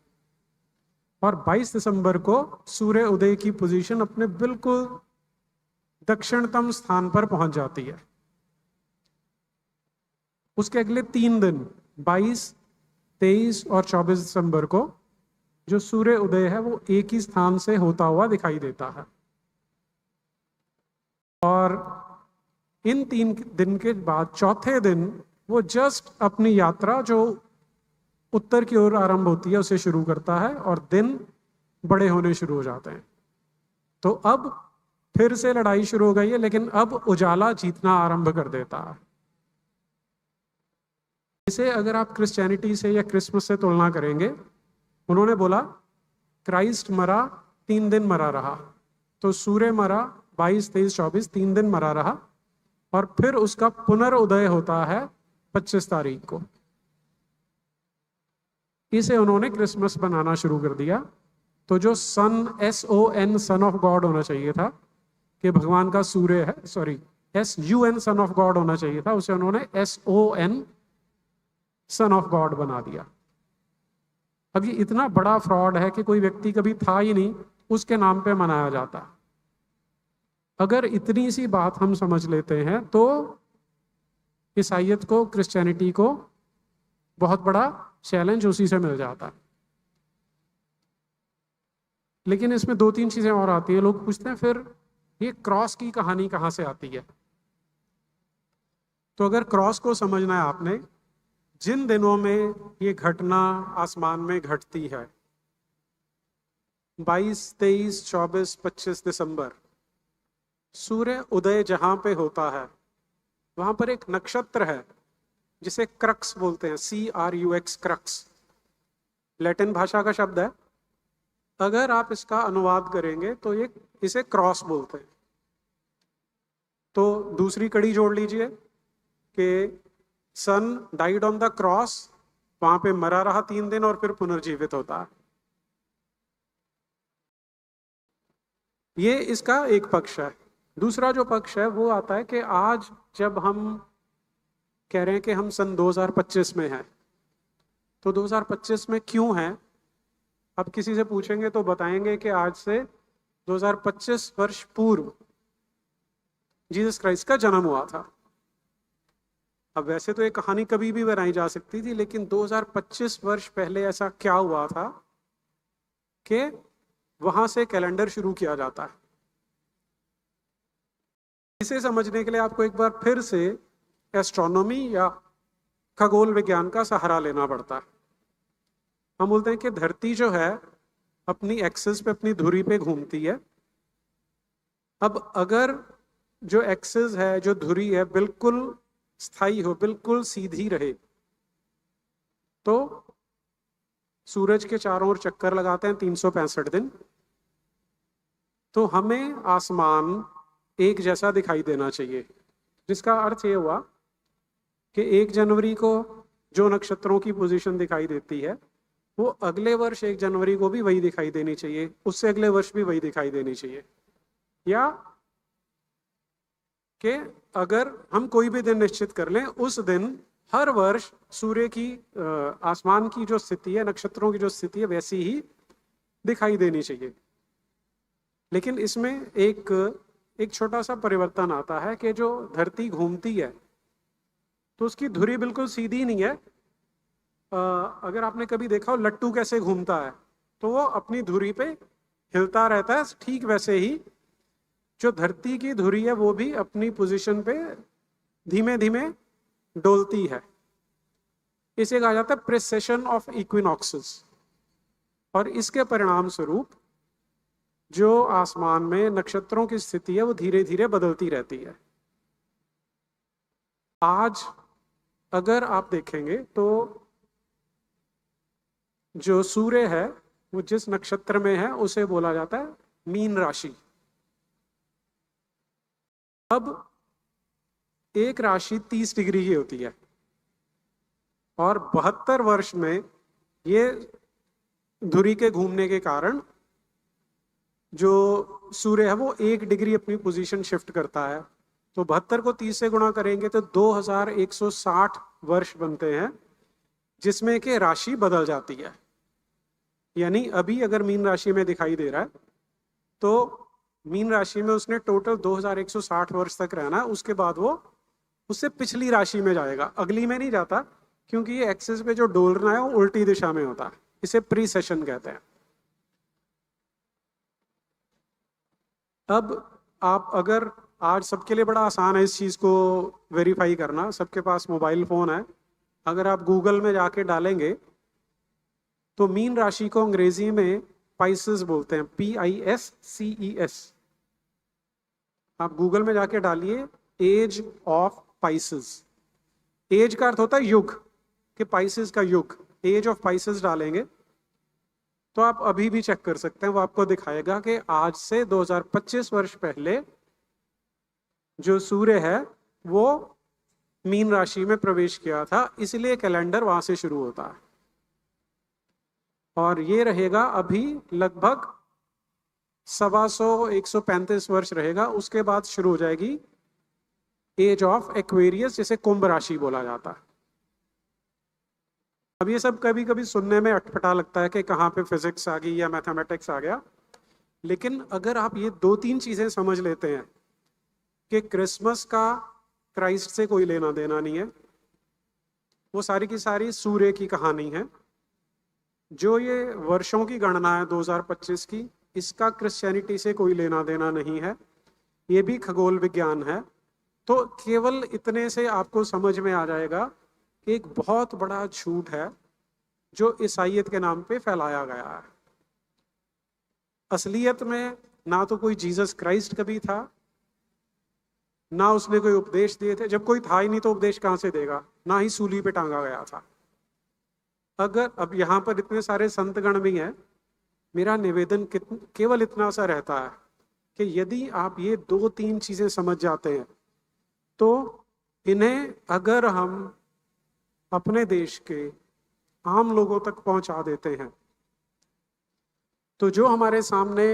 S11: और 22 दिसंबर को सूर्य उदय की पोजीशन अपने बिल्कुल दक्षिणतम स्थान पर पहुंच जाती है। उसके अगले 3 दिन 22, 23 और 24 दिसंबर को जो सूर्य उदय है वो एक ही स्थान से होता हुआ दिखाई देता है। और इन 3 दिन के बाद चौथे दिन वो जस्ट अपनी यात्रा जो उत्तर की ओर आरंभ होती है उसे शुरू करता है और दिन बड़े होने शुरू हो जाते हैं। तो अब फिर से लड़ाई शुरू हो गई है, लेकिन अब उजाला जीतना आरंभ कर देता है। इसे अगर आप क्रिश्चियनिटी से या क्रिसमस से तुलना करेंगे, उन्होंने बोला क्राइस्ट मरा 3 दिन मरा रहा, तो सूर्य मरा 22, 23, 24 3 दिन मरा रहा और फिर उसका पुनर्उदय होता है 25 तारीख को। इसे उन्होंने क्रिसमस बनाना शुरू कर दिया। तो जो सन SON सन ऑफ गॉड होना चाहिए था कि भगवान का सूर्य है, sorry SUN son of God होना चाहिए था, उसे उन्होंने SON सन ऑफ गॉड बना दिया। अब ये इतना बड़ा फ्रॉड है कि कोई व्यक्ति कभी था ही नहीं, उसके नाम पे मनाया जाता। अगर इतनी सी बात हम समझ लेते हैं तो ईसाइयत को, क्रिश्चियनिटी को बहुत बड़ा चैलेंज उसी से मिल जाता है। लेकिन इसमें 2-3 चीजें और आती हैं। लोग पूछते हैं फिर ये क्रॉस की कहानी कहाँ से आती है। तो अगर क्रॉस को समझना है आपने, जिन दिनों में ये घटना आसमान में घटती है 22, 23, 24, 25 दिसंबर, सूर्य उदय जहां पे होता है वहां पर एक नक्षत्र है जिसे क्रक्स बोलते हैं, CRUX, क्रक्स लैटिन भाषा का शब्द है। अगर आप इसका अनुवाद करेंगे तो ये इसे क्रॉस बोलते हैं। तो दूसरी कड़ी जोड़ लीजिए कि सन डाइड ऑन द क्रॉस, वहां पे मरा रहा 3 दिन और फिर पुनर्जीवित होता है। ये इसका एक पक्ष है। दूसरा जो पक्ष है वो आता है कि आज जब हम कह रहे हैं कि हम सन 2025 में हैं, तो 2025 में क्यों हैं? अब किसी से पूछेंगे तो बताएंगे कि आज से 2025 वर्ष पूर्व जीसस क्राइस्ट का जन्म हुआ था। अब वैसे तो ये कहानी कभी भी बनाई जा सकती थी, लेकिन 2025 वर्ष पहले ऐसा क्या हुआ था कि वहां से कैलेंडर शुरू किया जाता है। इसे समझने के लिए आपको एक बार फिर से एस्ट्रोनॉमी या खगोल विज्ञान का सहारा लेना पड़ता है। हम बोलते हैं कि धरती जो है अपनी एक्सिस पे, अपनी धुरी पे घूमती है। अब अगर जो एक्सिस है, जो धुरी है, बिल्कुल स्थायी हो, बिल्कुल सीधी रहे, तो सूरज के चारों ओर चक्कर लगाते हैं 365 दिन, तो हमें आसमान एक जैसा दिखाई देना चाहिए। जिसका अर्थ ये हुआ कि 1 जनवरी को जो नक्षत्रों की पोजीशन दिखाई देती है वो अगले वर्ष 1 जनवरी को भी वही दिखाई देनी चाहिए, उससे अगले वर्ष भी वही दिखाई देनी चाहिए। या कि अगर हम कोई भी दिन निश्चित कर लें, उस दिन हर वर्ष सूर्य की आसमान की जो स्थिति है, नक्षत्रों की जो स्थिति है, वैसी ही दिखाई देनी चाहिए। लेकिन इसमें एक छोटा सा परिवर्तन आता है कि जो धरती घूमती है तो उसकी धुरी बिल्कुल सीधी नहीं है। अगर आपने कभी देखा हो लट्टू कैसे घूमता है, तो वो अपनी धुरी पे हिलता रहता है, ठीक वैसे ही जो धरती की धुरी है वो भी अपनी पोजीशन पे धीमे धीमे डोलती है। इसे कहा जाता है प्रेसेशन ऑफ इक्विनॉक्सेस। और इसके परिणाम स्वरूप जो आसमान में नक्षत्रों की स्थिति है वो धीरे धीरे बदलती रहती है। आज अगर आप देखेंगे तो जो सूर्य है वो जिस नक्षत्र में है उसे बोला जाता है मीन राशि। अब एक राशि 30 डिग्री की होती है और 72 वर्ष में ये धुरी के घूमने के कारण जो सूर्य है वो 1 डिग्री अपनी पोजीशन शिफ्ट करता है। तो 72 को 30 से गुणा करेंगे तो 2160 वर्ष बनते हैं, जिसमें कि राशि बदल जाती है। यानी अभी अगर मीन राशि में दिखाई दे रहा है तो मीन राशि में उसने टोटल 2160 वर्ष तक रहना है, उसके बाद वो उससे पिछली राशि में जाएगा, अगली में नहीं जाता, क्योंकि ये एक्सिस पे जो डोलना है वो उल्टी दिशा में होता है, इसे प्री सेशन कहते हैं। अब आप अगर आज सबके लिए बड़ा आसान है इस चीज़ को वेरीफाई करना, सबके पास मोबाइल फ़ोन है, अगर आप गूगल में जाके डालेंगे तो मीन राशि को अंग्रेजी में पाइसेस बोलते हैं, PISCES। आप गूगल में जाके डालिए एज ऑफ पाइसेस, एज का अर्थ होता है युग, कि पाइसेस का युग, एज ऑफ पाइसेस डालेंगे तो आप अभी भी चेक कर सकते हैं, वो आपको दिखाएगा कि आज से 2025 वर्ष पहले जो सूर्य है वो मीन राशि में प्रवेश किया था, इसलिए कैलेंडर वहां से शुरू होता है। और ये रहेगा अभी लगभग 135 वर्ष रहेगा, उसके बाद शुरू हो जाएगी एज ऑफ एक्वेरियस, जिसे कुंभ राशि बोला जाता है। अब ये सब कभी कभी सुनने में अटपटा लगता है कि कहाँ पे फिजिक्स आ गई या मैथमेटिक्स आ गया, लेकिन अगर आप ये 2-3 चीजें समझ लेते हैं कि क्रिसमस का क्राइस्ट से कोई लेना देना नहीं है, वो सारी की सारी सूर्य की कहानी है, जो ये वर्षों की गणना है 2025 की, इसका क्रिश्चियनिटी से कोई लेना देना नहीं है, ये भी खगोल विज्ञान है। तो केवल इतने से आपको समझ में आ जाएगा कि एक बहुत बड़ा झूठ है जो ईसाईयत के नाम पे फैलाया गया है। असलियत में ना तो कोई जीसस क्राइस्ट कभी था, ना उसने कोई उपदेश दिए थे, जब कोई था ही नहीं तो उपदेश कहाँ से देगा, ना ही सूली पे टांगा गया था। अगर अब यहाँ पर इतने सारे संतगण भी हैं, मेरा निवेदन केवल इतना सा रहता है कि यदि आप ये 2-3 चीजें समझ जाते हैं तो इन्हें अगर हम अपने देश के आम लोगों तक पहुंचा देते हैं तो जो हमारे सामने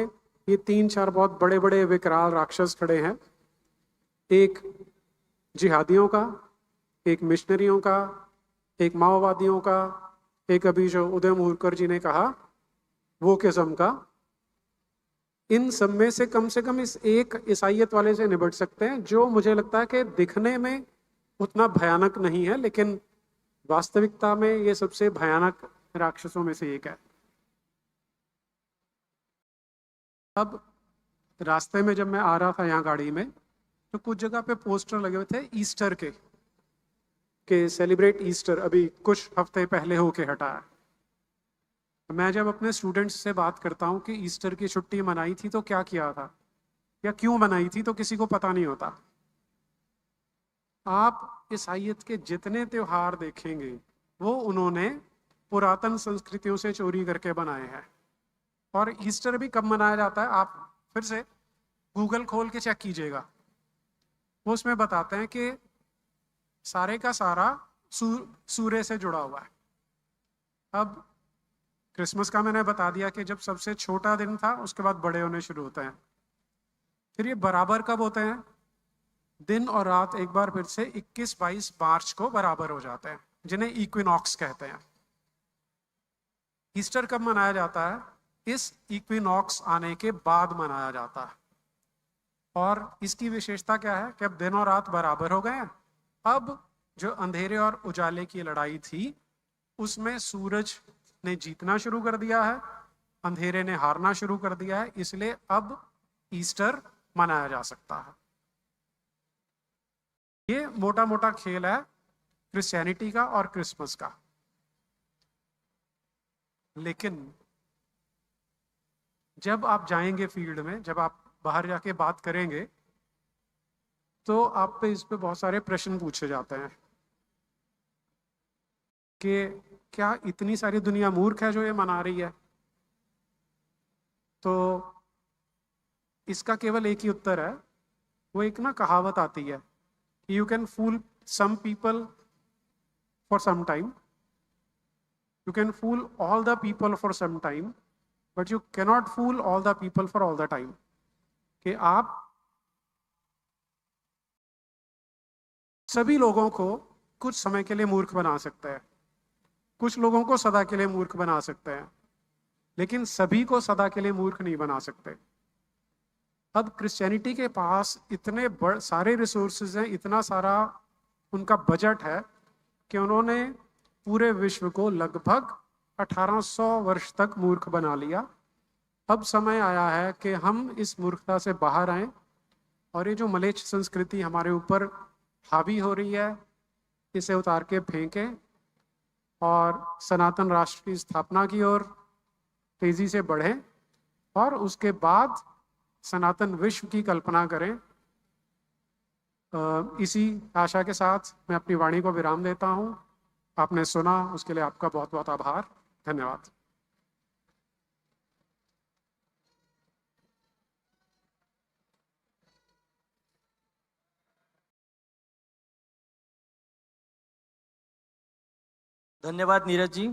S11: ये 3-4 बहुत बड़े बड़े विकराल राक्षस खड़े हैं, एक जिहादियों का, एक मिशनरियों का, एक माओवादियों का, एक अभी जो उदय मुहूर्कर जी ने कहा वो किस्म का, इन सब में से कम इस एक ईसाईयत वाले से निपट सकते हैं, जो मुझे लगता है कि दिखने में उतना भयानक नहीं है, लेकिन वास्तविकता में ये सबसे भयानक राक्षसों में से एक है। अब रास्ते में जब मैं आ रहा था यहाँ गाड़ी में, तो कुछ जगह पे पोस्टर लगे हुए थे ईस्टर के सेलिब्रेट ईस्टर, अभी कुछ हफ्ते पहले होके हटा है। मैं जब अपने स्टूडेंट्स से बात करता हूँ कि ईस्टर की छुट्टी मनाई थी तो क्या किया था या क्यों मनाई थी, तो किसी को पता नहीं होता। आप ईसाईयत के जितने त्योहार देखेंगे वो उन्होंने पुरातन संस्कृतियों से चोरी करके बनाए हैं। और ईस्टर भी कब मनाया जाता है, आप फिर से गूगल खोल के चेक कीजिएगा, वो उसमें बताते हैं कि सारे का सारा सूर्य से जुड़ा हुआ है। अब क्रिसमस का मैंने बता दिया कि जब सबसे छोटा दिन था उसके बाद बड़े होने शुरू होते हैं। फिर ये बराबर कब होते हैं, दिन और रात एक बार फिर से 21-22 मार्च को बराबर हो जाते हैं, जिन्हें इक्विनॉक्स कहते हैं। ईस्टर कब मनाया जाता है, इस इक्विनॉक्स आने के बाद मनाया जाता है। और इसकी विशेषता क्या है कि अब दिन और रात बराबर हो गए हैं। अब जो अंधेरे और उजाले की लड़ाई थी उसमें सूरज ने जीतना शुरू कर दिया है, अंधेरे ने हारना शुरू कर दिया है, इसलिए अब ईस्टर मनाया जा सकता है। ये मोटा मोटा खेल है क्रिश्चियनिटी का और क्रिसमस का। लेकिन जब आप जाएंगे फील्ड में, जब आप बाहर जाके बात करेंगे, तो आप पे इस पे बहुत सारे प्रश्न पूछे जाते हैं कि क्या इतनी सारी दुनिया मूर्ख है जो ये मना रही है। तो इसका केवल एक ही उत्तर है, वो एक ना कहावत आती है, you can fool some people for some time, you can fool all the people for some time, but you cannot fool all the people for all the time. कि आप सभी लोगों को कुछ समय के लिए मूर्ख बना सकते हैं, कुछ लोगों को सदा के लिए मूर्ख बना सकते हैं, लेकिन सभी को सदा के लिए मूर्ख नहीं बना सकते। अब क्रिश्चियनिटी के पास इतने सारे रिसोर्सेज हैं, इतना सारा उनका बजट है कि उन्होंने पूरे विश्व को लगभग 1800 वर्ष तक मूर्ख बना लिया। अब समय आया है कि हम इस मूर्खता से बाहर आएं और ये जो मलेच्छ संस्कृति हमारे ऊपर हावी हो रही है, इसे उतार के फेंकें और सनातन राष्ट्र की स्थापना की ओर तेजी से बढ़ें और उसके बाद सनातन विश्व की कल्पना करें। इसी आशा के साथ मैं अपनी वाणी को विराम देता हूं। आपने सुना, उसके लिए आपका बहुत बहुत आभार। धन्यवाद।
S1: धन्यवाद नीरज जी।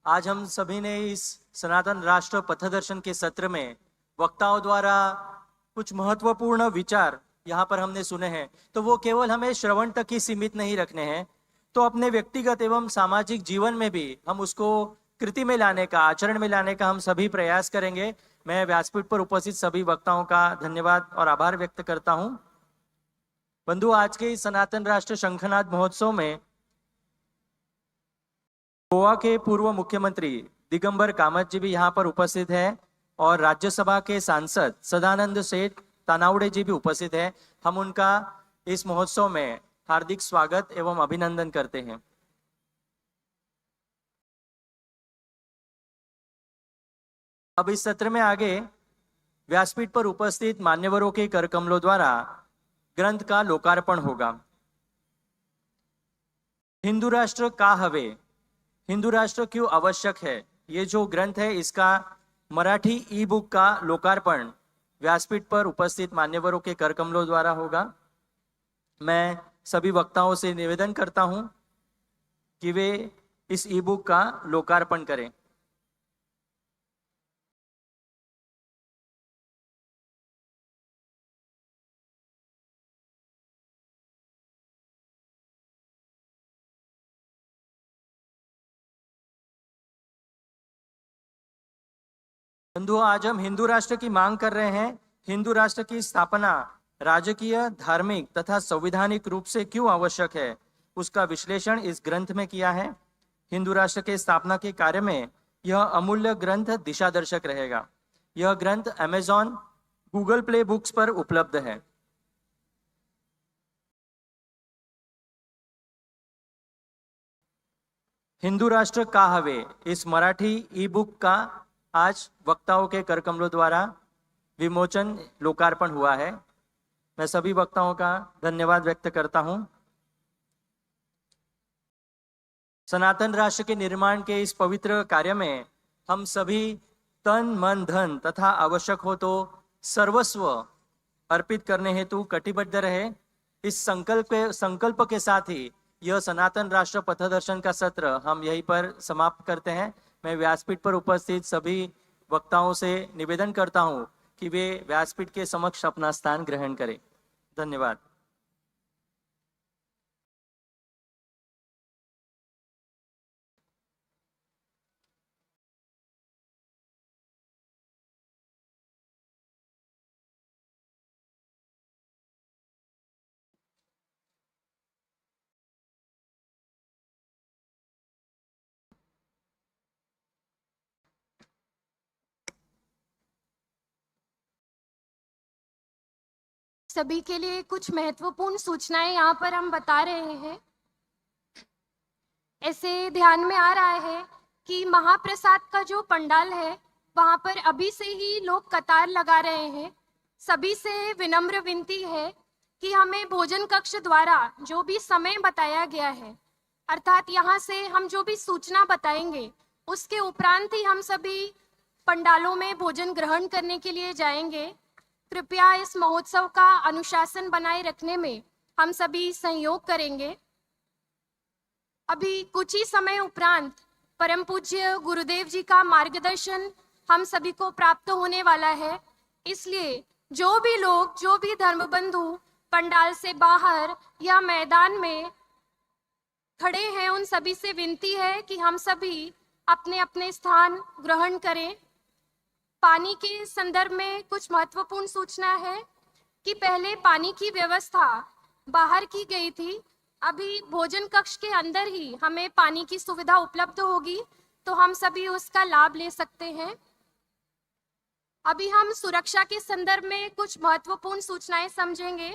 S1: आज हम सभी ने इस सनातन राष्ट्र पथदर्शन के सत्र में वक्ताओं द्वारा कुछ महत्वपूर्ण विचार यहाँ पर हमने सुने हैं, तो वो केवल हमें श्रवण तक ही सीमित नहीं रखने हैं, तो अपने व्यक्तिगत एवं सामाजिक जीवन में भी हम उसको कृति में लाने का, आचरण में लाने का हम सभी प्रयास करेंगे। मैं व्यासपीठ पर उपस्थित सभी वक्ताओं का धन्यवाद और आभार व्यक्त करता हूँ। बंधु, आज के इस सनातन राष्ट्र शंखनाद महोत्सव में गोवा के पूर्व मुख्यमंत्री दिगंबर कामत जी भी यहाँ पर उपस्थित है और राज्यसभा के सांसद सदानंद सेठ तानावड़े जी भी उपस्थित है। हम उनका इस महोत्सव में हार्दिक स्वागत एवं अभिनंदन करते हैं। अब इस सत्र में आगे व्यासपीठ पर उपस्थित मान्यवरों के कर कमलों द्वारा ग्रंथ का लोकार्पण होगा। हिंदू राष्ट्र का हवे, हिंदू राष्ट्र क्यों आवश्यक है, ये जो ग्रंथ है इसका मराठी ई बुक का लोकार्पण व्यासपीठ पर उपस्थित मान्यवरों के कर कमलों द्वारा होगा। मैं सभी वक्ताओं से निवेदन करता हूं कि वे इस ई बुक का लोकार्पण करें। बंधुओं, आज हम हिंदू राष्ट्र की मांग कर रहे हैं। हिंदू राष्ट्र की स्थापना राजकीय, धार्मिक तथा संवैधानिक रूप से क्यों आवश्यक है, उसका विश्लेषण इस ग्रंथ में किया है। हिंदू राष्ट्र के स्थापना के कार्य में यह अमूल्य ग्रंथ दिशा दर्शक रहेगा। यह ग्रंथ अमेज़न, गूगल प्ले बुक्स पर उपलब्ध है। हिंदू राष्ट्र का हवे, इस मराठी ई बुक का आज वक्ताओं के कर कमलों द्वारा विमोचन, लोकार्पण हुआ है। मैं सभी वक्ताओं का धन्यवाद व्यक्त करता हूं। सनातन राष्ट्र के निर्माण के इस पवित्र कार्य में हम सभी तन, मन, धन तथा आवश्यक हो तो सर्वस्व अर्पित करने हेतु कटिबद्ध रहे। इस संकल्प के साथ ही यह सनातन राष्ट्र पथदर्शन का सत्र हम यहीं पर समाप्त करते हैं। मैं व्यासपीठ पर उपस्थित सभी वक्ताओं से निवेदन करता हूं कि वे व्यासपीठ के समक्ष अपना स्थान ग्रहण करें। धन्यवाद।
S12: सभी के लिए कुछ महत्वपूर्ण सूचनाएं यहाँ पर हम बता रहे हैं। ऐसे ध्यान में आ रहा है कि महाप्रसाद का जो पंडाल है वहाँ पर अभी से ही लोग कतार लगा रहे हैं। सभी से विनम्र विनती है कि हमें भोजन कक्ष द्वारा जो भी समय बताया गया है, अर्थात यहाँ से हम जो भी सूचना बताएंगे उसके उपरांत ही हम सभी पंडालों में भोजन ग्रहण करने के लिए जाएंगे। कृपया इस महोत्सव का अनुशासन बनाए रखने में हम सभी सहयोग करेंगे। अभी कुछ ही समय उपरांत परम पूज्य गुरुदेव जी का मार्गदर्शन हम सभी को प्राप्त होने वाला है। इसलिए जो भी लोग, जो भी धर्मबंधु पंडाल से बाहर या मैदान में खड़े हैं, उन सभी से विनती है कि हम सभी अपने अपने स्थान ग्रहण करें। पानी के संदर्भ में कुछ महत्वपूर्ण सूचना है कि पहले पानी की व्यवस्था बाहर की गई थी। अभी भोजन कक्ष के अंदर ही हमें पानी की सुविधा उपलब्ध होगी, तो हम सभी उसका लाभ ले सकते हैं। अभी हम सुरक्षा के संदर्भ में कुछ महत्वपूर्ण सूचनाएं समझेंगे।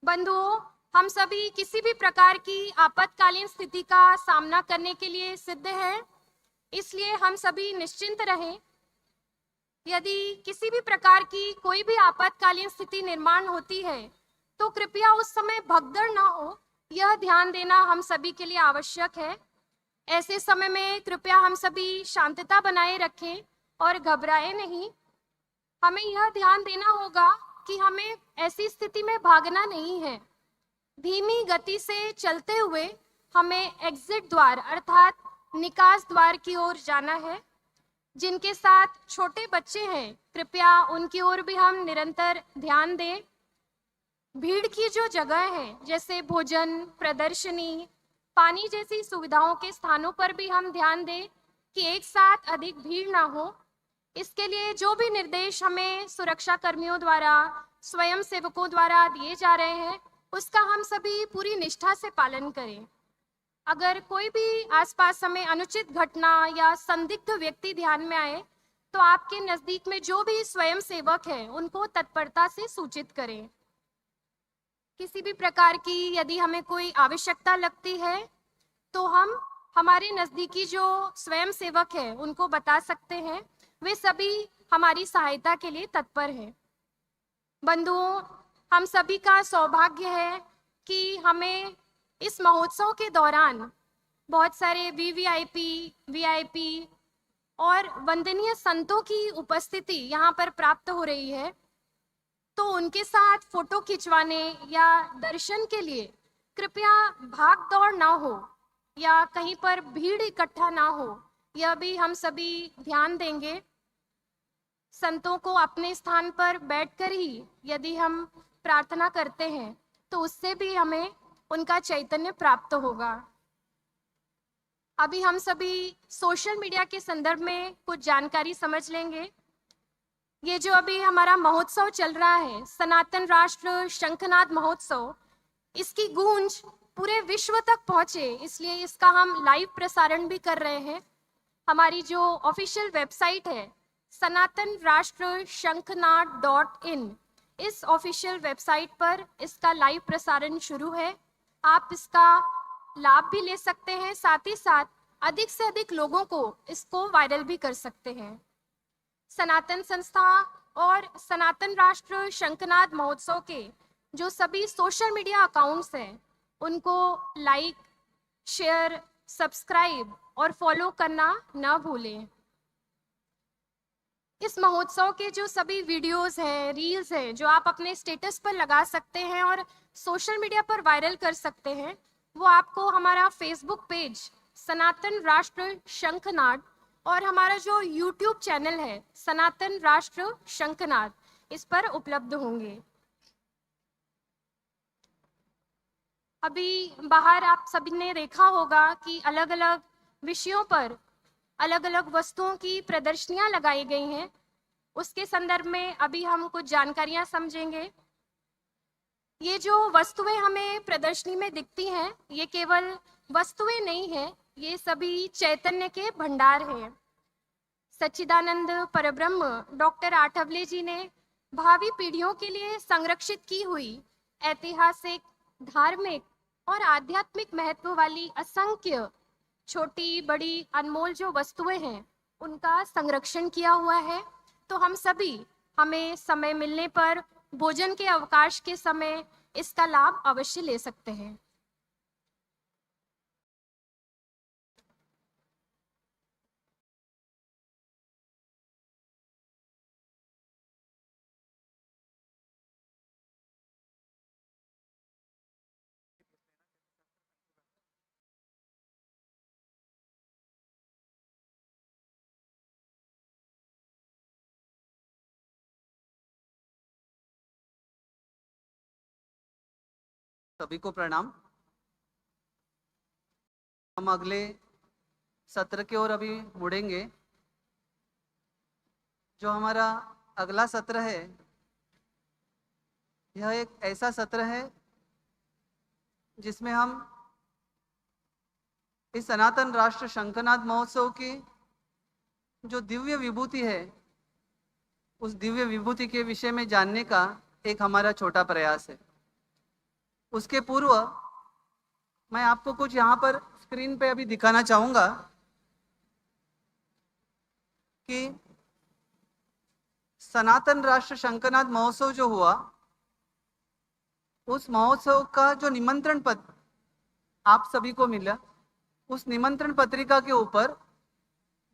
S12: बंधुओं, हम सभी किसी भी प्रकार की आपातकालीन स्थिति का सामना करने के लिए सिद्ध हैं, इसलिए हम सभी निश्चिंत रहें। यदि किसी भी प्रकार की कोई भी आपातकालीन स्थिति निर्माण होती है, तो कृपया उस समय भगदड़ ना हो, यह ध्यान देना हम सभी के लिए आवश्यक है। ऐसे समय में कृपया हम सभी शांतता बनाए रखें और घबराएं नहीं। हमें यह ध्यान देना होगा कि हमें ऐसी स्थिति में भागना नहीं है। धीमी गति से चलते हुए हमें एग्जिट द्वार अर्थात निकास द्वार की ओर जाना है। जिनके साथ छोटे बच्चे हैं, कृपया उनकी ओर भी हम निरंतर ध्यान दें। भीड़ की जो जगह है, जैसे भोजन, प्रदर्शनी, पानी जैसी सुविधाओं के स्थानों पर भी हम ध्यान दें कि एक साथ अधिक भीड़ ना हो। इसके लिए जो भी निर्देश हमें सुरक्षा कर्मियों द्वारा, स्वयं सेवकों द्वारा दिए जा रहे हैं, उसका हम सभी पूरी निष्ठा से पालन करें। अगर कोई भी आसपास हमें अनुचित घटना या संदिग्ध व्यक्ति ध्यान में आए, तो आपके नजदीक में जो भी स्वयं सेवक है, उनको तत्परता से सूचित करें। किसी भी प्रकार की यदि हमें कोई आवश्यकता लगती है, तो हम हमारे नजदीकी जो स्वयं सेवक है, उनको बता सकते हैं। वे सभी हमारी सहायता के लिए तत्पर हैं। बंधुओं, हम सभी का सौभाग्य है कि हमें इस महोत्सव के दौरान बहुत सारे वीवीआईपी, वीआईपी और वंदनीय संतों की उपस्थिति यहाँ पर प्राप्त हो रही है। तो उनके साथ फोटो खिंचवाने या दर्शन के लिए कृपया भाग दौड़ ना हो या कहीं पर भीड़ इकट्ठा ना हो, यह भी हम सभी ध्यान देंगे। संतों को अपने स्थान पर बैठकर ही यदि हम प्रार्थना करते हैं, तो उससे भी हमें उनका चैतन्य प्राप्त होगा। अभी हम सभी सोशल मीडिया के संदर्भ में कुछ जानकारी समझ लेंगे। ये जो अभी हमारा महोत्सव चल रहा है, सनातन राष्ट्र शंखनाद महोत्सव, इसकी गूंज पूरे विश्व तक पहुंचे, इसलिए इसका हम लाइव प्रसारण भी कर रहे हैं। हमारी जो ऑफिशियल वेबसाइट है सनातन राष्ट्र शंखनाद.in, इस ऑफिशियल वेबसाइट पर इसका लाइव प्रसारण शुरू है। आप इसका लाभ भी ले सकते हैं, साथ ही साथ अधिक से अधिक लोगों को इसको वायरल भी कर सकते हैं। सनातन संस्था और सनातन राष्ट्र शंखनाद महोत्सव के जो सभी सोशल मीडिया अकाउंट्स हैं, उनको लाइक, शेयर, सब्सक्राइब और फॉलो करना न भूलें। इस महोत्सव के जो सभी वीडियोस हैं, रील्स हैं, जो आप अपने स्टेटस पर लगा सकते हैं और सोशल मीडिया पर वायरल कर सकते हैं, वो आपको हमारा फेसबुक पेज सनातन राष्ट्र शंखनाद और हमारा जो यूट्यूब चैनल है सनातन राष्ट्र शंखनाद, इस पर उपलब्ध होंगे। अभी बाहर आप सभी ने देखा होगा कि अलग अलग विषयों पर अलग अलग वस्तुओं की प्रदर्शनियां लगाई गई हैं। उसके संदर्भ में अभी हम कुछ जानकारियां समझेंगे। ये जो वस्तुएं हमें प्रदर्शनी में दिखती हैं, ये केवल वस्तुएं नहीं हैं, ये सभी चैतन्य के भंडार हैं। सच्चिदानंद परब्रह्म डॉक्टर आठवले जी ने भावी पीढ़ियों के लिए संरक्षित की हुई ऐतिहासिक, धार्मिक और आध्यात्मिक महत्व वाली असंख्य छोटी बड़ी अनमोल जो वस्तुएं हैं, उनका संरक्षण किया हुआ है। तो हम सभी, हमें समय मिलने पर भोजन के अवकाश के समय इसका लाभ अवश्य ले सकते हैं।
S4: सभी को प्रणाम। हम अगले सत्र की ओर अभी मुड़ेंगे। जो हमारा अगला सत्र है, यह एक ऐसा सत्र है जिसमें हम इस सनातन राष्ट्र शंखनाद महोत्सव की जो दिव्य विभूति है, उस दिव्य विभूति के विषय में जानने का एक हमारा छोटा प्रयास है। उसके पूर्व मैं आपको कुछ यहाँ पर स्क्रीन पे अभी दिखाना चाहूँगा कि सनातन राष्ट्र शंखनाद महोत्सव जो हुआ, उस महोत्सव का जो निमंत्रण पत्र आप सभी को मिला, उस निमंत्रण पत्रिका के ऊपर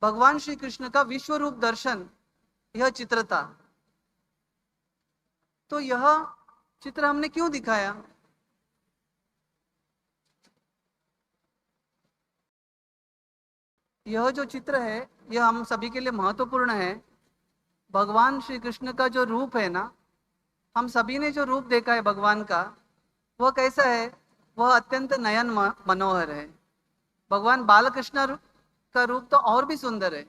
S4: भगवान श्री कृष्ण का विश्व रूप दर्शन यह चित्र था। तो यह चित्र हमने क्यों दिखाया? यह जो चित्र है यह हम सभी के लिए महत्वपूर्ण है। भगवान श्री कृष्ण का जो रूप है ना, हम सभी ने जो रूप देखा है भगवान का, वह कैसा है? वह अत्यंत नयन मनोहर है। भगवान बालकृष्ण का रूप तो और भी सुंदर है,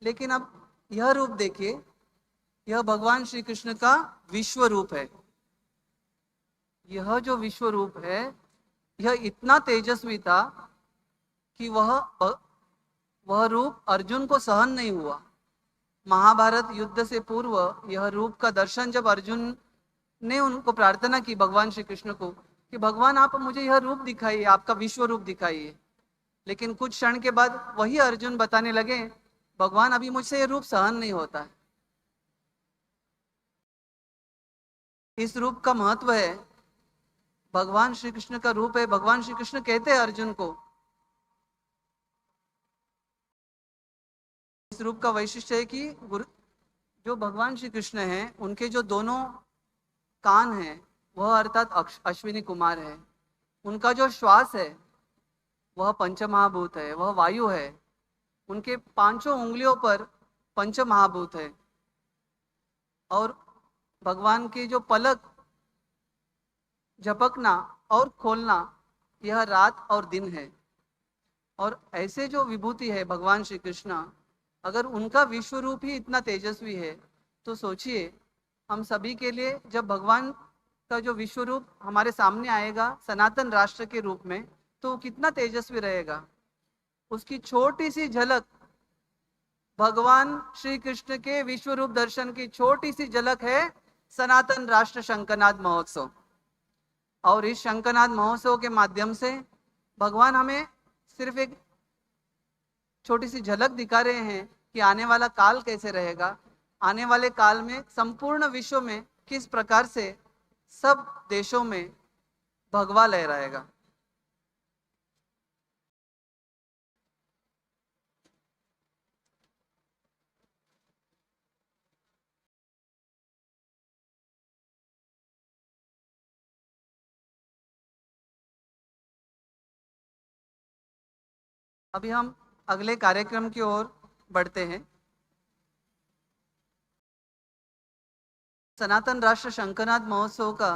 S4: लेकिन अब यह रूप देखिए, यह भगवान श्री कृष्ण का विश्व रूप है। यह जो विश्व रूप है यह इतना तेजस्वी था कि वह रूप अर्जुन को सहन नहीं हुआ। महाभारत युद्ध से पूर्व यह रूप का दर्शन जब अर्जुन ने उनको प्रार्थना की भगवान श्री कृष्ण को कि भगवान आप मुझे यह रूप दिखाइए, आपका विश्व रूप दिखाइए, लेकिन कुछ क्षण के बाद वही अर्जुन बताने लगे, भगवान अभी मुझसे यह रूप सहन नहीं होता है। इस रूप का महत्व है, भगवान श्री कृष्ण का रूप है। भगवान श्री कृष्ण कहते हैं अर्जुन को, इस रूप का वैशिष्ट्य है कि जो भगवान श्री कृष्ण हैं, उनके जो दोनों कान हैं वह अर्थात अश्विनी कुमार है। उनका जो श्वास है वह पंचमहाभूत है, वह वायु है। उनके पांचों उंगलियों पर पंचमहाभूत है। और भगवान के जो पलक झपकना और खोलना, यह रात और दिन है। और ऐसे जो विभूति है भगवान श्री कृष्ण, अगर उनका विश्व रूप ही इतना तेजस्वी है, तो सोचिए हम सभी के लिए जब भगवान का जो विश्व रूप हमारे सामने आएगा सनातन राष्ट्र के रूप में, तो कितना तेजस्वी रहेगा। उसकी छोटी सी झलक, भगवान श्री कृष्ण के विश्व रूप दर्शन की छोटी सी झलक है सनातन राष्ट्र शंखनाद महोत्सव। और इस शंखनाद महोत्सव के माध्यम से भगवान हमें सिर्फ एक छोटी सी झलक दिखा रहे हैं कि आने वाला काल कैसे रहेगा, आने वाले काल में संपूर्ण विश्व में किस प्रकार से सब देशों में भगवा लहराएगा। अभी हम अगले कार्यक्रम की ओर बढ़ते हैं। सनातन राष्ट्र शंखनाद महोत्सव का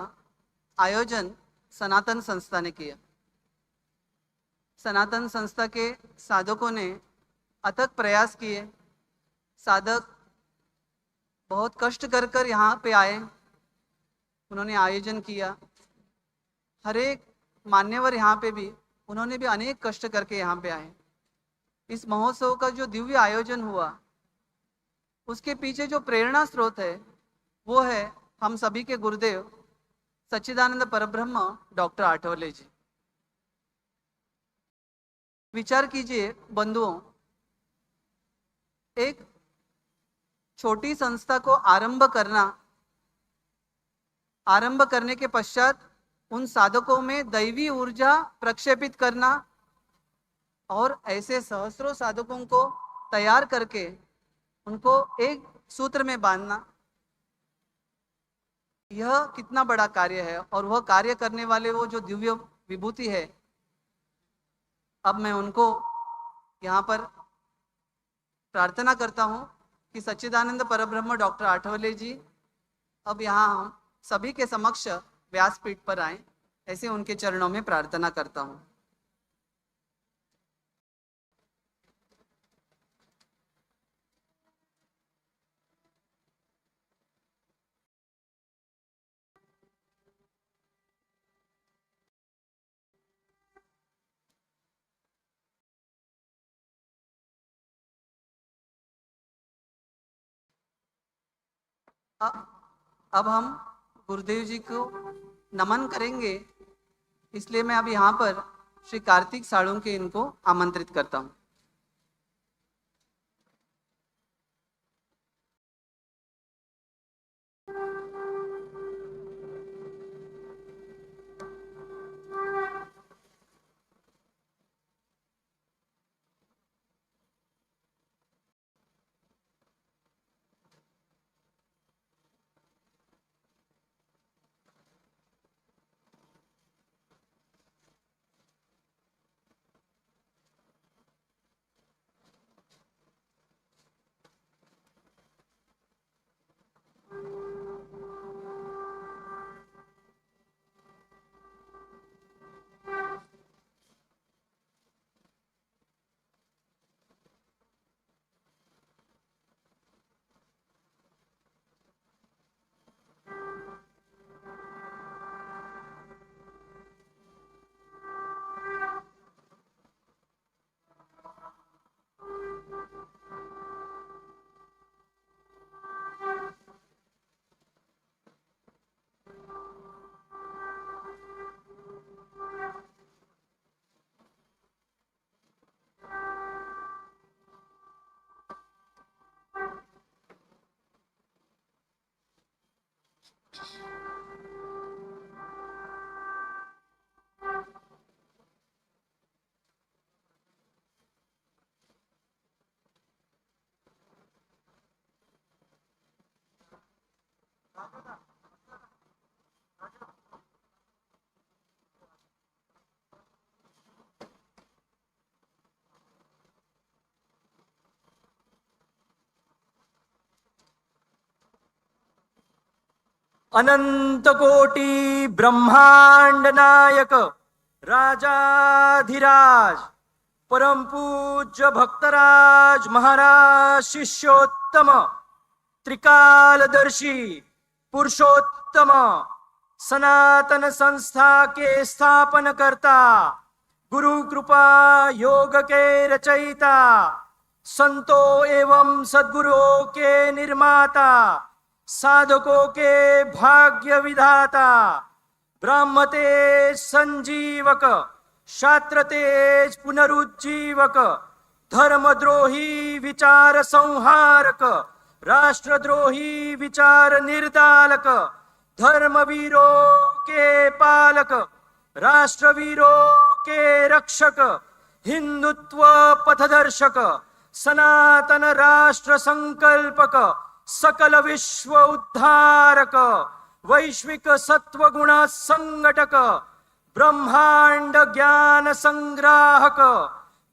S4: आयोजन सनातन संस्था ने किया। सनातन संस्था के साधकों ने अथक प्रयास किए। साधक बहुत कष्ट कर यहाँ पे आए, उन्होंने आयोजन किया। हर एक मान्यवर यहाँ पे भी, उन्होंने भी अनेक कष्ट करके यहाँ पे आए। इस महोत्सव का जो दिव्य आयोजन हुआ, उसके पीछे जो प्रेरणा स्रोत है वो है हम सभी के गुरुदेव सच्चिदानंद परब्रह्म डॉक्टर आठवले जी। विचार कीजिए बंधुओं, एक छोटी संस्था को आरंभ करने के पश्चात उन साधकों में दैवी ऊर्जा प्रक्षेपित करना और ऐसे सहस्रों साधकों को तैयार करके उनको एक सूत्र में बांधना, यह कितना बड़ा कार्य है। और वह कार्य करने वाले वो जो दिव्य विभूति है, अब मैं उनको यहाँ पर प्रार्थना करता हूँ कि सच्चिदानंद परब्रह्म डॉक्टर आठवले जी अब यहाँ हम सभी के समक्ष व्यासपीठ पर आए, ऐसे उनके चरणों में प्रार्थना करता हूँ। अब हम गुरुदेव जी को नमन करेंगे, इसलिए मैं अब यहाँ पर श्री कार्तिक साळुंके इनको आमंत्रित करता हूँ।
S1: अनंत कोटि ब्रह्मांड नायक राजाधिराज परम पूज्य भक्तराज महाराज शिष्योत्तम त्रिकालदर्शी पुरुषोत्तम सनातन संस्था के स्थापनकर्ता गुरु कृपा योग के रचयिता संतों एवं सद्गुरुओं के निर्माता साधकों के भाग्य विधाता ब्रह्मतेज संजीवक शास्त्रतेज पुनरुज्जीवक धर्मद्रोही विचार संहारक राष्ट्रद्रोही विचार निर्दालक धर्मवीरों के पालक राष्ट्रवीरों के रक्षक हिंदुत्व पथदर्शक सनातन राष्ट्र संकल्पक सकल विश्व उद्धारक वैश्विक सत्व गुण संघटक ब्रह्मांड ज्ञान संग्राहक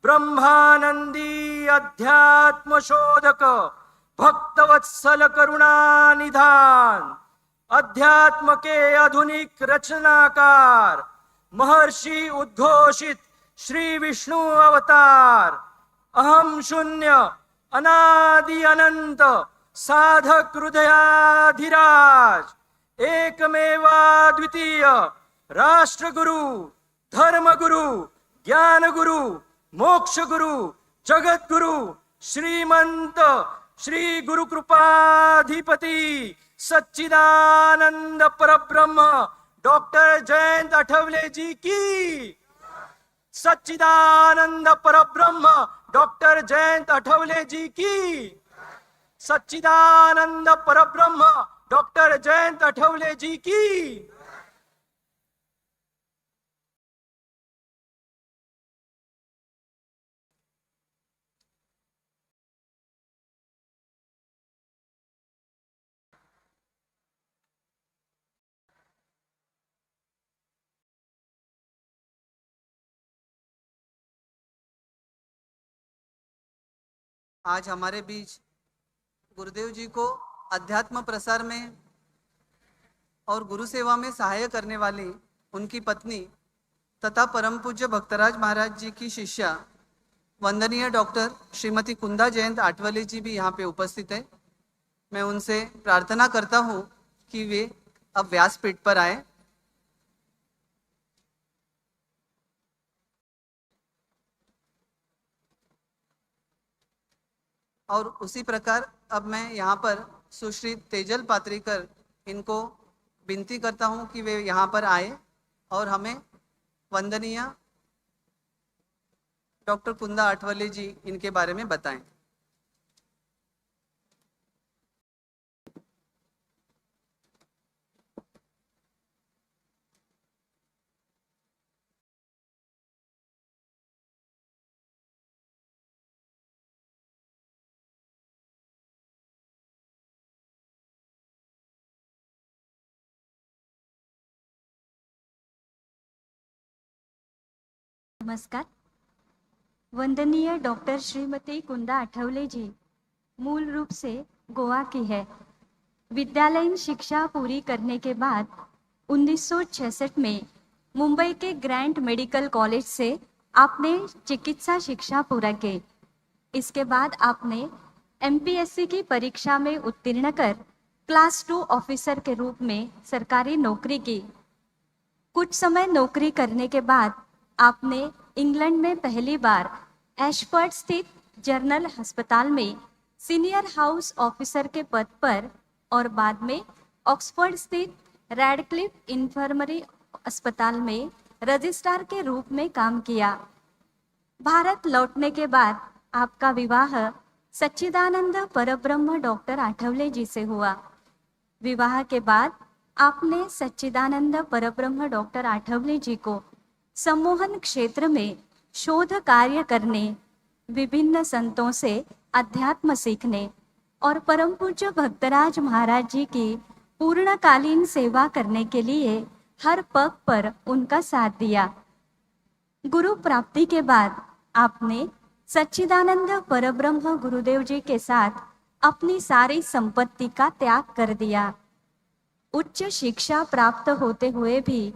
S1: ब्रह्मानंदी अध्यात्म शोधक भक्तवत्सल करुणा निधान अध्यात्म के आधुनिक रचनाकार महर्षि उद्घोषित श्री विष्णु अवतार अहम शून्य अनादि अनंत साधक हृदयाधिराज एकमेवा द्वितीय राष्ट्रगुरु धर्मगुरु ज्ञानगुरु मोक्षगुरु जगद्गुरु श्रीमंत श्री गुरु कृपाधिपति सच्चिदानंद परब्रह्म डॉक्टर जयंत अठवले जी की सच्चिदानंद परब्रह्म डॉक्टर जयंत अठवले जी की सच्चिदानंद परब्रह्म डॉक्टर जयंत अठवले जी की।
S4: आज हमारे बीच गुरुदेव जी को अध्यात्म प्रसार में और गुरु सेवा में सहाय करने वाली उनकी पत्नी तथा परम पूज्य भक्तराज महाराज जी की शिष्या वंदनीय डॉक्टर श्रीमती कुंदा जयंत आठवले जी भी यहाँ पे उपस्थित है। मैं उनसे प्रार्थना करता हूँ कि वे अब व्यासपीठ पर आए। और उसी प्रकार अब मैं यहाँ पर सुश्री तेजल पात्रीकर, इनको विनती करता हूं कि वे यहाँ पर आए और हमें वंदनीय डॉक्टर कुंदा आठवले जी इनके बारे में बताएं।
S13: नमस्कार। वंदनीय डॉक्टर श्रीमती कुंदा आठवले जी मूल रूप से गोवा की है। विद्यालयीन शिक्षा पूरी करने के बाद 1966 में मुंबई के ग्रैंड मेडिकल कॉलेज से आपने चिकित्सा शिक्षा पूरा की। इसके बाद आपने एमपीएससी की परीक्षा में उत्तीर्ण कर क्लास 2 ऑफिसर के रूप में सरकारी नौकरी की। कुछ समय नौकरी करने के बाद आपने इंग्लैंड में पहली बार एशफर्ड स्थित जनरल अस्पताल में सीनियर हाउस ऑफिसर के पद पर और बाद में ऑक्सफोर्ड स्थित रैडक्लिफ इन्फर्मरी अस्पताल में रजिस्ट्रार के रूप में काम किया। भारत लौटने के बाद आपका विवाह सच्चिदानंद परब्रह्म डॉक्टर आठवले जी से हुआ। विवाह के बाद आपने सच्चिदानंद परब्रह्म डॉक्टर आठवले जी को सम्मोहन क्षेत्र में शोध कार्य करने, विभिन्न संतों से अध्यात्म सीखने और परम पूज्य भक्तराज महाराज जी की पूर्णकालीन सेवा करने के लिए हर पग पर उनका साथ दिया। गुरु प्राप्ति के बाद आपने सच्चिदानंद परब्रह्म गुरुदेव जी के साथ अपनी सारी संपत्ति का त्याग कर दिया। उच्च शिक्षा प्राप्त होते हुए भी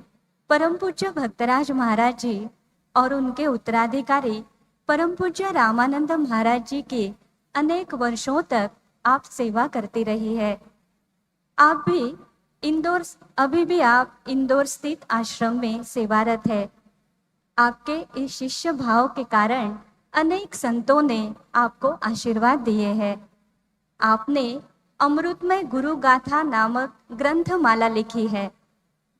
S13: परम पूज्य भक्तराज महाराज जी और उनके उत्तराधिकारी परम पूज्य रामानंद महाराज जी की अनेक वर्षों तक आप सेवा करती रही है। अभी भी आप इंदौर स्थित आश्रम में सेवारत है। आपके इस शिष्य भाव के कारण अनेक संतों ने आपको आशीर्वाद दिए हैं। आपने अमृतमय गुरु गाथा नामक ग्रंथमाला लिखी है,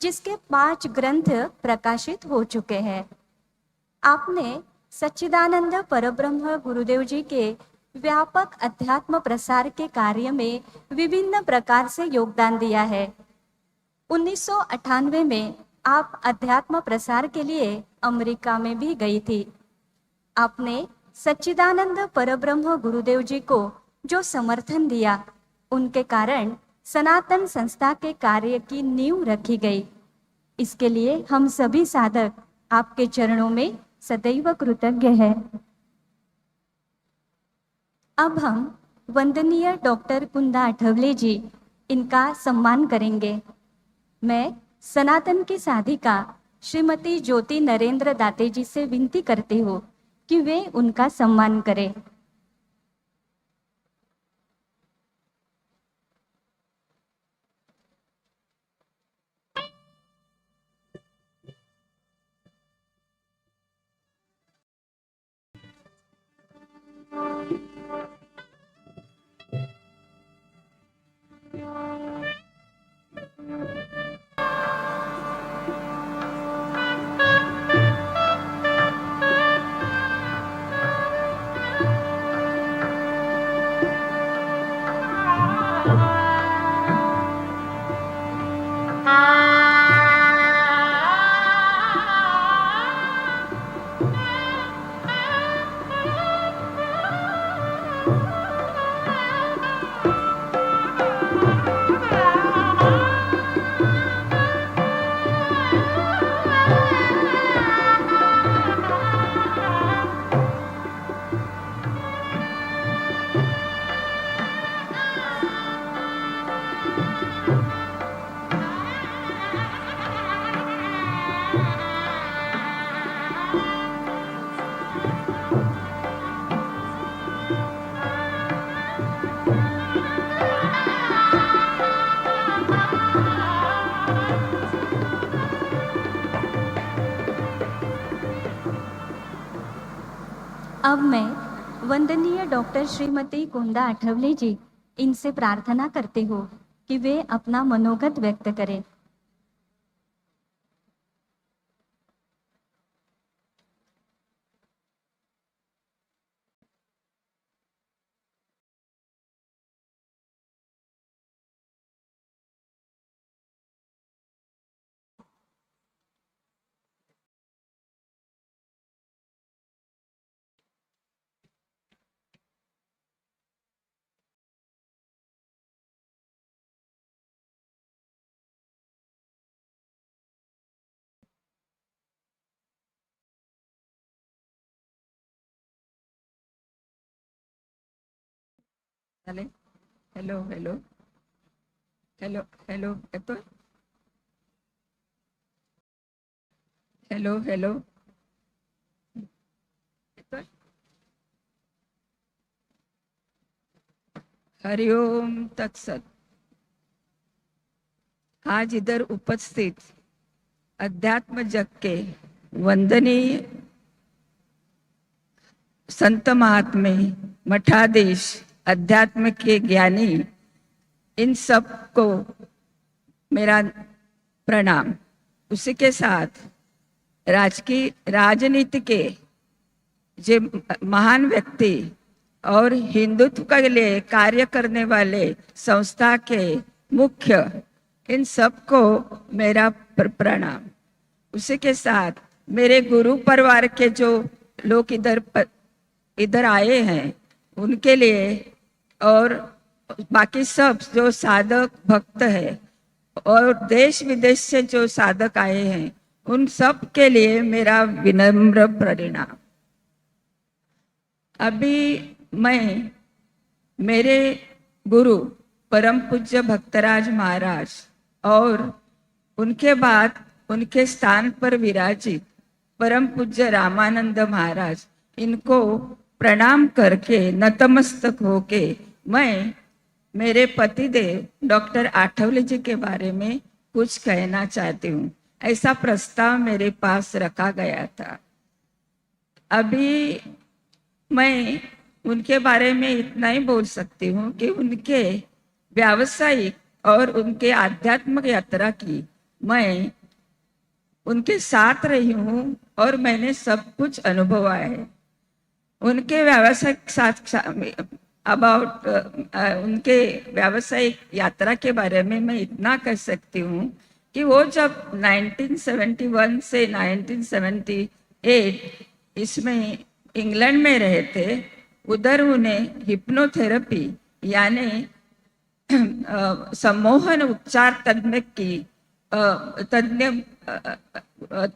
S13: जिसके 5 ग्रंथ प्रकाशित हो चुके हैं। आपने सच्चिदानंद परब्रह्म गुरुदेव जी के व्यापक अध्यात्म प्रसार के कार्य में विभिन्न प्रकार से योगदान दिया है। 1998 में आप अध्यात्म प्रसार के लिए अमेरिका में भी गई थी। आपने सच्चिदानंद परब्रह्म गुरुदेव जी को जो समर्थन दिया, उनके कारण सनातन संस्था के कार्य की नींव रखी गई। इसके लिए हम सभी साधक आपके चरणों में सदैव कृतज्ञ हैं। अब हम वंदनीय डॉक्टर कुंदा आठवले जी, इनका सम्मान करेंगे। मैं सनातन की साधिका श्रीमती ज्योति नरेंद्र दाते जी से विनती करती हूँ कि वे उनका सम्मान करें। अब मैं वंदनीय डॉक्टर श्रीमती कुंदा आठवले जी, इनसे प्रार्थना करते हो कि वे अपना मनोगत व्यक्त करें।
S14: झाले? हॅलो हॅलो हॅलो हॅलो येतोय? हॅलो हॅलो येतोय? हरिओम तत्सत। आज इधर उपस्थित अध्यात्म जग के वंदनीय संत महात्मे, मठाधीश, अध्यात्म के ज्ञानी, इन सब को मेरा प्रणाम। उसी के साथ राजकीय राजनीति के जे महान व्यक्ति और हिंदुत्व के लिए कार्य करने वाले संस्था के मुख्य, इन सबको मेरा प्रणाम। उसी के साथ मेरे गुरु परिवार के जो लोग इधर आए हैं उनके लिए, और बाकी सब जो साधक भक्त है और देश विदेश से जो साधक आए हैं उन सब के लिए मेरा विनम्र प्रणाम। अभी मैं मेरे गुरु परम पूज्य भक्तराज महाराज और उनके बाद उनके स्थान पर विराजित परम पूज्य रामानंद महाराज, इनको प्रणाम करके नतमस्तक होके मैं मेरे पतिदेव डॉक्टर आठवले जी के बारे में कुछ कहना चाहती हूँ। ऐसा प्रस्ताव मेरे पास रखा गया था। अभी मैं उनके बारे में इतना ही बोल सकती हूँ कि उनके व्यावसायिक और उनके आध्यात्मिक यात्रा की मैं उनके साथ रही हूँ और मैंने सब कुछ अनुभवा है। उनके व्यावसायिक साथ अबाउट उनके व्यावसायिक यात्रा के बारे में मैं इतना कह सकती हूँ कि वो जब 1971 से 1978 इसमें इंग्लैंड में रहे थे, उधर उन्हें हिप्नोथेरेपी यानी सम्मोहन उपचार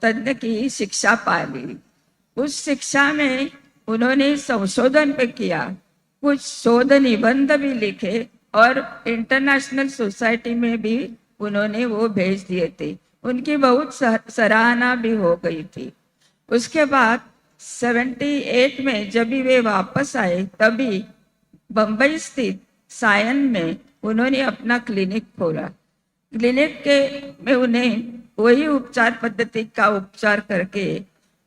S14: तज्ञ की शिक्षा पाली। उस शिक्षा में उन्होंने संशोधन पे किया, कुछ शोध निबंध भी लिखे और इंटरनेशनल सोसाइटी में भी उन्होंने वो भेज दिए थे। उनकी बहुत सराहना भी हो गई थी। उसके बाद 78 में जब भी वे वापस आए तभी बंबई स्थित सायन में उन्होंने अपना क्लिनिक खोला। क्लिनिक के में उन्हें वही उपचार पद्धति का उपचार करके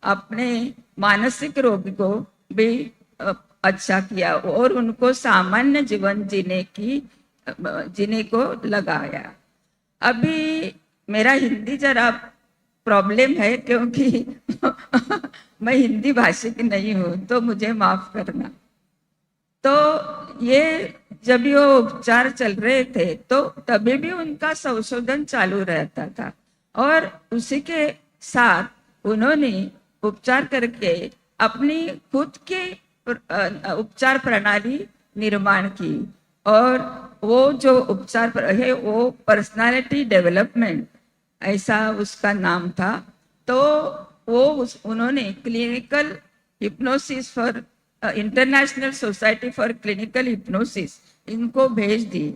S14: अपने मानसिक रोगी को भी अच्छा किया और उनको सामान्य जीवन जीने को लगाया। अभी मेरा हिंदी जरा प्रॉब्लम है क्योंकि मैं हिंदी भाषी नहीं हूँ, तो मुझे माफ करना। तो ये जब ये उपचार चल रहे थे तो तभी भी उनका संशोधन चालू रहता था और उसी के साथ उन्होंने उपचार करके अपनी खुद की उपचार प्रणाली निर्माण की और वो जो उपचार है वो पर्सनालिटी डेवलपमेंट ऐसा उसका नाम था। तो वो उन्होंने clinical hypnosis for international society for clinical hypnosis इनको भेज दी।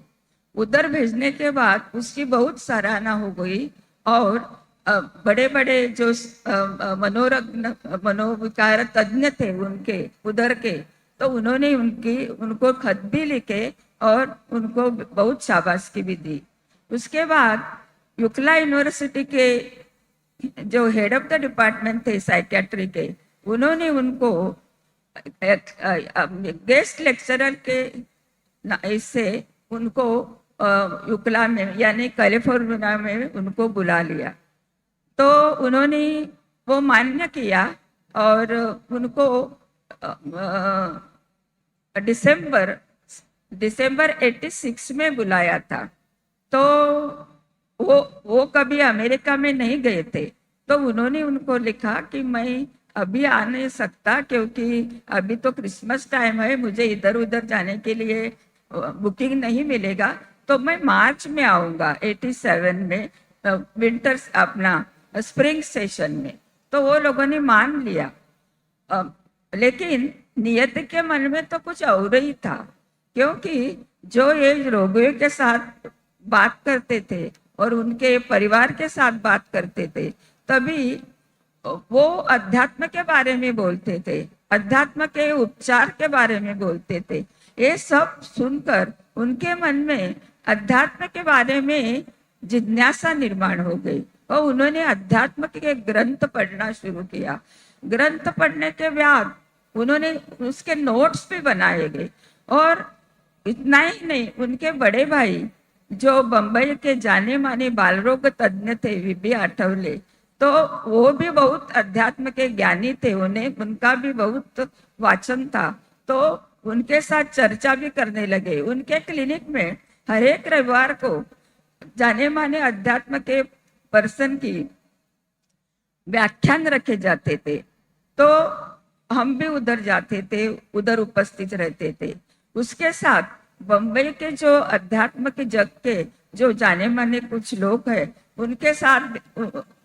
S14: उधर भेजने के बाद उसकी बहुत सराहना हो गई और बड़े बड़े जो मनोविकार तज्ञ थे उनके उधर के, तो उन्होंने उनको खत भी लिखे और उनको बहुत शाबाशी भी दी। उसके बाद युक्ला यूनिवर्सिटी के जो हेड ऑफ द डिपार्टमेंट थे साइकियाट्री के, उन्होंने उनको गेस्ट लेक्चरर के इससे उनको युक्ला में यानी कैलिफोर्निया में उनको बुला लिया। तो उन्होंने वो मान्य किया और उनको दिसंबर 86 में बुलाया था। तो वो कभी अमेरिका में नहीं गए थे, तो उन्होंने उनको लिखा कि मैं अभी आ नहीं सकता क्योंकि अभी तो क्रिसमस टाइम है, मुझे इधर उधर जाने के लिए बुकिंग नहीं मिलेगा, तो मैं मार्च में आऊँगा 87 में विंटर अपना स्प्रिंग सेशन में। तो वो लोगों ने मान लिया। लेकिन नियति के मन में तो कुछ और ही था, क्योंकि जो ये रोगियों के साथ बात करते थे और उनके परिवार के साथ बात करते थे, तभी वो अध्यात्म के बारे में बोलते थे, अध्यात्म के उपचार के बारे में बोलते थे। ये सब सुनकर उनके मन में अध्यात्म के बारे में जिज्ञासा निर्माण हो गई और उन्होंने अध्यात्म के ग्रंथ पढ़ना शुरू किया। ग्रंथ पढ़ने के बाद उन्होंने उसके नोट्स भी बनाए गए। और इतना ही नहीं, उनके बड़े भाई जो बंबई के जाने माने बाल रोग तज्ञ थे, वीबी आठवले, तो वो भी बहुत अध्यात्म के ज्ञानी थे, उन्हें उनका भी बहुत वाचन था, तो उनके साथ चर्चा भी करने लगे। उनके क्लिनिक में हर एक रविवार को जाने माने अध्यात्म के पर्सन की व्याख्यान रखे जाते थे, तो हम भी उधर जाते थे, उधर उपस्थित रहते थे। उसके साथ बम्बई के जो अध्यात्म के जग के जो जाने माने कुछ लोग हैं, उनके साथ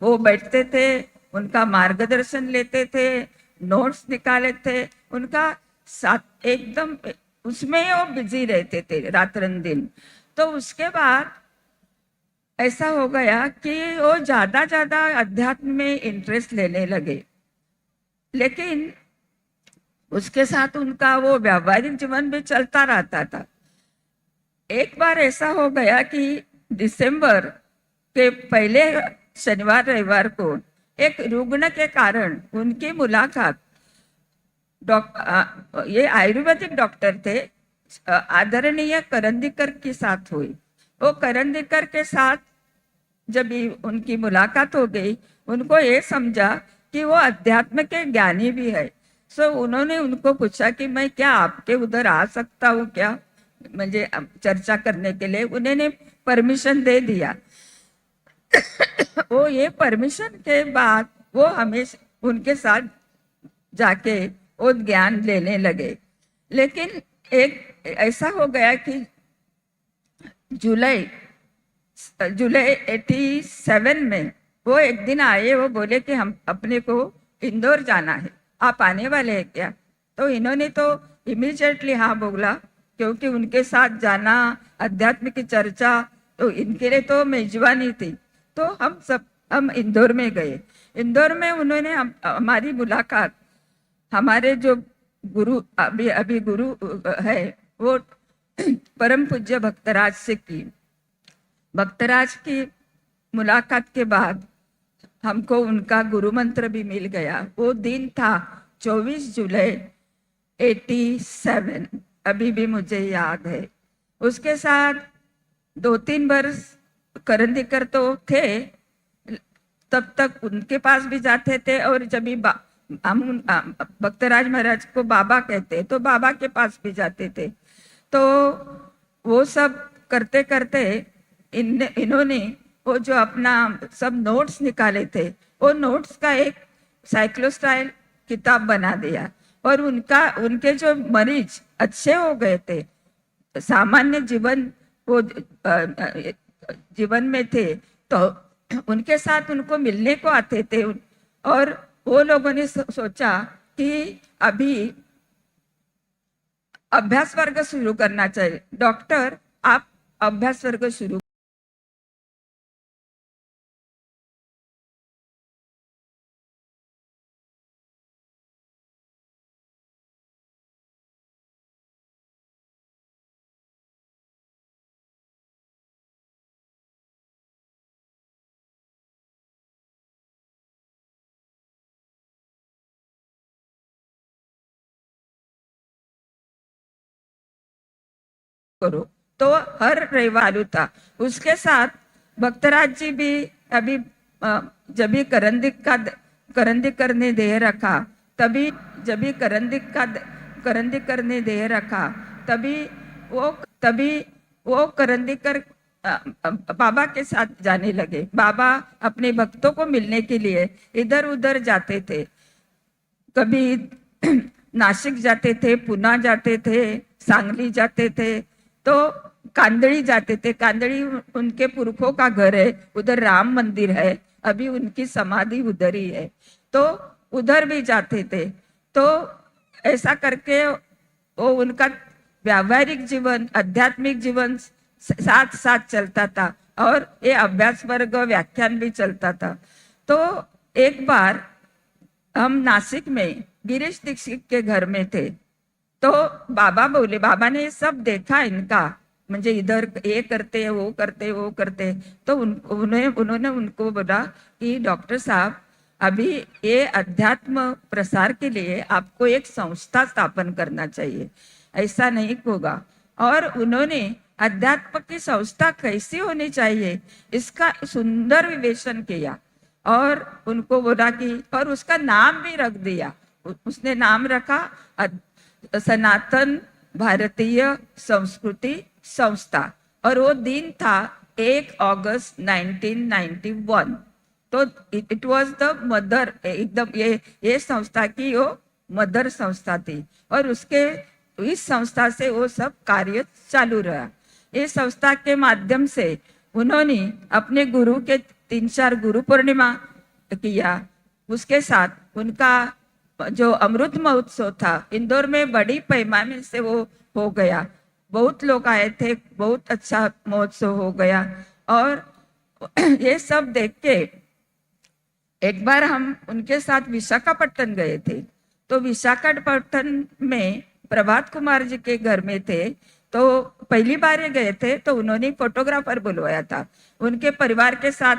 S14: वो बैठते थे, उनका मार्गदर्शन लेते थे, नोट्स निकाले थे, उनका साथ एकदम उसमें वो बिजी रहते थे रात दिन। तो उसके बाद ऐसा हो गया कि वो ज्यादा अध्यात्म में इंटरेस्ट लेने लगे, लेकिन उसके साथ उनका वो व्यावहारिक जीवन भी चलता रहता था। एक बार ऐसा हो गया कि दिसंबर के पहले शनिवार रविवार को एक रुग्ण के कारण उनकी मुलाकात ये आयुर्वेदिक डॉक्टर थे, आदरणीय करंदीकर के साथ हुई। वो करंदीकर के साथ जब उनकी मुलाकात हो गई, उनको ये समझा कि वो अध्यात्म के ज्ञानी भी है। सो उन्होंने उनको पूछा कि मैं क्या आपके उधर आ सकता हूँ क्या, मुझे चर्चा करने के लिए। उन्होंने परमिशन दे दिया। वो ये परमिशन के बाद वो हमेशा उनके साथ जाके वो ज्ञान लेने लगे। लेकिन एक ऐसा हो गया कि जुलाई 87 में वो एक दिन आए, वो बोले कि हम अपने को इंदौर जाना है, आप आने वाले हैं क्या? तो इन्होंने तो इमीडिएटली हाँ बोला, क्योंकि उनके साथ जाना, अध्यात्म की चर्चा तो इनके लिए तो मेजबानी थी। तो हम इंदौर में गए। इंदौर में उन्होंने हमारी मुलाकात हमारे जो गुरु अभी गुरु है वो परम पूज्य भक्तराज से की। भक्तराज की मुलाकात के बाद हमको उनका गुरु मंत्र भी मिल गया। वो दिन था 24 जुलाई 87, अभी भी मुझे याद है। उसके साथ 2-3 वर्ष करंदीकर तो थे, तब तक उनके पास भी जाते थे, और जब हम भक्तराज महाराज को बाबा कहते तो बाबा के पास भी जाते थे। तो वो सब करते करते इन्होंने वो जो अपना सब नोट्स निकाले थे, वो नोट्स का एक साइक्लोस्टाइल किताब बना दिया, और उनके जो मरीज अच्छे हो गए थे, सामान्य जीवन वो जीवन में थे, तो उनके साथ उनको मिलने को आते थे। और वो लोगों ने सोचा कि अभी अभ्यास वर्ग शुरू करना चाहिए। डॉक्टर, आप अभ्यास वर्ग शुरू करो। तो हर रविवार चालू था। उसके साथ भक्तराज जी भी अभी जब भी करंदी करने दे रखा, तभी जब भी करंदी करने दे रखा, तभी वो करंदी कर बाबा के साथ जाने लगे। बाबा अपने भक्तों को मिलने के लिए इधर उधर जाते थे, कभी नासिक जाते थे, पुणे जाते थे, सांगली जाते थे, तो कांदड़ी जाते थे। कांदड़ी उनके पुरखों का घर है, उधर राम मंदिर है, अभी उनकी समाधि उधर ही है, तो उधर भी जाते थे। तो ऐसा करके वो उनका व्यावहारिक जीवन, आध्यात्मिक जीवन साथ साथ चलता था और ये अभ्यास वर्ग व्याख्यान भी चलता था। तो एक बार हम नासिक में गिरीश दीक्षित के घर में थे, तो बाबा बोले, बाबा ने ये सब देखा इनका, मुझे इधर ये करते वो करते, तो उन्होंने उनको बोला कि डॉक्टर साहब, अभी ये अध्यात्म प्रसार के लिए आपको एक संस्था स्थापन करना चाहिए, ऐसा नहीं होगा। और उन्होंने अध्यात्म की संस्था कैसी होनी चाहिए इसका सुंदर विवेचन किया और उनको बोला कि, और उसका नाम भी रख दिया। उसने नाम रखा सनातन भारतीय संस्कृति संस्था, और वो दिन था 1 अगस्त 1991। तो इट वाज द मदर, एकदम ये संस्था की वो मदर संस्था थी, और उसके इस संस्था से वो सब कार्य चालू रहा। इस संस्था के माध्यम से उन्होंने अपने गुरु के 3-4 गुरु पूर्णिमा किया। उसके साथ उनका जो अमृत महोत्सव था इंदौर में बड़ी पैमाने से वो हो गया, बहुत लोग आए थे, बहुत अच्छा महोत्सव हो गया। और ये सब देख के एक बार हम उनके साथ विशाखापट्टनम गए थे, तो विशाखापट्टनम में प्रभात कुमार जी के घर में थे, तो पहली बार ये गए थे, तो उन्होंने फोटोग्राफर बुलवाया था उनके परिवार के साथ।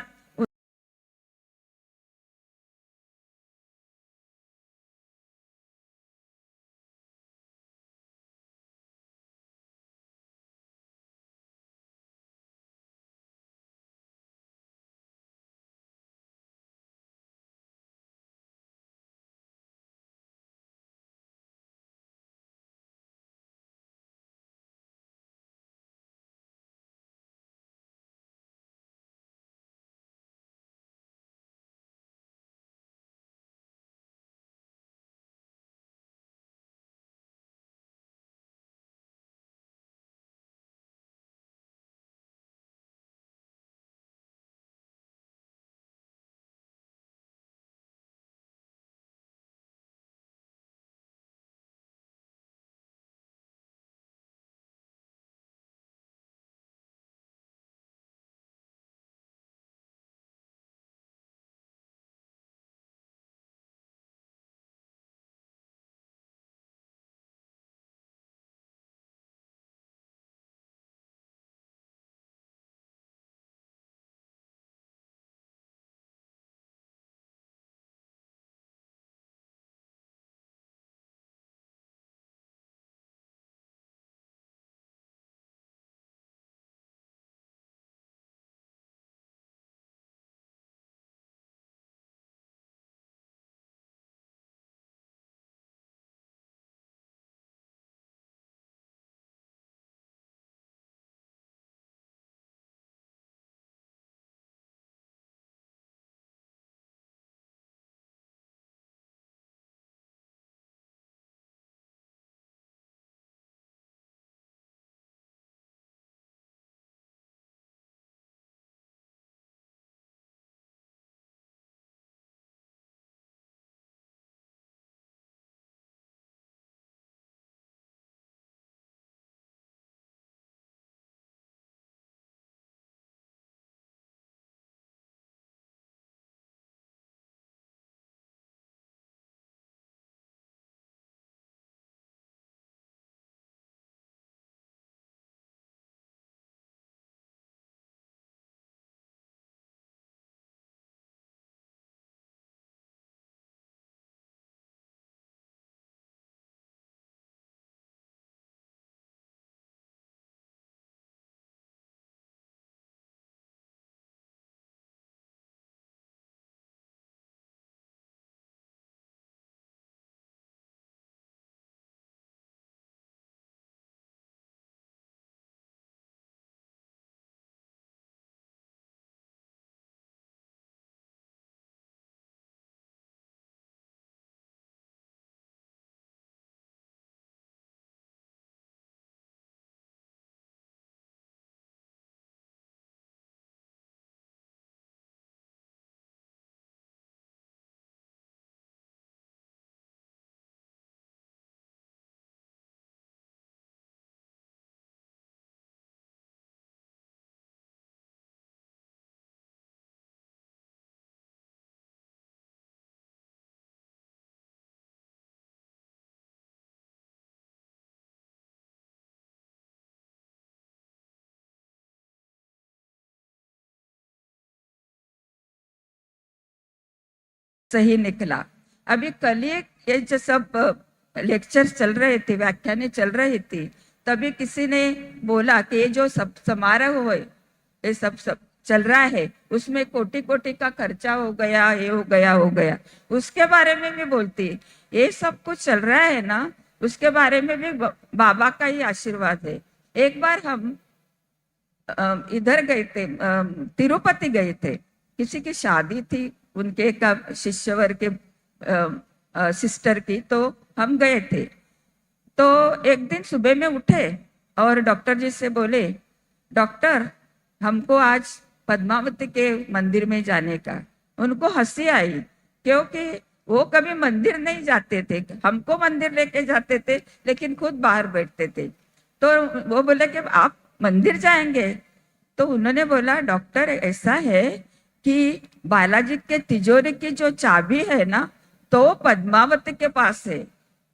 S14: सही निकला। अभी कल ही ये जो सब लेक्चर चल रहे थे, व्याख्यानें चल रही थी, तभी किसी ने बोला कि ये जो सब समारोह है, ये सब चल रहा है, उसमें कोटि कोटि का खर्चा हो गया, ये हो गया, उसके बारे में भी बोलती है। ये सब कुछ चल रहा है ना, उसके बारे में भी बाबा का ही आशीर्वाद है। एक बार हम इधर गए थे, तिरुपति गए थे, किसी की शादी थी, उनके का शिष्यवर के सिस्टर की, तो हम गए थे। तो एक दिन सुबह में उठे और डॉक्टर जी से बोले, डॉक्टर हमको आज पद्मावती के मंदिर में जाने का। उनको हंसी आई, क्योंकि वो कभी मंदिर नहीं जाते थे, हमको मंदिर लेके जाते थे, लेकिन खुद बाहर बैठते थे। तो वो बोले कि आप मंदिर जाएंगे? तो उन्होंने बोला, डॉक्टर ऐसा है कि बालाजी के तिजोरी की जो चाबी है ना, तो पद्मावती के पास है,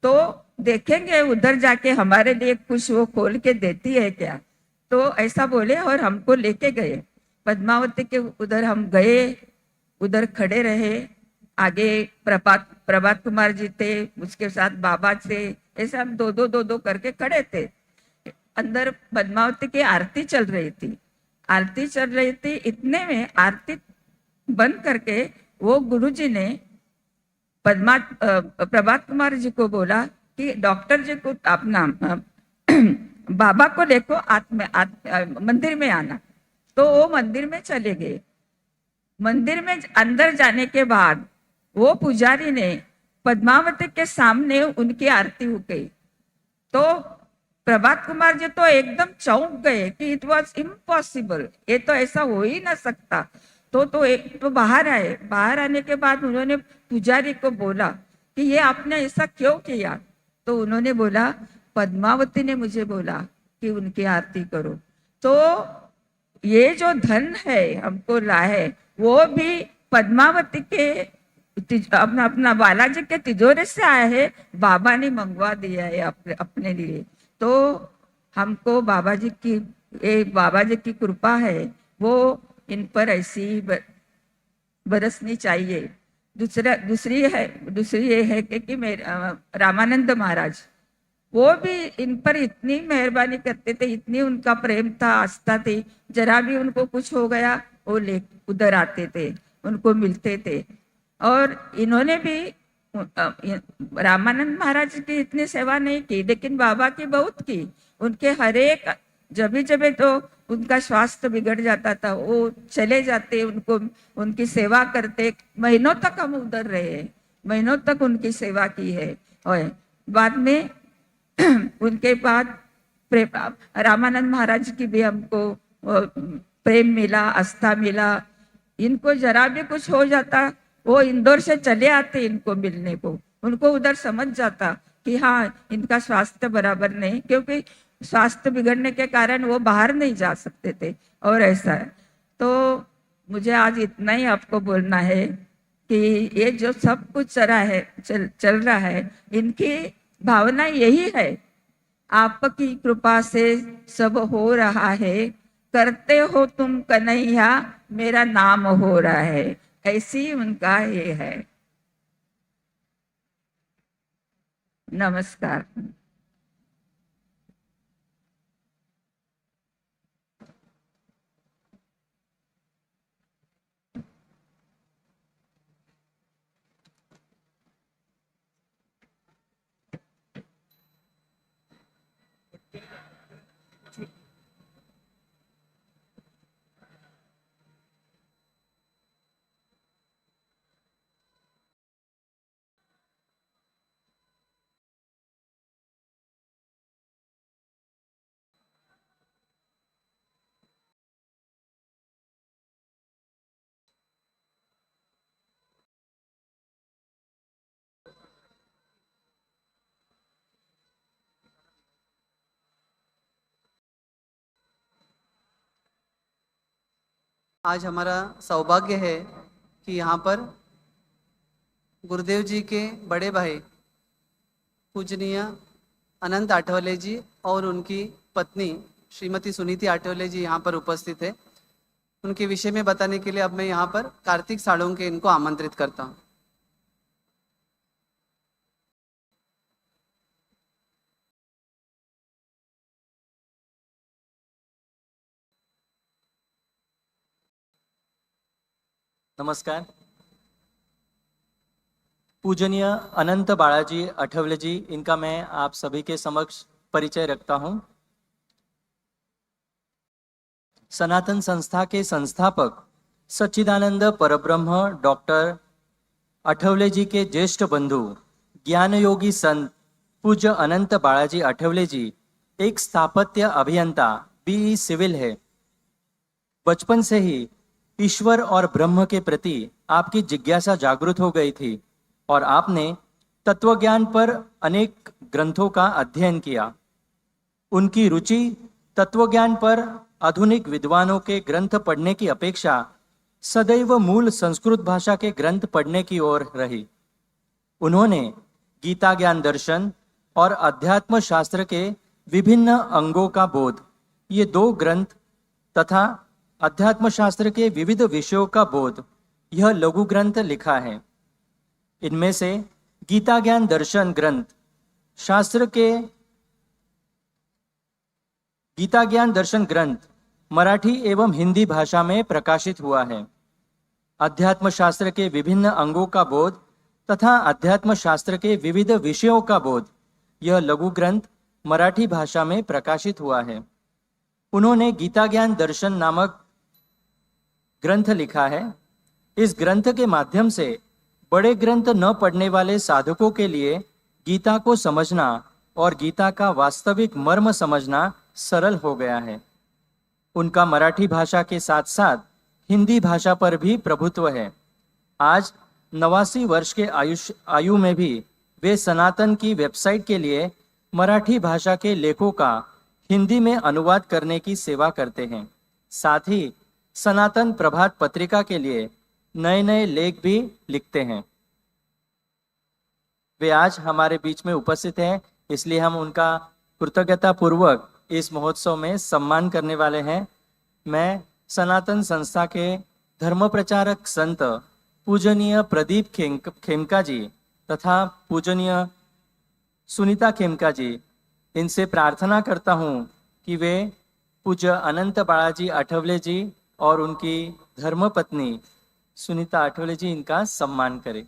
S14: तो देखेंगे उधर जाके हमारे लिए कुछ वो खोल के देती है क्या। तो ऐसा बोले और हमको लेके गए पद्मावती के उधर। हम गए, उधर खड़े रहे, आगे प्रभात कुमार जी थे, उसके साथ बाबा थे, ऐसे हम दो करके खड़े थे। अंदर पद्मावती की आरती चल रही थी। इतने में आरती बंद करके वो गुरुजी ने प्रभात कुमार जी को बोला कि डॉक्टर जी को अपना बाबा को लेको मंदिर में आना। तो वो मंदिर में चले गए। मंदिर में अंदर जाने के बाद वो पुजारी ने पद्मावती के सामने उनकी आरती हो गई। तो प्रभात कुमार जी तो एकदम चौंक गए कि इट वॉज इम्पॉसिबल, ये तो ऐसा हो ही ना सकता। तो बाहर आए। बाहर आने के बाद उन्होंने पुजारी को बोला कि ये आपने ऐसा क्यों किया। तो उन्होंने बोला, पद्मावती ने मुझे बोला कि उनकी आरती करो। तो ये जो धन है हमको ला है, वो भी पद्मावती के अपना बालाजी के तिजोरी से आया है, बाबा ने मंगवा दिया है अपने लिए। तो हमको बाबा जी की कृपा है, वो इन पर ऐसी बरसनी चाहिए। दूसरी ये है कि रामानंद महाराज, वो भी इन पर इतनी मेहरबानी करते थे, इतनी उनका प्रेम था, आस्था थी। जरा भी उनको कुछ हो गया, वो उधर आते थे, उनको मिलते थे। और इन्होंने भी रामानंद महाराज की इतनी सेवा नहीं की, लेकिन बाबा की बहुत की। उनके हर एक जब तो उनका स्वास्थ्य बिगड़ जाता था, वो चले जाते, उनकी सेवा करते। महीनों तक हम उधर रहे, महीनों तक उनकी सेवा की है। और बाद में उनके बाद रामानंद महाराज की भी हमको प्रेम मिला, आस्था मिला। इनको जरा भी कुछ हो जाता, वो इंदौर से चले आते इनको मिलने को। उनको उधर समझ जाता कि हाँ, इनका स्वास्थ्य बराबर नहीं, क्योंकि स्वास्थ्य बिगड़ने के कारण वो बाहर नहीं जा सकते थे। और ऐसा है। तो मुझे आज इतना ही आपको बोलना है कि ये जो सब कुछ चल रहा है, इनकी भावना यही है, आपकी कृपा से सब हो रहा है, करते हो तुम कन्हैया, मेरा नाम हो रहा है। ऐसी उनका ये है। नमस्कार।
S4: आज हमारा सौभाग्य है कि यहाँ पर गुरुदेव जी के बड़े भाई पूजनीय अनंत आठवले जी और उनकी पत्नी श्रीमती सुनीति आठवले जी यहाँ पर उपस्थित है। उनके विषय में बताने के लिए अब मैं यहाँ पर कार्तिक साड़ोंके इनको आमंत्रित करता हूँ।
S1: नमस्कार। पूजनीय अनंत बालाजी आठवले जी, इनका मैं आप सभी के समक्ष परिचय रखता हूं। सनातन संस्था के संस्थापक सच्चिदानंद परब्रह्म डॉक्टर आठवले जी के ज्येष्ठ बंधु ज्ञान योगी संत पूज्य अनंत बालाजी आठवले जी एक स्थापत्य अभियंता बीई सिविल है। बचपन से ही ईश्वर और ब्रह्म के प्रति आपकी जिज्ञासा जागृत हो गई थी और आपने तत्वज्ञान पर अनेक ग्रंथों का अध्ययन किया। उनकी रुचि तत्वज्ञान पर आधुनिक विद्वानों के ग्रंथ पढ़ने की अपेक्षा सदैव मूल संस्कृत भाषा के ग्रंथ पढ़ने की ओर रही। उन्होंने गीता ज्ञान दर्शन और अध्यात्म शास्त्र के विभिन्न अंगों का बोध, ये दो ग्रंथ, तथा अध्यात्म शास्त्र के विविध विषयों का बोध, यह लघु ग्रंथ लिखा है। इनमें से गीता ज्ञान दर्शन ग्रंथ शास्त्र के गीता ज्ञान दर्शन ग्रंथ मराठी एवं हिंदी भाषा में प्रकाशित हुआ है। अध्यात्म शास्त्र के विभिन्न अंगों का बोध तथा अध्यात्म शास्त्र के विविध विषयों का बोध, यह लघु ग्रंथ मराठी भाषा में प्रकाशित हुआ है। उन्होंने गीता ज्ञान दर्शन नामक ग्रंथ लिखा है। इस ग्रंथ के माध्यम से बड़े ग्रंथ न पढ़ने वाले साधकों के लिए गीता को समझना और गीता का वास्तविक मर्म समझना सरल हो गया है। उनका मराठी भाषा के साथ साथ हिंदी भाषा पर भी प्रभुत्व है। आज 89 वर्ष के आयु में भी वे सनातन की वेबसाइट के लिए मराठी भाषा के लेखों का हिंदी में अनुवाद करने की सेवा करते हैं। साथ ही सनातन प्रभात पत्रिका के लिए नए नए लेख भी लिखते हैं। वे आज हमारे बीच में उपस्थित हैं, इसलिए हम उनका कृतज्ञता पूर्वक इस महोत्सव में सम्मान करने वाले हैं। मैं सनातन संस्था के धर्म प्रचारक संत पूजनीय प्रदीप खेमका जी तथा पूजनीय सुनीता खेमका जी, इनसे प्रार्थना करता हूँ कि वे पूज्य अनंत बालाजी आठवले जी और उनकी धर्मपत्नी सुनीता आठवले जी इनका सम्मान करें।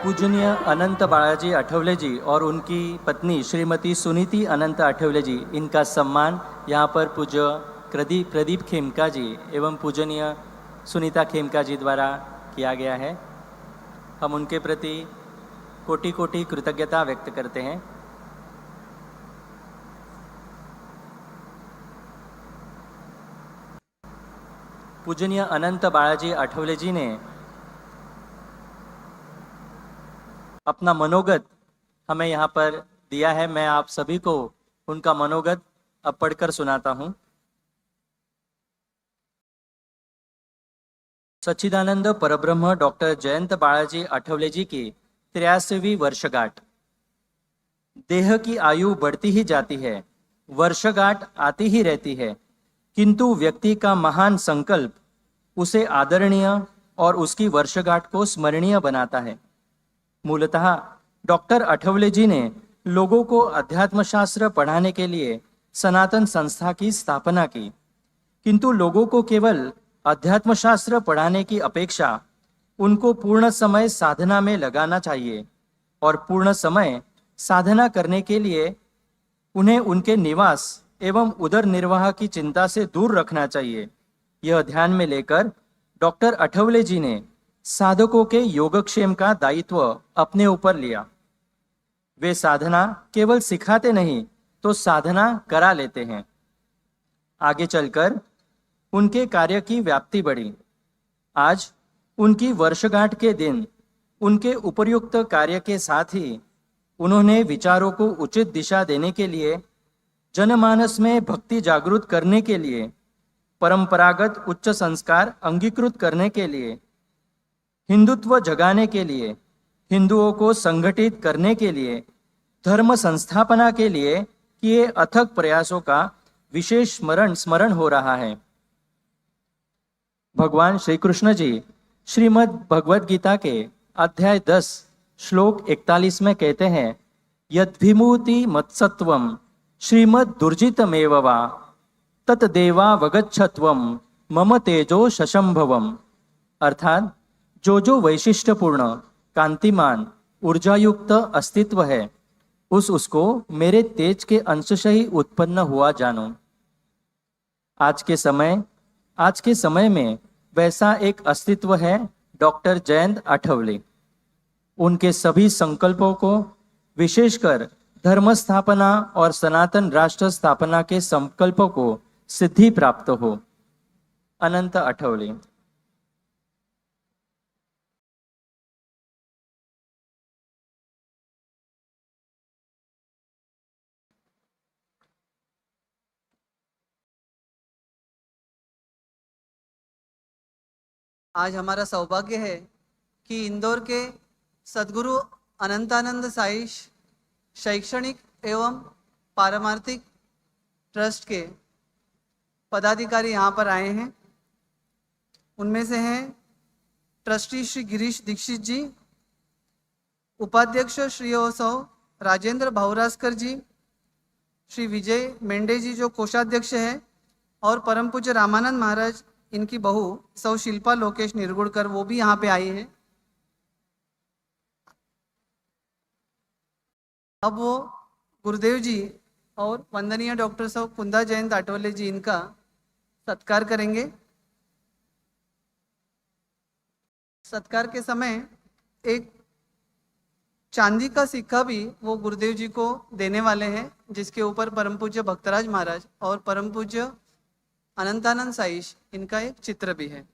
S1: पूजनीय अनंत बालाजी आठवले जी और उनकी पत्नी श्रीमती सुनीति अनंत आठवले जी, इनका सम्मान यहाँ पर पूज्य प्रदीप खेमका जी एवं पूजनीय सुनीता खेमका जी द्वारा किया गया है। हम उनके प्रति कोटि कोटि कृतज्ञता व्यक्त करते हैं। पूजनीय अनंत बालाजी आठवले जी ने अपना मनोगत हमें यहाँ पर दिया है। मैं आप सभी को उनका मनोगत अब पढ़कर सुनाता हूँ। सच्चिदानंद परब्रह्म डॉक्टर जयंत बालाजी आठवले जी की 83वीं वर्षगांठ। देह की आयु बढ़ती ही जाती है, वर्षगांठ आती ही रहती है, किंतु व्यक्ति का महान संकल्प उसे आदरणीय और उसकी वर्षगांठ को स्मरणीय बनाता है। मूलतः डॉक्टर आठवले जी ने लोगों को अध्यात्म शास्त्र पढ़ाने के लिए सनातन संस्था की स्थापना की, किंतु लोगों को केवल अध्यात्म शास्त्र पढ़ाने की अपेक्षा उनको पूर्ण समय साधना में लगाना चाहिए और पूर्ण समय साधना करने के लिए उन्हें उनके निवास एवं उदर निर्वाह की चिंता से दूर रखना चाहिए। यह ध्यान में लेकर डॉक्टर आठवले जी ने साधकों के योगक्षेम का दायित्व अपने ऊपर लिया। वे साधना केवल सिखाते नहीं तो साधना करा लेते हैं। आगे चलकर उनके कार्य की व्याप्ति बढ़ी। आज उनकी वर्षगांठ के दिन उनके उपर्युक्त कार्य के साथ ही उन्होंने विचारों को उचित दिशा देने के लिए, जनमानस में भक्ति जागृत करने के लिए, परंपरागत उच्च संस्कार अंगीकृत करने के लिए, हिंदुत्व जगाने के लिए, हिंदुओं को संगठित करने के लिए, धर्म संस्थापना के लिए किए अथक प्रयासों का विशेष स्मरण हो रहा है। भगवान श्री कृष्ण जी श्रीमद् भगवद गीता के अध्याय 10 श्लोक 41 में कहते हैं, यद्भिमूति मत्सत्वम श्रीमद् दुर्जितमेव वा तत्देवा वगच्छत्वम मम तेजो शशंभवम। अर्थात जो वैशिष्ट्यपूर्ण, कांतिमान, ऊर्जायुक्त अस्तित्व है उसको मेरे तेज के अंश से ही उत्पन्न हुआ जानो। आज के समय में वैसा एक अस्तित्व है डॉक्टर जयंत आठवले। उनके सभी संकल्पों को, विशेषकर धर्म स्थापना और सनातन राष्ट्र स्थापना के संकल्पों को सिद्धि प्राप्त हो। अनंत आठवले।
S4: आज हमारा सौभाग्य है कि इंदौर के सद्गुरु अनंतानंद साई शैक्षणिक एवं पारमार्थिक ट्रस्ट के पदाधिकारी यहाँ पर आए हैं। उनमें से हैं ट्रस्टी श्री गिरीश दीक्षित जी, उपाध्यक्ष श्री सौ राजेंद्र भाऊरासकर जी, श्री विजय मेंढे जी जो कोषाध्यक्ष हैं, और परम पूज्य रामानंद महाराज, इनकी बहू सौ शिल्पा लोकेश निर्गुड़कर, वो भी यहाँ पे आई है। अब वो गुरुदेव जी और वंदनीय डॉक्टर सौ कुंदा जयंत आठवले जी इनका सत्कार करेंगे। सत्कार के समय एक चांदी का सिक्का भी वो गुरुदेव जी को देने वाले हैं, जिसके ऊपर परम पूज्य भक्तराज महाराज और परम पूज्य अनंतानंद साईश इनका एक चित्र भी है।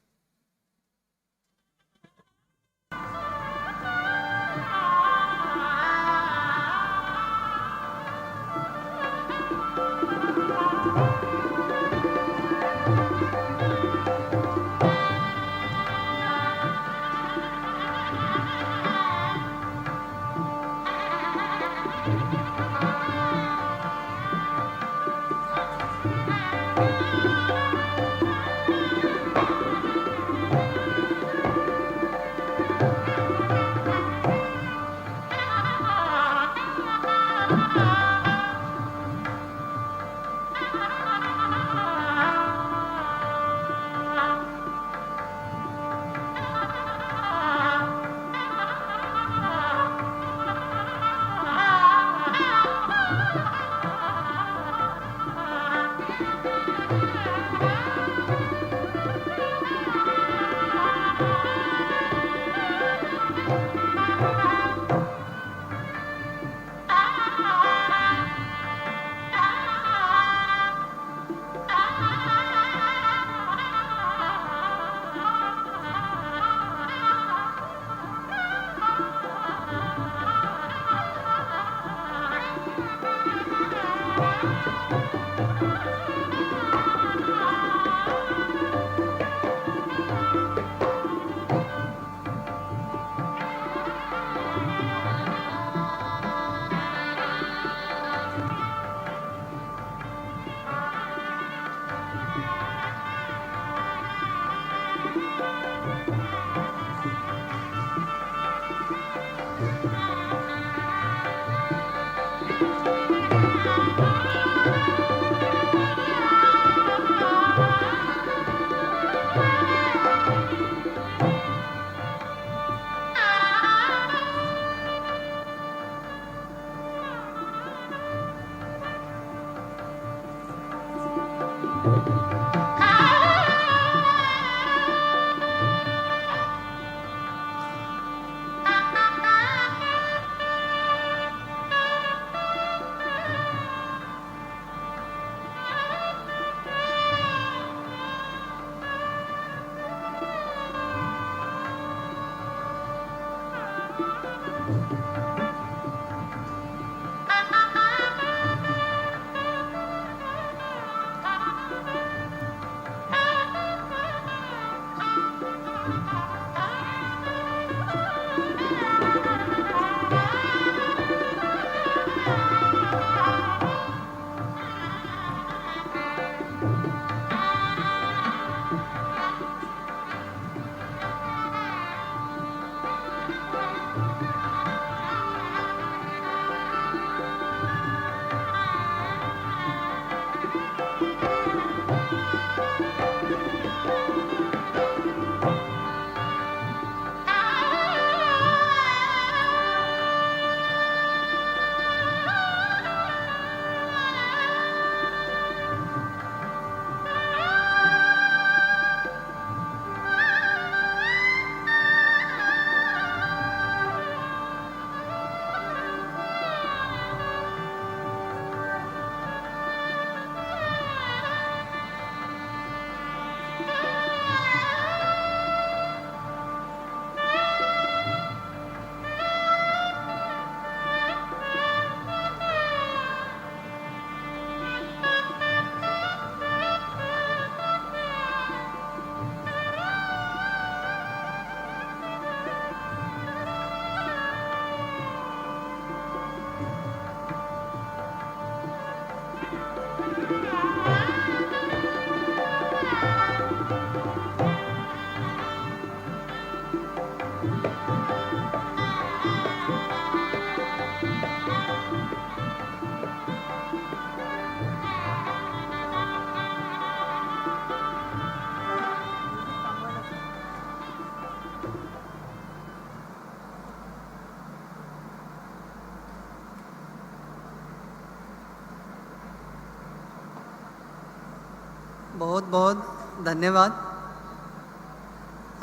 S4: बहुत बहुत धन्यवाद।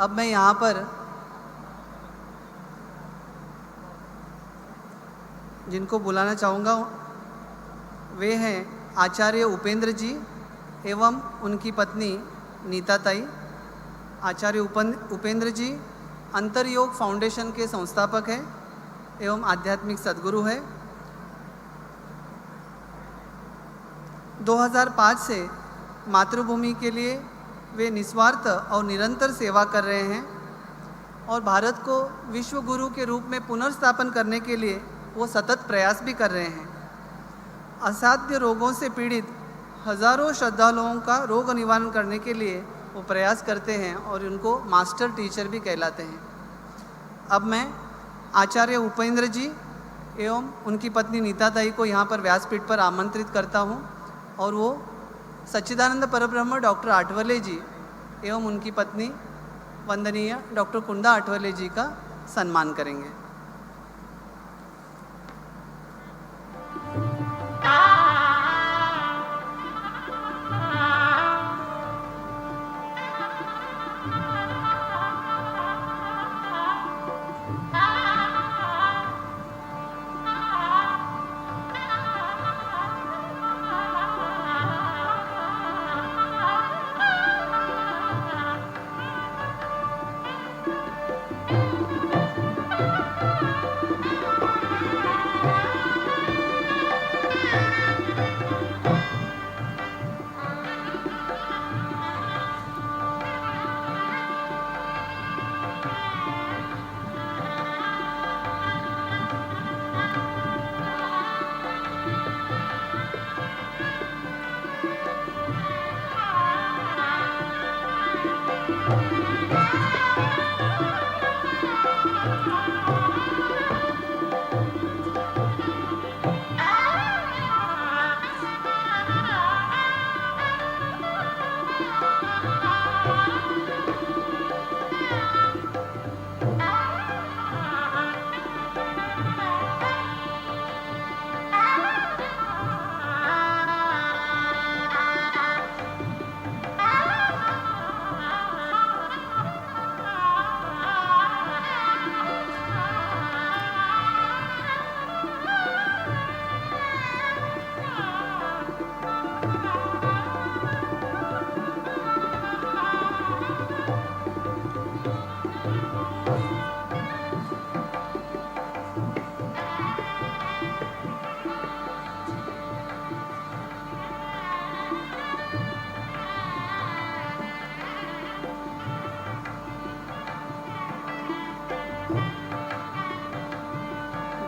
S4: अब मैं यहाँ पर जिनको बुलाना चाहूँगा वे हैं आचार्य उपेंद्र जी एवं उनकी पत्नी नीता ताई। आचार्य उपेंद्र जी अंतरयोग फाउंडेशन के संस्थापक हैं एवं आध्यात्मिक सद्गुरु हैं। 2005 से मातृभूमि के लिए वे निस्वार्थ और निरंतर सेवा कर रहे हैं और भारत को विश्व गुरु के रूप में पुनर्स्थापन करने के लिए वो सतत प्रयास भी कर रहे हैं। असाध्य रोगों से पीड़ित हजारों श्रद्धालुओं का रोग निवारण करने के लिए वो प्रयास करते हैं और उनको मास्टर टीचर भी कहलाते हैं। अब मैं आचार्य उपेंद्र जी एवं उनकी पत्नी नीता ताई को यहाँ पर व्यासपीठ पर आमंत्रित करता हूँ और वो सच्चिदानंद परब्रह्म डॉक्टर आठवले जी एवं उनकी पत्नी वंदनीय डॉक्टर कुंदा आठवले जी का सम्मान करेंगे।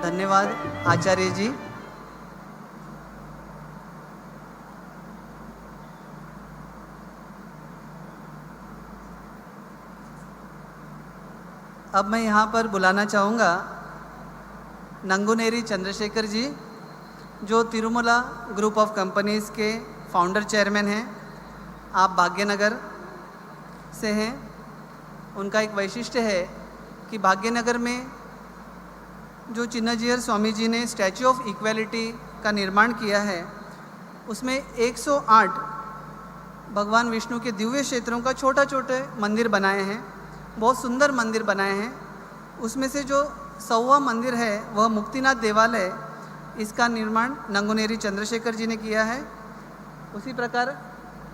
S4: धन्यवाद आचार्य जी। अब मैं यहाँ पर बुलाना चाहूँगा नंगुनेरी चंद्रशेखर जी, जो तिरुमला ग्रुप ऑफ कंपनीज़ के फाउंडर चेयरमैन हैं। आप भाग्यनगर से हैं। उनका एक वैशिष्ट्य है कि भाग्यनगर में जो चिन्नजीयर स्वामी जी ने स्टैचू ऑफ इक्वालिटी का निर्माण किया है, उसमें 108 भगवान विष्णु के दिव्य क्षेत्रों का छोटा छोटे मंदिर बनाए हैं, बहुत सुंदर मंदिर बनाए हैं। उसमें से जो 100वां मंदिर है वह मुक्तिनाथ देवालय, इसका निर्माण नंगुनेरी चंद्रशेखर जी ने किया है। उसी प्रकार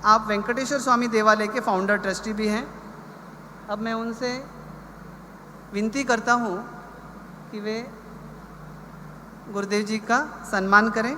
S4: आप वेंकटेश्वर स्वामी देवालय के फाउंडर ट्रस्टी भी हैं। अब मैं उनसे विनती करता हूँ कि वे गुरुदेव जी का सम्मान करें।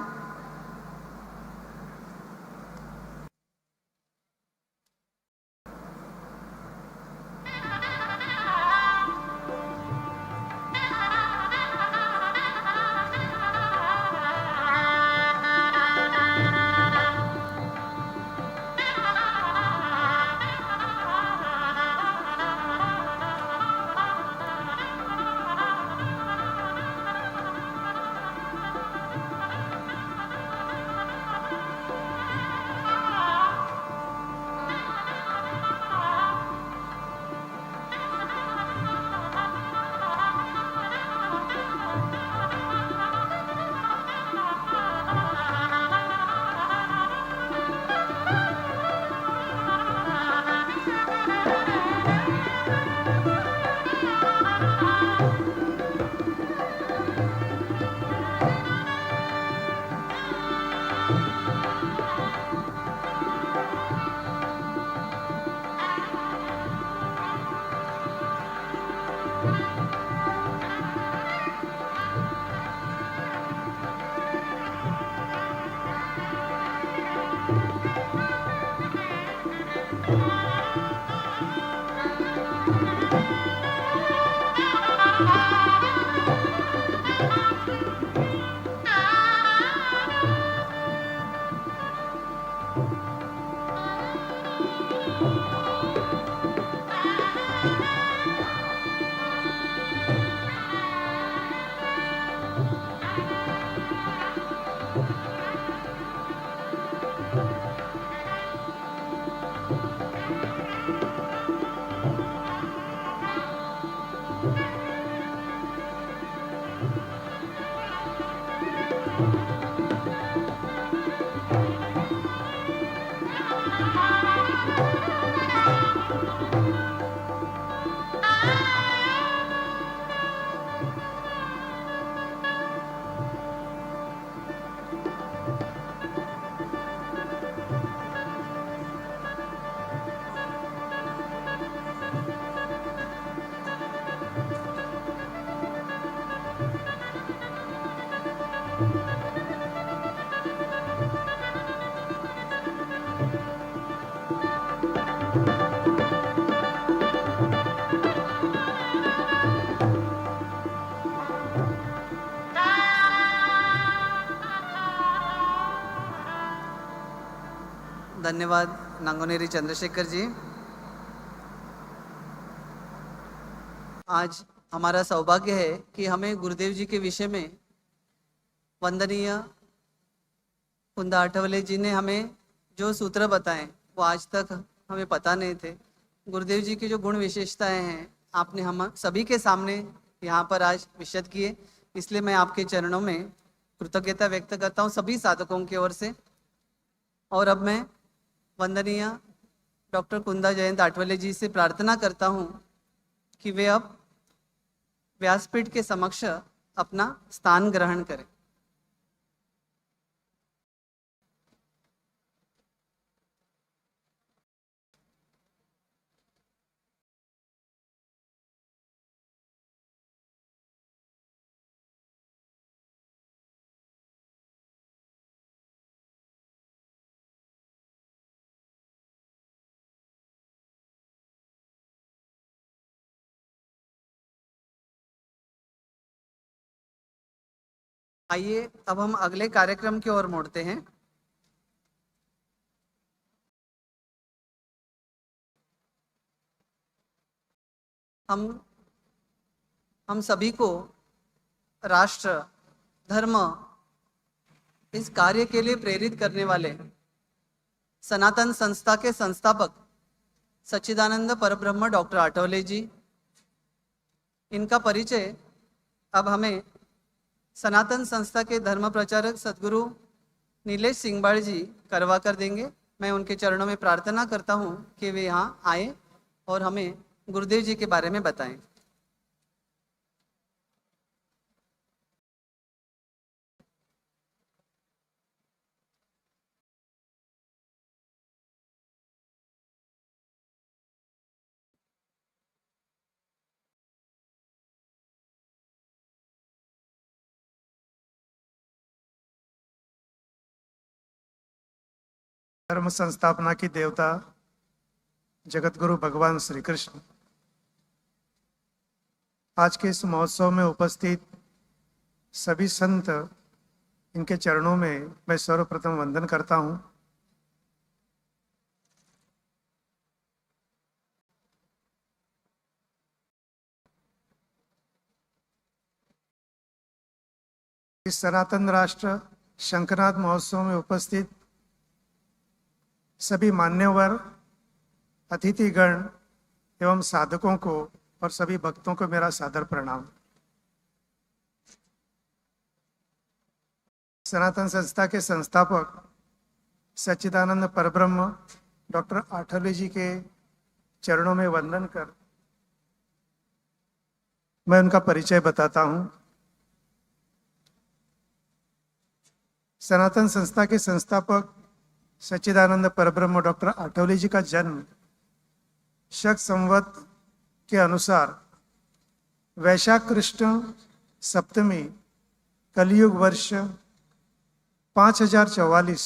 S4: धन्यवाद नंगुनेरी चंद्रशेखर जी। आज हमारा सौभाग्य है कि हमें गुरुदेव जी के विषय में वंदनीय कुंदा आठवले जी ने हमें जो सूत्र बताए वो आज तक हमें पता नहीं थे। गुरुदेव जी की जो गुण विशेषताएं हैं आपने हम सभी के सामने यहाँ पर आज विशद किए, इसलिए मैं आपके चरणों में कृतज्ञता व्यक्त करता हूँ सभी साधकों की ओर से। और अब मैं वंदनीय डॉक्टर कुंदा जयंत आठवले जी से प्रार्थना करता हूँ कि वे अब व्यासपीठ के समक्ष अपना स्थान ग्रहण करें। आइए अब हम अगले कार्यक्रम की ओर मुड़ते हैं। हम सभी को राष्ट्र धर्म इस कार्य के लिए प्रेरित करने वाले सनातन संस्था के संस्थापक सच्चिदानंद परब्रह्म डॉक्टर आठवले जी, इनका परिचय अब हमें सनातन संस्था के धर्म प्रचारक सदगुरु नीलेश सिंघबाड़ जी करवा कर देंगे। मैं उनके चरणों में प्रार्थना करता हूं कि वे यहाँ आए और हमें गुरुदेव जी के बारे में बताएं।
S15: धर्म संस्थापना की देवता जगत गुरु भगवान श्री कृष्ण, आज के इस महोत्सव में उपस्थित सभी संत, इनके चरणों में मैं सर्वप्रथम वंदन करता हूं। इस सनातन राष्ट्र शंखनाद महोत्सव में उपस्थित सभी मान्यवर, अतिथिगण एवं साधकों को और सभी भक्तों को मेरा सादर प्रणाम। सनातन संस्था के संस्थापक सच्चिदानंद परब्रह्म डॉक्टर आठवले जी के चरणों में वंदन कर मैं उनका परिचय बताता हूं। सनातन संस्था के संस्थापक सच्चिदानंद परब्रह्म डॉक्टर आठवले जी का जन्म शक संवत के अनुसार वैशाख कृष्ण सप्तमी कलयुग वर्ष 5044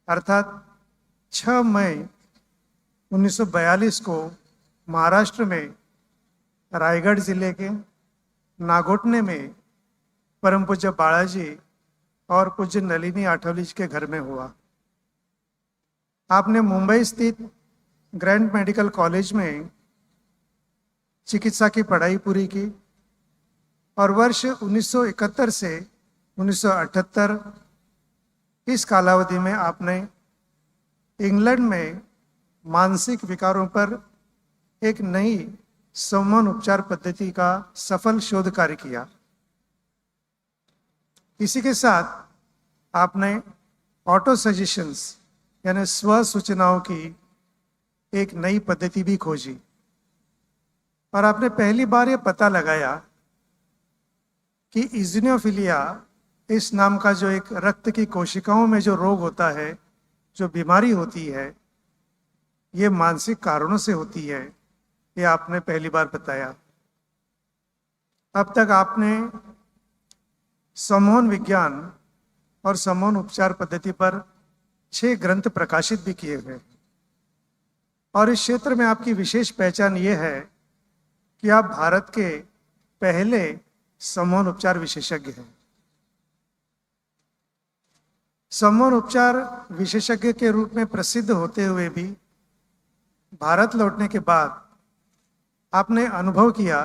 S15: अर्थात 6 मई 1942 को महाराष्ट्र में रायगढ़ जिले के नागोटने में परम पूज्य बालाजी और पूज्य नलिनी आठवले जी के घर में हुआ। आपने मुंबई स्थित ग्रैंड मेडिकल कॉलेज में चिकित्सा की पढ़ाई पूरी की और वर्ष 1971 से 1978 इस कालावधि में आपने इंग्लैंड में मानसिक विकारों पर एक नई संवहन उपचार पद्धति का सफल शोध कार्य किया। इसी के साथ आपने ऑटो सजेशंस यानी स्व सूचनाओं की एक नई पद्धति भी खोजी और आपने पहली बार ये पता लगाया कि इज़िनोफिलिया इस नाम का जो एक रक्त की कोशिकाओं में जो रोग होता है, जो बीमारी होती है, ये मानसिक कारणों से होती है। ये आपने पहली बार बताया। अब तक आपने सम्मोहन विज्ञान और सम्मोहन उपचार पद्धति पर 6 ग्रंथ प्रकाशित भी किए हैं और इस क्षेत्र में आपकी विशेष पहचान ये है कि आप भारत के पहले सम्मोहन उपचार विशेषज्ञ हैं। सम्मोहन उपचार विशेषज्ञ के रूप में प्रसिद्ध होते हुए भी भारत लौटने के बाद आपने अनुभव किया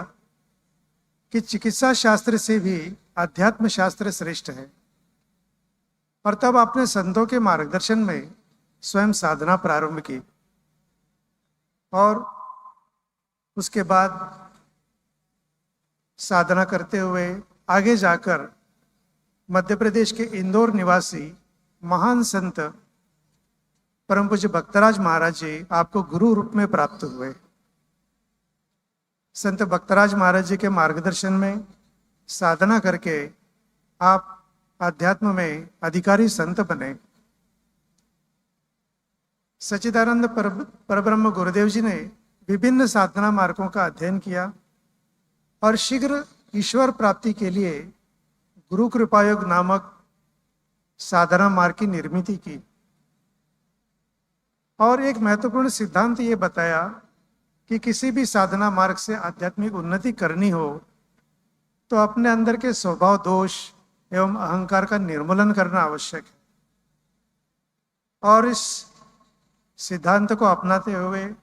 S15: कि चिकित्सा शास्त्र से भी अध्यात्म शास्त्र श्रेष्ठ है और तब आपने संतों के मार्गदर्शन में स्वयं साधना प्रारंभ की और उसके बाद साधना करते हुए आगे जाकर मध्य प्रदेश के इंदौर निवासी महान संत परम पूज्य भक्तराज महाराज जी आपको गुरु रूप में प्राप्त हुए। संत भक्तराज महाराज जी के मार्गदर्शन में साधना करके आप अध्यात्म में अधिकारी संत बने। सच्चिदानंद परब्रह्म गुरुदेव जी ने विभिन्न साधना मार्गों का अध्ययन किया और शीघ्र ईश्वर प्राप्ति के लिए गुरु कृपायोग नामक साधना मार्ग की निर्मित की और एक महत्वपूर्ण सिद्धांत ये बताया कि किसी भी साधना मार्ग से आध्यात्मिक उन्नति करनी हो तो अपने अंदर के स्वभाव दोष एवं अहंकार का निर्मूलन करना आवश्यक है। और इस सिद्धांत को अपनाते हुए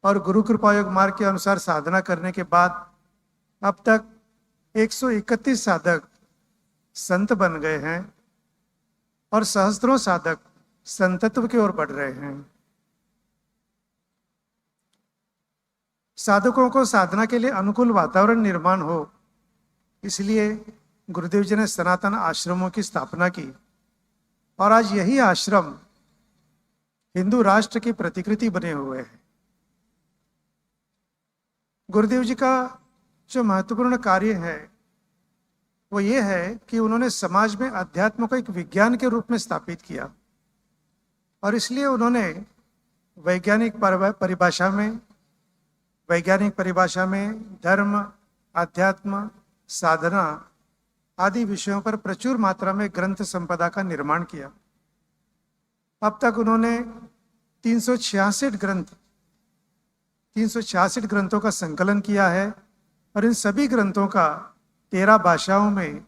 S15: और गुरु कृपा योग मार्ग के अनुसार साधना करने के बाद अब तक 131 साधक संत बन गए हैं और सहस्त्रों साधक संतत्व की ओर बढ़ रहे हैं। साधकों को साधना के लिए अनुकूल वातावरण निर्माण हो, इसलिए गुरुदेव जी ने सनातन आश्रमों की स्थापना की और आज यही आश्रम हिंदू राष्ट्र की प्रतिकृति बने हुए हैं। गुरुदेव जी का जो महत्वपूर्ण कार्य है वो ये है कि उन्होंने समाज में अध्यात्म को एक विज्ञान के रूप में स्थापित किया और इसलिए उन्होंने वैज्ञानिक परिभाषा में धर्म, अध्यात्म, साधना आदि विषयों पर प्रचुर मात्रा में ग्रंथ संपदा का निर्माण किया। अब तक उन्होंने 366 ग्रंथों का संकलन किया है और इन सभी ग्रंथों का 13 भाषाओं में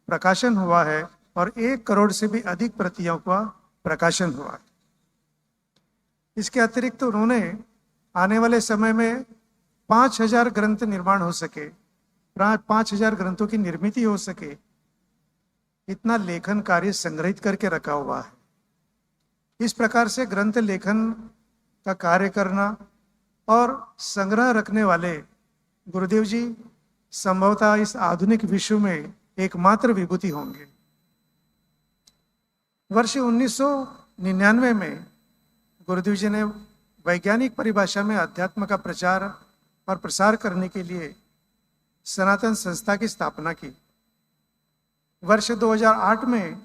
S15: प्रकाशन हुआ है और 1 करोड़ से भी अधिक प्रतियों का प्रकाशन हुआ है। इसके अतिरिक्त उन्होंने आने वाले समय में 5000 ग्रंथ निर्माण हो सके, 5000 ग्रंथों की निर्मित हो सके, इतना लेखन कार्य संग्रहित करके रखा हुआ है। इस प्रकार से ग्रंथ लेखन का कार्य करना और संग्रह रखने वाले गुरुदेव जी संभवतः इस आधुनिक विश्व में एकमात्र विभूति होंगे। वर्ष 1999 में गुरुदेव जी ने वैज्ञानिक परिभाषा में अध्यात्म का प्रचार और प्रसार करने के लिए सनातन संस्था की स्थापना की। वर्ष 2008 में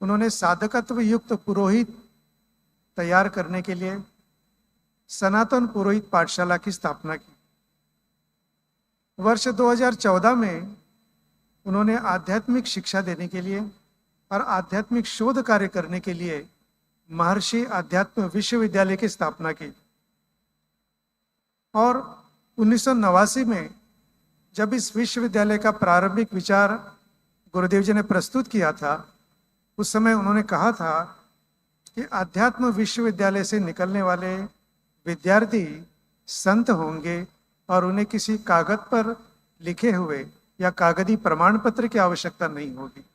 S15: उन्होंने साधकत्व युक्त पुरोहित तैयार करने के लिए सनातन पुरोहित पाठशाला की स्थापना की। वर्ष 2014 में उन्होंने आध्यात्मिक शिक्षा देने के लिए और आध्यात्मिक शोध कार्य करने के लिए महर्षि अध्यात्म विश्वविद्यालय की स्थापना की। और 1989 में जब इस विश्वविद्यालय का प्रारंभिक विचार गुरुदेव जी ने प्रस्तुत किया था, उस समय उन्होंने कहा था कि अध्यात्म विश्वविद्यालय से निकलने वाले विद्यार्थी संत होंगे और उन्हें किसी कागज पर लिखे हुए या कागजी प्रमाण पत्र की आवश्यकता नहीं होगी।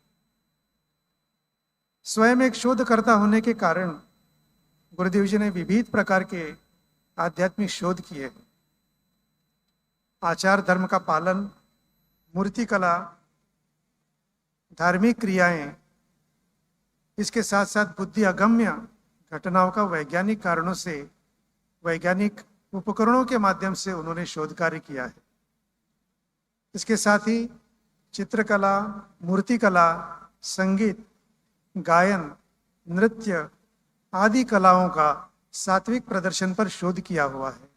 S15: स्वयं एक शोधकर्ता होने के कारण गुरुदेव जी ने विविध प्रकार के आध्यात्मिक शोध किए। आचार धर्म का पालन, मूर्ति कला, धार्मिक क्रियाएं, इसके साथ साथ बुद्धि अगम्य घटनाओं का वैज्ञानिक कारणों से, वैज्ञानिक उपकरणों के माध्यम से उन्होंने शोध कार्य किया है। इसके साथ ही चित्रकला, मूर्तिकला, संगीत, गायन, नृत्य आदि कलाओं का सात्विक प्रदर्शन पर शोध किया हुआ है।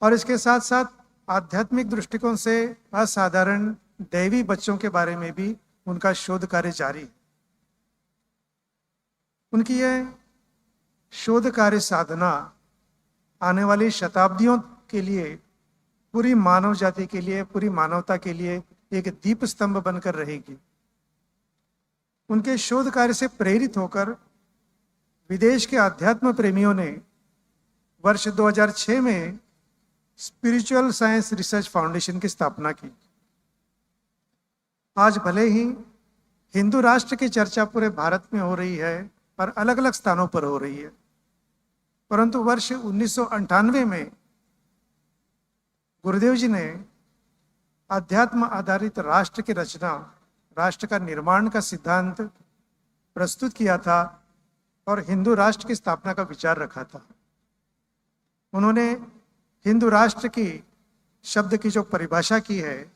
S15: और इसके साथ साथ आध्यात्मिक दृष्टिकोण से असाधारण दैवी बच्चों के बारे में भी उनका शोध कार्य जारी है। उनकी यह शोध कार्य साधना आने वाली शताब्दियों के लिए, पूरी मानव जाति के लिए, पूरी मानवता के लिए एक दीप स्तंभ बनकर रहेगी। उनके शोध कार्य से प्रेरित होकर विदेश के अध्यात्म प्रेमियों ने वर्ष 2006 में स्पिरिचुअल साइंस रिसर्च फाउंडेशन की स्थापना की। आज भले ही हिंदू राष्ट्र की चर्चा पूरे भारत में हो रही है और अलग अलग स्थानों पर हो रही है, परंतु वर्ष 1998 में गुरुदेव जी ने अध्यात्म आधारित राष्ट्र की रचना, राष्ट्र का निर्माण का सिद्धांत प्रस्तुत किया था और हिंदू राष्ट्र की स्थापना का विचार रखा था। उन्होंने हिंदू राष्ट्र की शब्द की जो परिभाषा की है,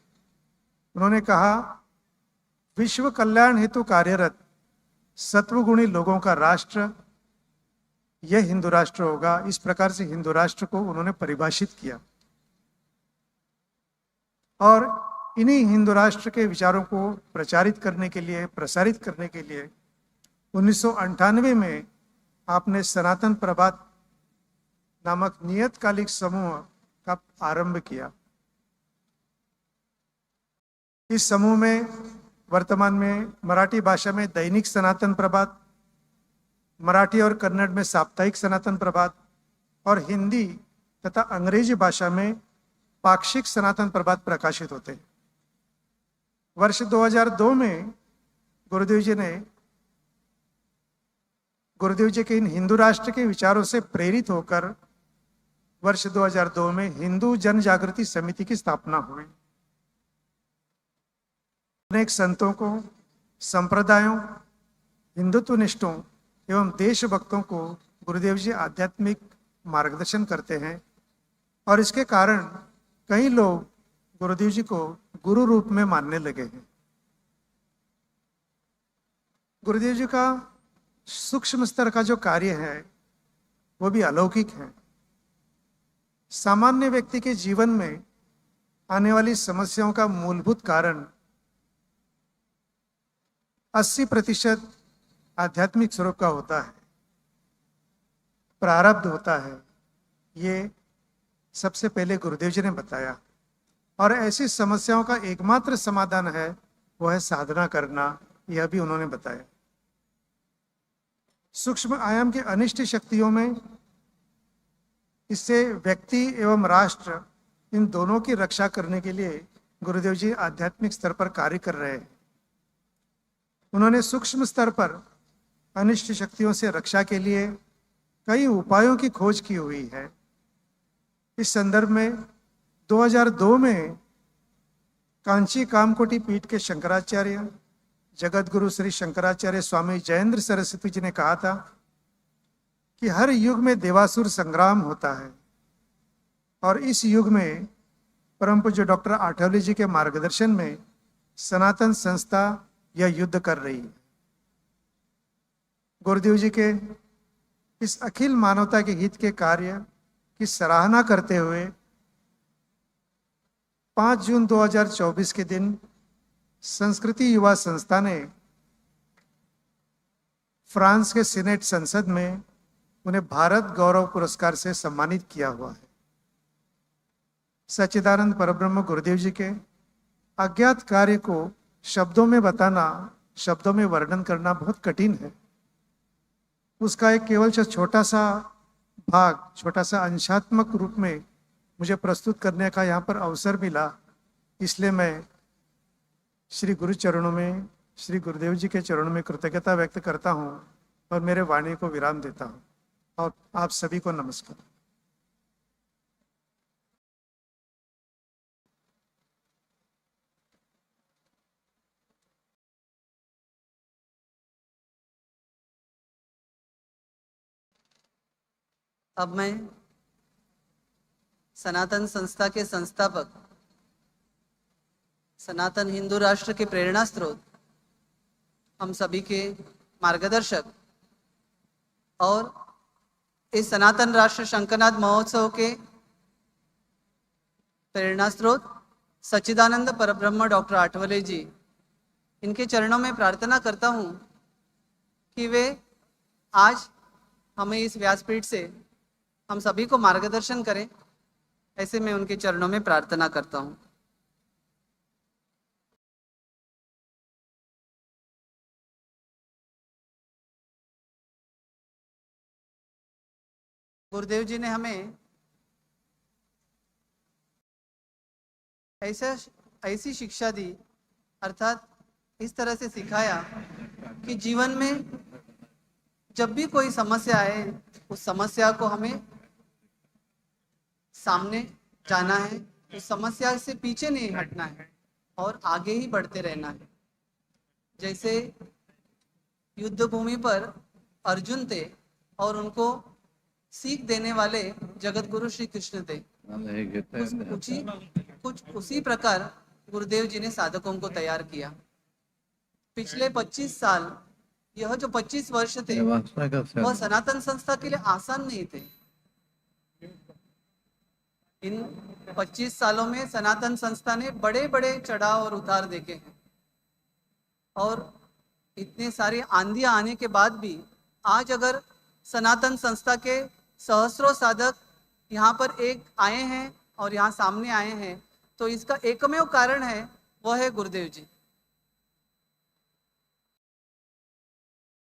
S15: उन्होंने कहा विश्व कल्याण हेतु कार्यरत सत्वगुणी लोगों का राष्ट्र यह हिंदू राष्ट्र होगा। इस प्रकार से हिंदू राष्ट्र को उन्होंने परिभाषित किया और इन्हीं हिंदू राष्ट्र के विचारों को प्रचारित करने के लिए, प्रसारित करने के लिए 1998 में आपने सनातन प्रभात नामक नियतकालिक समूह का आरंभ किया। इस समूह में वर्तमान में मराठी भाषा में दैनिक सनातन प्रभात, मराठी और कन्नड़ में साप्ताहिक सनातन प्रभात और हिंदी तथा अंग्रेजी भाषा में पाक्षिक सनातन प्रभात प्रकाशित होते हैं। वर्ष 2002 में गुरुदेव जी के इन हिंदू राष्ट्र के विचारों से प्रेरित होकर वर्ष 2002 में हिंदू जन जागृति समिति की स्थापना हुई। अनेक संतों को, संप्रदायों, हिंदुत्वनिष्ठों एवं देशभक्तों को गुरुदेव जी आध्यात्मिक मार्गदर्शन करते हैं और इसके कारण कई लोग गुरुदेव जी को गुरु रूप में मानने लगे हैं। गुरुदेव जी का सूक्ष्म स्तर का जो कार्य है वो भी अलौकिक है। सामान्य व्यक्ति के जीवन में आने वाली समस्याओं का मूलभूत कारण 80% आध्यात्मिक स्वरूप का होता है, प्रारब्ध होता है। ये सबसे पहले गुरुदेव जी ने बताया और ऐसी समस्याओं का एकमात्र समाधान है वो है साधना करना, यह भी उन्होंने बताया। सूक्ष्म आयाम की अनिष्ट शक्तियों में इससे व्यक्ति एवं राष्ट्र इन दोनों की रक्षा करने के लिए गुरुदेव जी आध्यात्मिक स्तर पर कार्य कर रहे हैं। उन्होंने सूक्ष्म स्तर पर अनिष्ट शक्तियों से रक्षा के लिए कई उपायों की खोज की हुई है। इस संदर्भ में 2002 में कांची कामकोटी पीठ के शंकराचार्य जगत गुरु श्री शंकराचार्य स्वामी जयेंद्र सरस्वती जी ने कहा था कि हर युग में देवासुर संग्राम होता है और इस युग में परम पूज्य डॉक्टर आठवले जी के मार्गदर्शन में सनातन संस्था यह युद्ध कर रही है। गुरुदेव जी के इस अखिल मानवता के हित के कार्य की सराहना करते हुए 5 जून 2024 के दिन संस्कृति युवा संस्था ने फ्रांस के सीनेट संसद में उन्हें भारत गौरव पुरस्कार से सम्मानित किया हुआ है। सच्चिदानंद परब्रह्म गुरुदेव जी के अज्ञात कार्य को शब्दों में बताना, शब्दों में वर्णन करना बहुत कठिन है। उसका एक केवल छोटा सा भाग, छोटा सा अंशात्मक रूप में मुझे प्रस्तुत करने का यहाँ पर अवसर मिला, इसलिए मैं श्री गुरु चरणों में, श्री गुरुदेव जी के चरणों में कृतज्ञता व्यक्त करता हूँ और मेरे वाणी को विराम देता हूँ और आप सभी को नमस्कार।
S4: अब मैं सनातन संस्था के संस्थापक, सनातन हिंदू राष्ट्र के प्रेरणा स्रोत, हम सभी के मार्गदर्शक और इस सनातन राष्ट्र शंखनाद महोत्सव के प्रेरणा स्रोत सच्चिदानंद परब्रह्म डॉक्टर आठवले जी, इनके चरणों में प्रार्थना करता हूँ कि वे आज हमें इस व्यासपीठ से हम सभी को मार्गदर्शन करें। ऐसे मैं उनके चरणों में प्रार्थना करता हूँ। गुरुदेव जी ने हमें ऐसी शिक्षा दी, अर्थात इस तरह से सिखाया कि जीवन में जब भी कोई समस्या आए, उस समस्या को हमें सामने जाना है, उस समस्या से पीछे नहीं हटना है और आगे ही बढ़ते रहना है। जैसे युद्ध भूमि पर अर्जुन थे और उनको सीख देने वाले जगत गुरु श्री कृष्ण थे, कुछ उसी प्रकार गुरुदेव जी ने साधकों को तैयार किया। पिछले 25 साल, यह जो 25 वर्ष थे वह सनातन संस्था के लिए आसान नहीं थे। इन 25 सालों में सनातन संस्था ने बड़े बड़े चढ़ाव और उतार देखे हैं और इतने सारी आंधियां आने के बाद भी आज अगर सनातन संस्था के सहस्रों साधक यहाँ पर एक आए हैं और यहाँ सामने आए हैं, तो इसका एकमेव कारण है वो है गुरुदेव जी।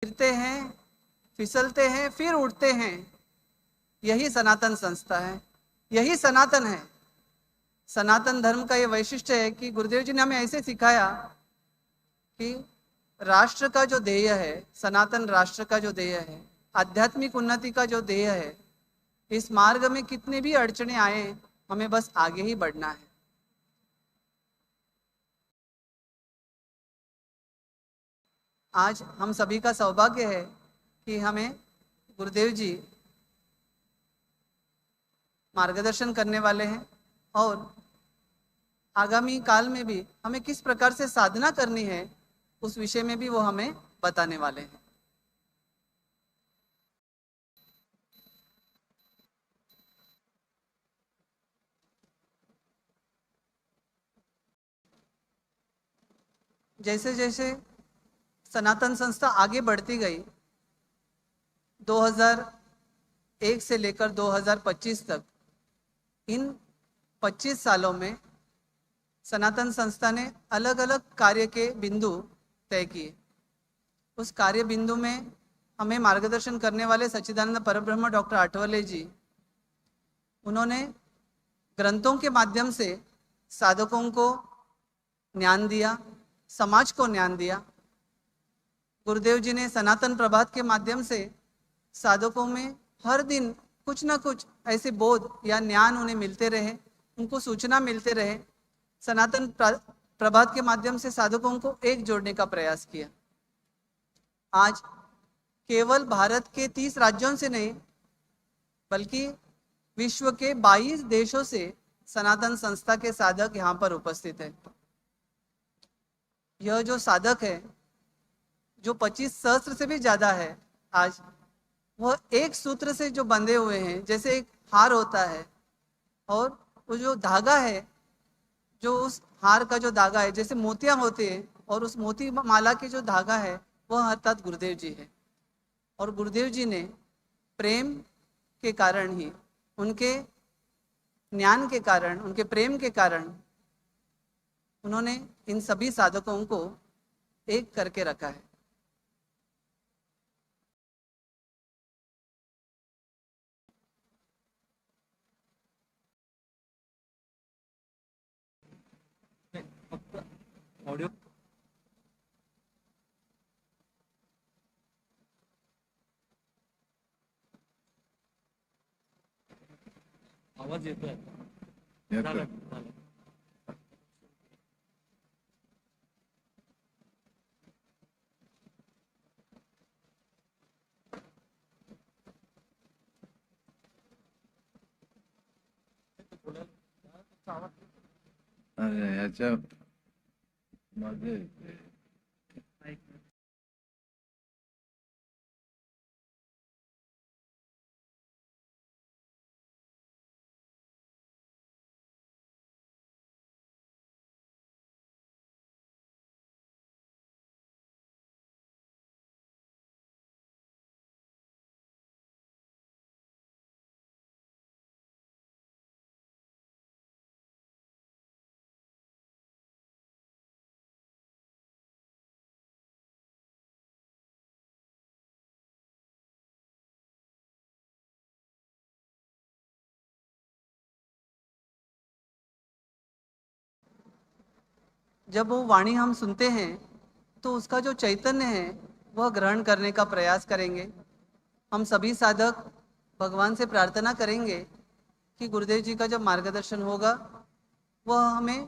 S4: गिरते हैं, फिसलते हैं, फिर उठते हैं, यही सनातन संस्था है, यही सनातन है। सनातन धर्म का ये वैशिष्ट्य है कि गुरुदेव जी ने हमें ऐसे सिखाया कि राष्ट्र का जो ध्येय है, सनातन राष्ट्र का जो ध्येय है, आध्यात्मिक उन्नति का जो ध्येय है, इस मार्ग में कितने भी अड़चने आए, हमें बस आगे ही बढ़ना है। आज हम सभी का सौभाग्य है कि हमें गुरुदेव जी मार्गदर्शन करने वाले हैं और आगामी काल में भी हमें किस प्रकार से साधना करनी है उस विषय में भी वो हमें बताने वाले हैं। जैसे जैसे सनातन संस्था आगे बढ़ती गई, 2001 से लेकर 2025 तक, इन 25 सालों में सनातन संस्था ने अलग अलग कार्य के बिंदु तय किए। उस कार्य बिंदु में हमें मार्गदर्शन करने वाले सच्चिदानंद परब्रह्म डॉक्टर आठवले जी, उन्होंने ग्रंथों के माध्यम से साधकों को ज्ञान दिया, समाज को ज्ञान दिया। गुरुदेव जी ने सनातन प्रभात के माध्यम से साधकों में हर दिन कुछ ना कुछ ऐसे बोध या ज्ञान उन्हें मिलते रहे, उनको सूचना मिलते रहे। सनातन प्रभात के माध्यम से साधकों को एक जोड़ने का प्रयास किया। आज केवल भारत के 30 राज्यों से नहीं, बल्कि विश्व के 22 देशों से सनातन संस्था के साधक यहाँ पर उपस्थित है। यह जो साधक है, जो 25 सहस्त्र से भी ज़्यादा है, आज वह एक सूत्र से जो बंधे हुए हैं, जैसे एक हार होता है और वो जो धागा है, जो उस हार का जो धागा है, जैसे मोतियां होते हैं, और उस मोती माला के जो धागा है वह अर्थात गुरुदेव जी है। और गुरुदेव जी ने प्रेम के कारण ही, उनके ज्ञान के कारण, उनके प्रेम के कारण उन्होंने इन सभी साधकों को एक करके रखा है।
S1: ऑडियो आवाज येतोय? झालं.
S8: अरे याच्या मध्ये
S4: जब वो वाणी हम सुनते हैं तो उसका जो चैतन्य है वह ग्रहण करने का प्रयास करेंगे। हम सभी साधक भगवान से प्रार्थना करेंगे कि गुरुदेव जी का जब मार्गदर्शन होगा वह हमें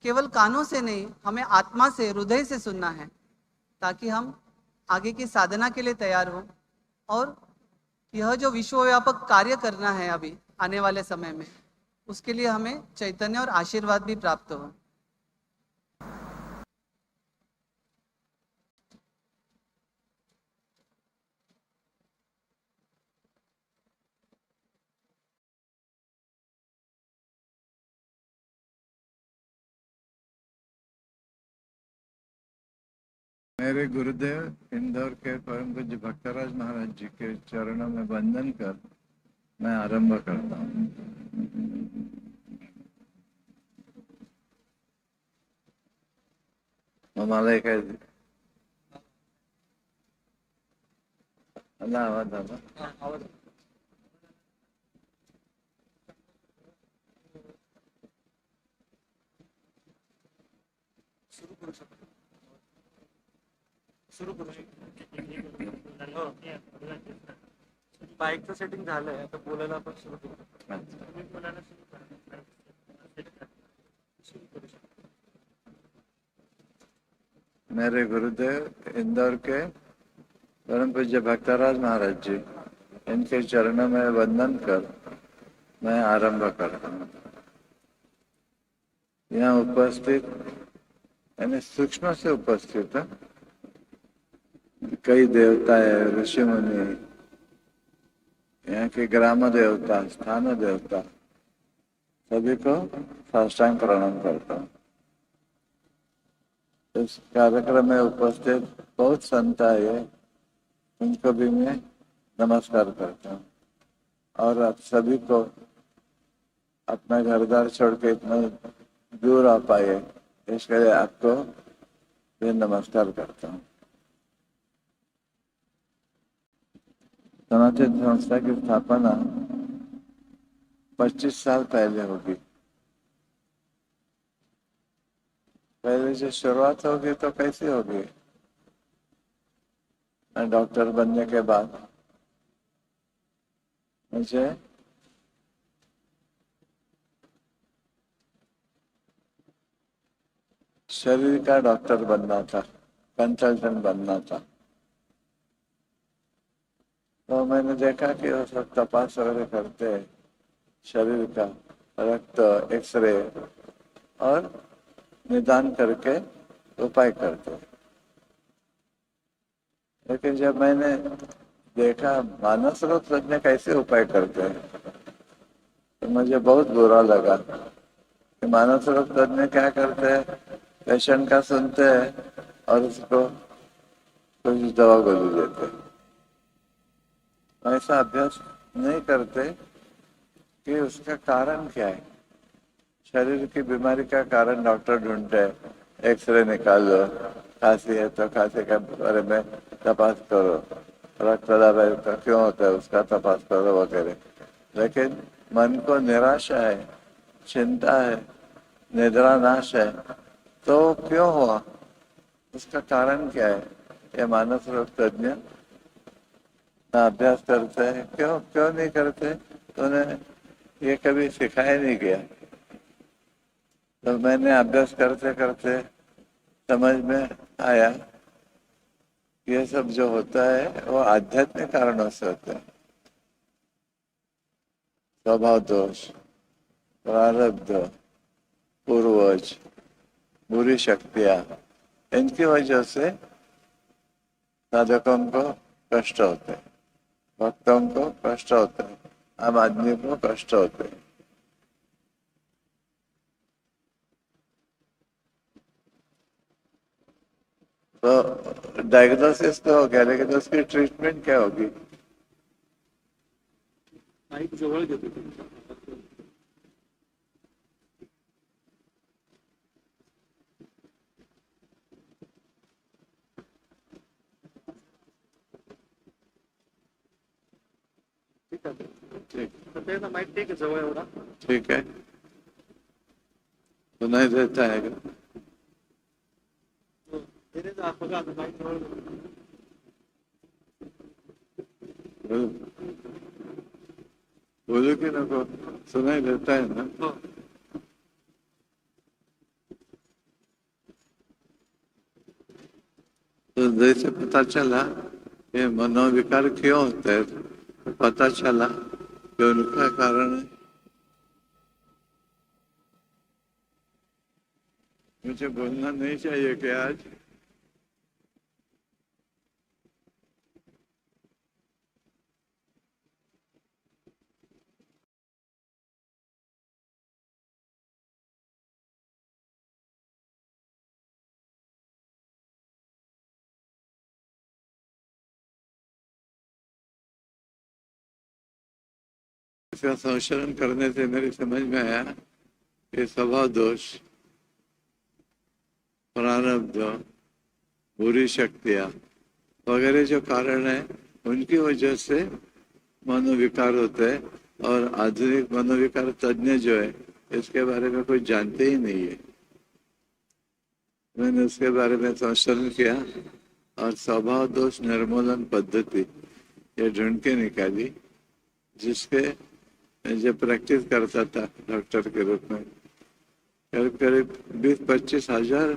S4: केवल कानों से नहीं, हमें आत्मा से, हृदय से सुनना है, ताकि हम आगे की साधना के लिए तैयार हों। और यह जो विश्वव्यापक कार्य करना है अभी आने वाले समय में, उसके लिए हमें चैतन्य और आशीर्वाद भी प्राप्त हो।
S8: मेरे गुरुदेव इंदौर के परम पूज्य भक्तराज महाराज जी के चरणों में वंदन कर मैं आरंभ करता हूँ। हमारे कह दी अल्लाह आवाज दादा
S1: बाईकचं सेटिंग झालंय आता बोलायला आपण सुरू करू.
S8: मेरे गुरुदेव इंदौर के परम पूज्य भक्तराज महाराज जी, इनके चरणों में वंदन कर मैं आरंभ करता हूँ। यहाँ उपस्थित यानी सूक्ष्म से उपस्थित है कई देवता है, ऋषि मुनि, यहाँ के ग्राम देवता, स्थान देवता, सभी को साष्टांग प्रणाम करता हूँ। इस कार्यक्रम में उपस्थित बहुत संत आए, उनको भी मैं नमस्कार करता हूँ। और आप सभी को अपना घर द्वार छोड़ के इतना दूर आ पाए, इसके लिए आपको भी नमस्कार करता हूँ। सनातन संस्था की स्थापना 25 साल पहले होगी। पहले जो शुरुआत होगी तो कैसी होगी? मैं डॉक्टर बनने के बाद मुझे शरीर का डॉक्टर बनना था, कंसल्टेंट बनना था। तो मैंने देखा कि वो सब तपास वगैरह करते हैं शरीर का, रक्त, एक्सरे और निदान करके उपाय करते हैं। लेकिन जब मैंने देखा मानस रोग तज्ञ कैसे उपाय करते हैं तो मुझे बहुत बुरा लगा कि मानस रोग तज्ञ क्या करते हैं, पेशेंट का सुनते हैं और उसको कुछ दवा गोली देते हैं। ऐसा अभ्यास नहीं करते कि उसका कारण क्या है। शरीर की बीमारी का कारण डॉक्टर ढूंढते हैं, एक्सरे निकालो, खांसी है तो खांसी के बारे में तपास करो, रक्त दबाव है तो क्यों होता है उसका तपास करो वगैरह। लेकिन मन को निराशा है, चिंता है, निद्रा नाश है, तो क्यों हुआ, उसका कारण क्या है, ये मानस रोग तज्ञ अभ्यास करते हैं। क्यों क्यों नहीं करते? तो उन्हें ये कभी सिखाया नहीं गया। तो मैंने अभ्यास करते करते समझ में आया ये सब जो होता है वो आध्यात्मिक कारणों से होता है। स्वभाव दोष, प्रारब्ध, पूर्वज, बुरी शक्तियां, इनकी वजह से साधकों को कष्ट होते हैं, भक्तों को कष्ट होता है, आम आदमी को कष्ट होते हैं। तो डायग्नोसिस तो हो गया, लेकिन उसकी ट्रीटमेंट क्या होगी? ठीक है, सुनाई देता है क्या? बोलो कि ना, सुनाई देता है ना? तो जैसे पता चला ये मनोविकार क्यों होता है, तो पता चला कि उनका कारण है मुझे बोलना नहीं चाहिए कि आज इसका संशोधन करने से मेरी समझ में आया कि स्वभाव दोष, प्रारब्ध, बुरी शक्तियाँ वगैरह जो कारण है, उनकी वजह से मनोविकार होते हैं। और आधुनिक मनोविकार तज्ञ जो है, इसके बारे में कोई जानते ही नहीं है। मैंने उसके बारे में संशोधन किया और स्वभाव दोष निर्मूलन पद्धति ये ढूंढ के निकाली, जिसके मैं जब प्रैक्टिस करता था डॉक्टर के रूप में, करीब करीब 20-25 हजार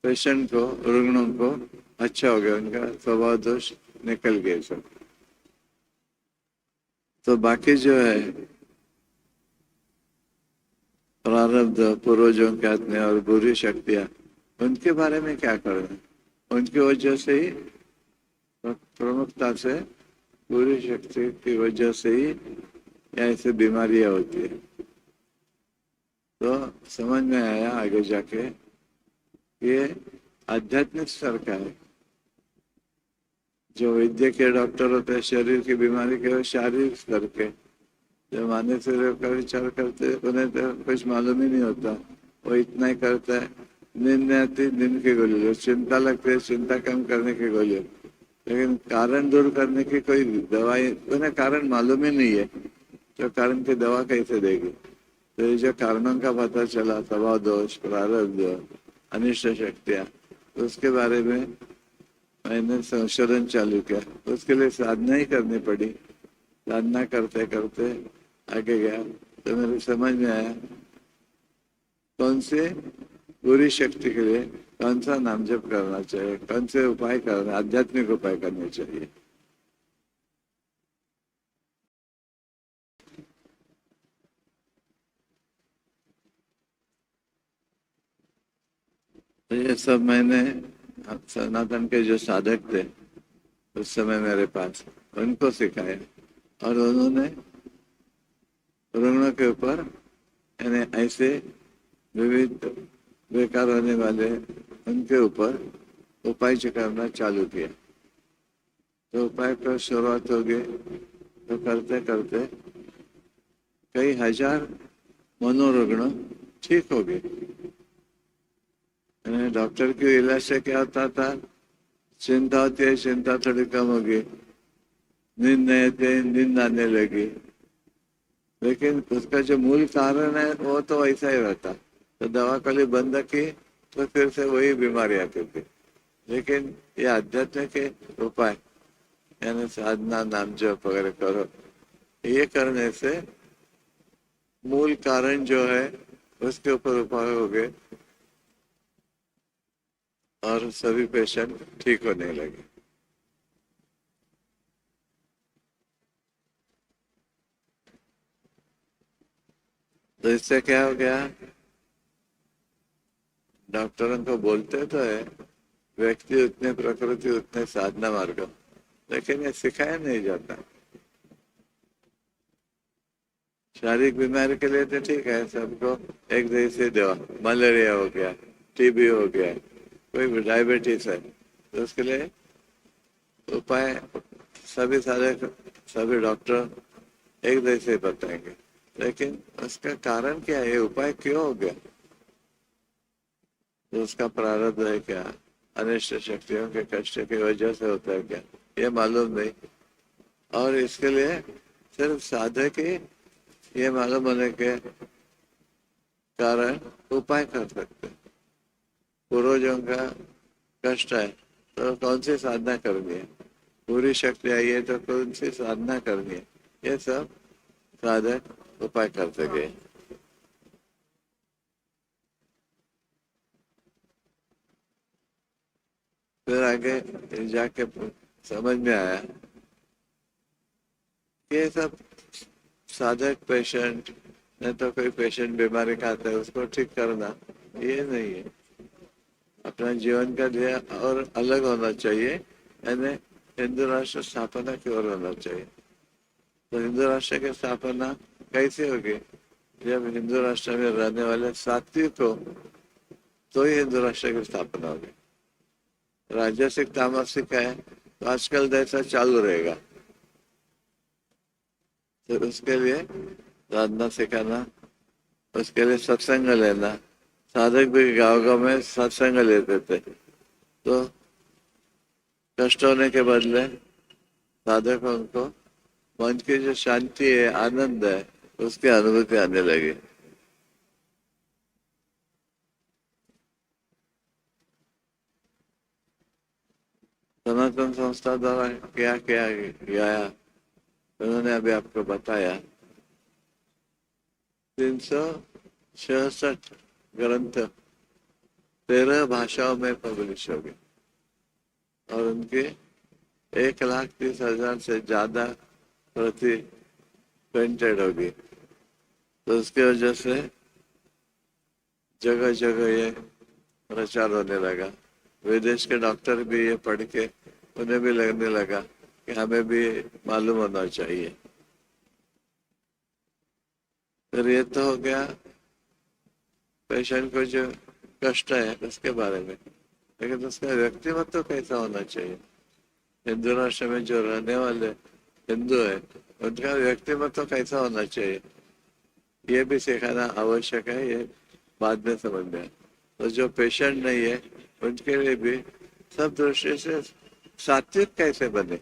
S8: पेशेंट को, रुग्णों को अच्छा हो गया, उनका स्वभाव दोष निकल गए सब। तो बाकी जो है प्रारब्ध, पूर्वजों के हाथ में और बुरी शक्तियां, उनके बारे में क्या करना? उनकी वजह से ही, प्रमुखता से बुरी शक्ति की वजह से ही ऐसे बीमारियां होती है। तो समझ में आया आगे जाके ये आध्यात्मिक स्तर का है। जो वैद्य के डॉक्टर होते हैं शरीर की बीमारी के, शारीरिक स्तर के। जो मानसिक रोग का विचार करते उन्हें तो कुछ मालूम ही नहीं होता, वो इतना ही करता है, नींद नहीं आती नींद की गोली लो, चिंता लगती है चिंता कम करने की गोली, लेकिन कारण दूर करने की कोई दवाई, उन्हें कारण मालूम ही नहीं है, तो कारण की दवा कैसे देगी? तो ये जो कारणों का पता चला, स्वभाव दोष, प्रारब्ध, अनिष्ट शक्तियाँ, उसके बारे में मैंने संशोधन चालू किया। उसके लिए साधना ही करनी पड़ी। साधना करते करते आगे गया तो मेरे समझ में आया कौन से बुरी शक्ति के लिए कौन सा नाम जप करना चाहिए, कौन से उपाय करना, आध्यात्मिक उपाय करने चाहिए। तो ये सब मैंने सनातन के जो साधक थे उस समय मेरे पास, उनको सिखाया और उन्होंने रुग्णों के ऊपर यानी ऐसे विविध बेकार होने वाले उनके ऊपर उपाय करना चालू किया। तो उपाय का शुरुआत हो गई, तो करते करते कई हजार मनोरुग्ण ठीक हो गए। डॉक्टर के इलाज से क्या होता था, चिंता होती है, चिंता थोड़ी कम होगी, नींद नहीं आती, नींद आने लगी, लेकिन उसका जो मूल कारण है वो तो वैसा ही रहता। तो दवा कली बंद की तो फिर से वही बीमारी आती थी। लेकिन ये आध्यात्म के उपाय यानी साधना, नाम जप वगैरह करो, ये करने से मूल कारण जो है उसके ऊपर उपाय हो गए और सभी पेशेंट ठीक होने लगे। तो इससे क्या हो गया, डॉक्टरों को बोलते तो है व्यक्ति उतने प्रकृति उतने साधना मार्ग, लेकिन ये सिखाया नहीं जाता। शारीरिक बीमारी के लिए तो ठीक है, सबको एक जैसे दवा, मलेरिया हो गया, टीबी हो गया, कोई डायबिटीज है, तो उसके लिए उपाय सभी डॉक्टर एक जैसे बताएंगे, लेकिन उसका कारण क्या है, उपाय क्यों हो गया, तो उसका प्रारब्ध है क्या, अनिष्ट शक्तियों के कष्ट की वजह से होता है क्या, ये मालूम नहीं। और इसके लिए सिर्फ साधक ही ये मालूम होने के कारण उपाय कर सकते। पूर्वजों का कष्ट है तो कौन सी साधना करनी है, पूरी शक्ति आई है तो कौन सी साधना करनी है, ये सब साधक उपाय कर सके। फिर आगे जाके समझ में आया कि ये सब साधक पेशेंट नहीं तो कोई पेशेंट बीमारी का आता है उसको ठीक करना ये नहीं है। अपना जीवन का ध्येय और अलग होना चाहिए, यानी हिंदू राष्ट्र स्थापना की ओर होना चाहिए। तो हिंदू राष्ट्र की स्थापना कैसे होगी, जब हिंदू राष्ट्र में रहने वाले सात्विक हो तो ही हिंदू राष्ट्र की स्थापना होगी। राजसिक तामसिक है तो आजकल जैसा चालू रहेगा। तो उसके लिए साधना सिखाना, उसके लिए सत्संग लेना, साधक भी गाँव गाँव में सत्संग लेते थे, तो कष्ट होने के बदले साधकों को मन की जो शांति है, आनंद है, उसकी अनुभूति आने लगी। सनातन संस्था द्वारा क्या क्या गया उन्होंने अभी आपको बताया। 366 ग्रंथ 13 भाषाओं में पब्लिश हो गए और उनके 1,30,000 से ज्यादा प्रति प्रिंटेड होगी। तो उसकी वजह से जगह जगह ये प्रचार होने लगा। विदेश के डॉक्टर भी ये पढ़ के उन्हें भी लगने लगा कि हमें भी मालूम होना चाहिए। फिर ये तो हो गया पेशेंट को जो कष्ट है उसके बारे में, लेकिन उसका व्यक्तिमत्व कैसा होना चाहिए। हिंदू राष्ट्र में जो रहने वाले हिंदू है उनका व्यक्तिमत्व कैसा होना चाहिए, ये भी सिखाना आवश्यक है। ये बाद में समझ में। तो जो पेशेंट नहीं है उनके लिए भी सब दृष्टि से सात्विक कैसे बने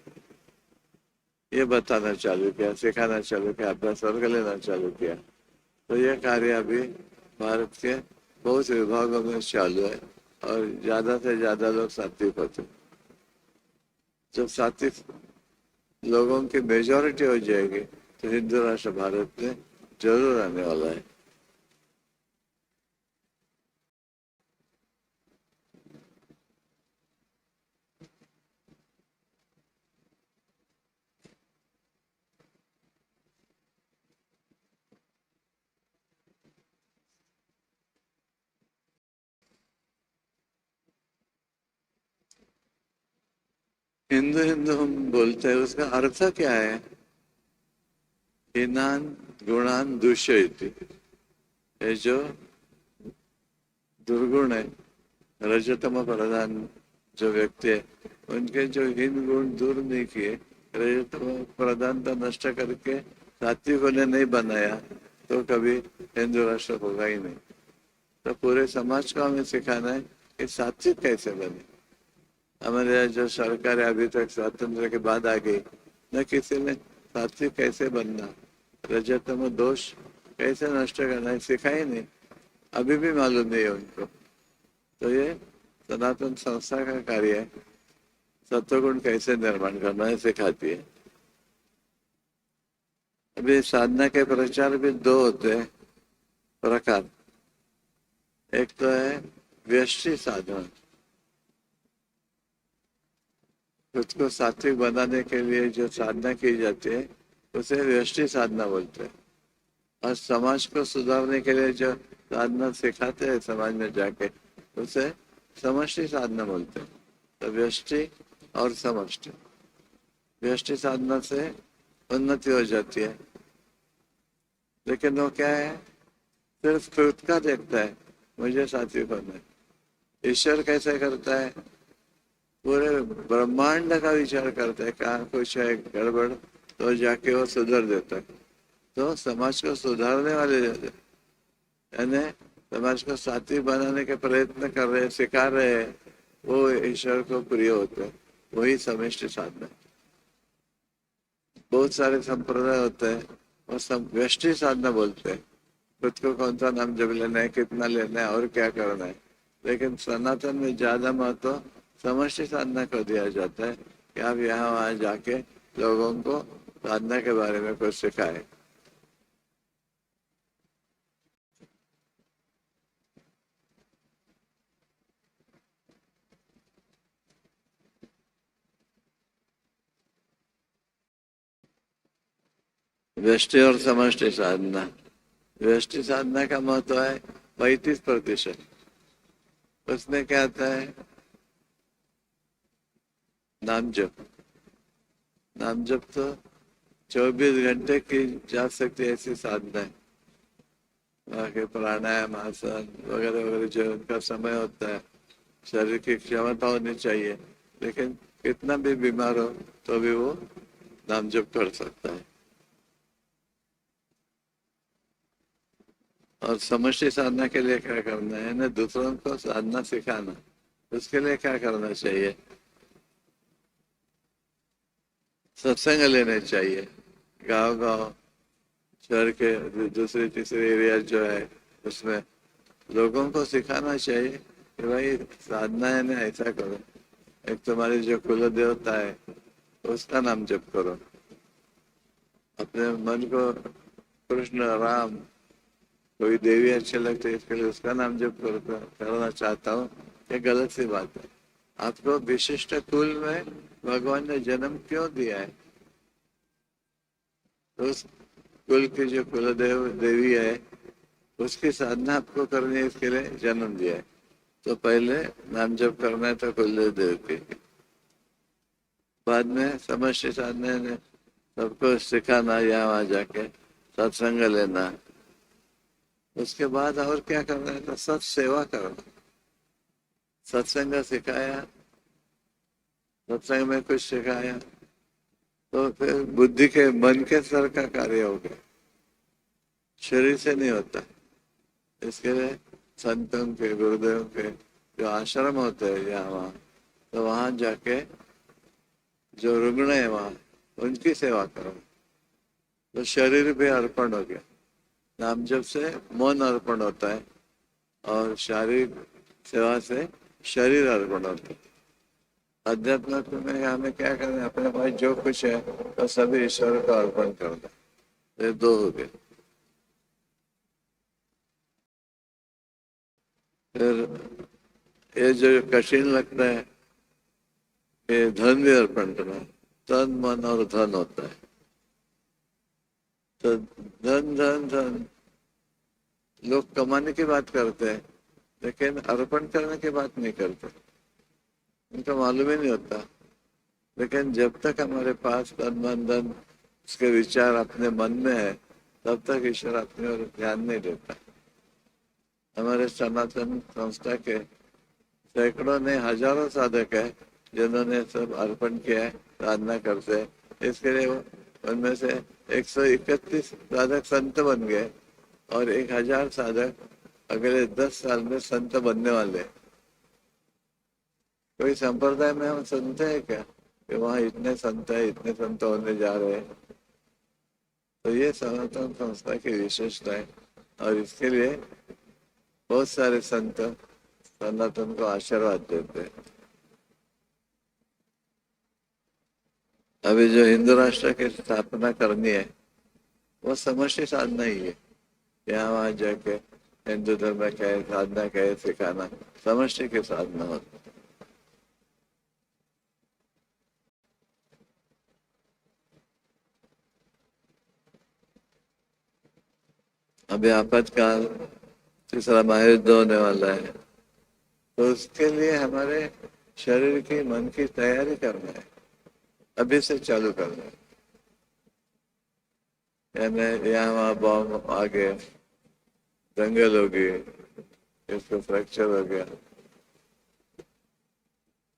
S8: ये बताना चालू किया, सिखाना चालू किया, अभ्यास वर्ग लेना चालू किया। तो ये कार्य अभी भारत के बहुत विभागों में चालू है और ज्यादा से ज्यादा लोग सात्विक होते। जब सात्विक लोगों की मेजॉरिटी हो जाएगी तो हिंदू राष्ट्र भारत में जरूर आने वाला है। हिंदू हिंदू हम बोलते हैं, उसका अर्थ क्या है? हीनान गुणान दूषयति। ये जो दुर्गुण है, रजतम प्रधान जो व्यक्ति है, उनके जो हीन गुण दूर नहीं किए, रजतम प्रधानता नष्ट करके सात्विक ने नहीं बनाया तो कभी हिंदू राष्ट्र होगा ही नहीं। तो पूरे समाज को हमें सिखाना है कि सात्विक कैसे बने। हमारे यहाँ जो सरकार है अभी तक स्वातंत्र के बाद आ गई, न किसी ने सात्विक कैसे बनना, रजतम दोष कैसे नष्ट करना है सिखाई नहीं, अभी भी मालूम नहीं है उनको। तो ये सनातन संस्था का कार्य है, सत्वगुण कैसे निर्माण करना है सिखाती है। अभी साधना के प्रचार भी दो होते हैं प्रकार। एक तो है व्यष्टि साधना, खुद को सात्विक बनाने के लिए जो साधना की जाती है उसे व्यष्टि साधना बोलते हैं। और समाज को सुधारने के लिए जो साधना सिखाते हैं समाज में जाके उसे समष्टि साधना बोलते हैं। तो व्यष्टि और समष्टि, व्यष्टि साधना से उन्नति हो जाती है, लेकिन वो क्या है, सिर्फ खुद का देखता है मुझे सात्विक होना है। ईश्वर कैसे करता है, पूरे ब्रह्मांड का विचार करता है, कहाँ कुछ है गड़बड़ तो जाके वो सुधार देता है। तो समाज को सुधारने वाले यानी समाज को सात्विक बनाने के प्रयत्न कर रहे हैं, सिखा रहे हैं, वो ईश्वर को प्रिय होते हैं, वही समष्टि साधना है। बहुत सारे संप्रदाय होते हैं और सब व्यष्टि साधना बोलते हैं, खुद को कौन सा नाम जब लेना है, कितना लेना है और क्या करना है। लेकिन सनातन में ज्यादा महत्व समष्टि साधना को दिया जाता है कि आप यहाँ वहाँ जाके लोगों को साधना के बारे में कुछ सिखाए। व्यष्टि और समष्टि साधना, व्यष्टि साधना का महत्व है 35%। उसमें क्या आता है, नाम जप। नाम जप तो 24 घंटे की जा सकती ऐसी साधना है। बाकी प्राणायाम, आसन वगैरह वगैरह जो उनका समय होता है, शरीर की क्षमता होनी चाहिए, लेकिन कितना भी बीमार हो तो भी वो नाम जप कर सकता है। और समष्टि साधना के लिए क्या करना है ना, दूसरों को साधना सिखाना, उसके लिए क्या करना चाहिए? सत्संग लेने चाहिए। गांव शहर के दूसरे तीसरे एरिया जो है उसमें लोगों को सिखाना चाहिए कि भाई साधना है ना, ऐसा करो। एक तुम्हारी जो कुल देवता है उसका नाम जप करो, अपने मन को कृष्ण राम कोई देवी अच्छे लगते है इसके लिए उसका नाम जप करना चाहता हूँ, ये गलत सी बात है। आपको विशिष्ट कुल में भगवान ने जन्म क्यों दिया है? उस कुल की जो कुल देवी है उसकी साधना आपको करनी है, इसके लिए जन्म दिया है। तो पहले नाम जप करना है तो कुल देव की, बाद में समष्टि साधना ने सबको सिखाना, यहाँ वहाँ जाके सत्संग लेना। उसके बाद और क्या करना है? तो सत सेवा करना। सत्संग सिखाया, सत्संग में कुछ सिखाया तो फिर बुद्धि के मन के स्तर का कार्य हो गया, शरीर से नहीं होता। इसके लिए संतों के गुरुदेव के जो आश्रम होते हैं यहाँ वहाँ, तो वहाँ जाके जो रुग्ण है वहाँ उनकी सेवा करो, तो शरीर भी अर्पण हो गया। नाम जप से मन अर्पण होता है और शारीरिक सेवा से शरीर अर्पण होता है। अध्यात्म में हमें क्या करना है? अपने पास जो कुछ है तो सभी ईश्वर को अर्पण करना। ये दो हो गए। फिर ये जो कठिन लगता है कि धन भी अर्पण करना, तन मन और धन होता है। तो धन धन धन लोग कमाने की बात करते हैं लेकिन अर्पण करने की बात नहीं करते, उनको मालूम ही नहीं होता। लेकिन जब तक हमारे पास तन मन धन उसके विचार अपने मन में है तब तक ईश्वर अपनी ओर ध्यान नहीं देता। हमारे सनातन संस्था के सैकड़ों ने हजारों साधक है जिन्होंने सब अर्पण किया है, साधना करते हैं। इसके लिए उनमें से 131 साधक संत बन गए और 1000 साधक अगले 10 साल में संत बनने वाले। कोई संप्रदाय में हम सुनते हैं क्या कि वहाँ इतने संत है, इतने संत होने जा रहे हैं? तो ये सनातन संस्था की विशेषता है और इसके लिए बहुत सारे संत सनातन को आशीर्वाद देते हैं। अभी जो हिंदू राष्ट्र की स्थापना करनी है वो समष्टि साधना ही है। यहाँ वहाँ जाके हिंदू धर्म क्या है, साधना क्या है सिखाना, समष्टि की साधना होती है। अभी आपातकाल तीसरा महायुद्ध होने वाला है, तो उसके लिए हमारे शरीर की मन की तैयारी करना है, अभी से चालू करना है। यानी यहाँ वहाँ बॉम्ब आ गए, दंगल हो गए, इसको फ्रैक्चर हो गया,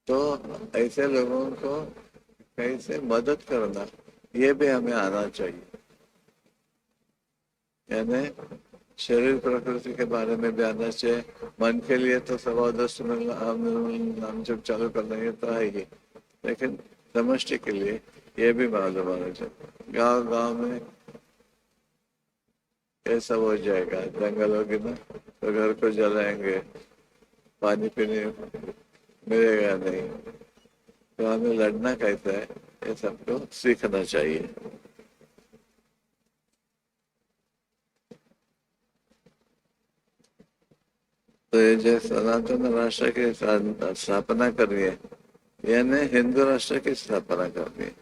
S8: तो ऐसे लोगों को कैसे मदद करना ये भी हमें आना चाहिए। यानी शरीर प्रकृति के बारे में भी आना चाहिए। मन के लिए तो 10 में नाम जब चालू करना है तो है ही, लेकिन समष्टि के लिए ये भी मालूम होना चाहिए। गांव गांव में ये सब हो जाएगा, जंगल होगी ना तो घर को जलाएंगे, पानी पीने मिलेगा नहीं, तो हमें लड़ना कैसा है ये सबको सीखना चाहिए। तो ये जो सनातन राष्ट्र की स्थापना करनी है, यानी हिंदू राष्ट्र की स्थापना करनी है।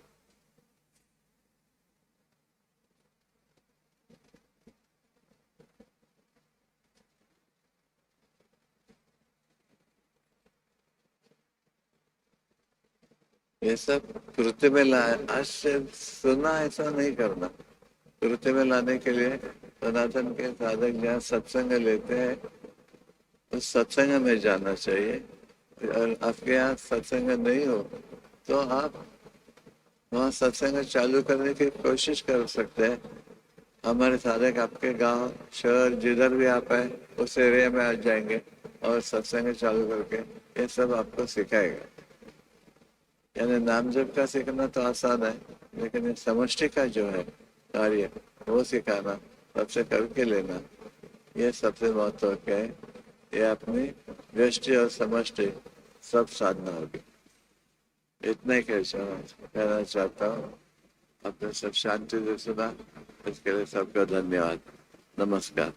S8: ये सब कृत्य में आज से सुना ऐसा नहीं करना, कृत्य में लाने के लिए सनातन के साधक जहाँ सत्संग लेते हैं उस सत्संग में जाना चाहिए। और आपके यहाँ सत्संग नहीं हो तो आप वहाँ सत्संग चालू करने की कोशिश कर सकते हैं। हमारे साधक आपके गांव शहर जिधर भी आप है उस एरिया में आ जाएंगे और सत्संग चालू करके ये सब आपको सिखाएगा। यानी नाम जप का सीखना तो आसान है, लेकिन ये समष्टि का जो है कार्य वो सिखाना, सबसे करके लेना, ये सबसे महत्व का है। ये अपनी व्यष्टि और समष्टि सब साधना होगी। इतना ही कहना चाहता हूँ। आपने सब शांति से सुना, इसके लिए सबका धन्यवाद। नमस्कार।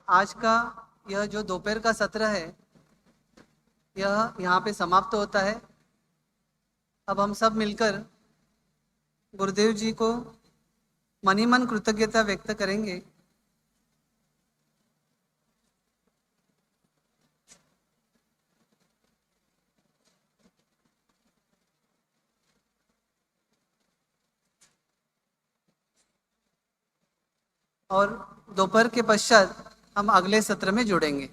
S4: आज का यह जो दोपहर का सत्र है यह यहाँ पे समाप्त होता है। अब हम सब मिलकर गुरुदेव जी को मन ही मन कृतज्ञता व्यक्त करेंगे। और दोपहर के पश्चात हम अगले सत्र में जुड़ेंगे।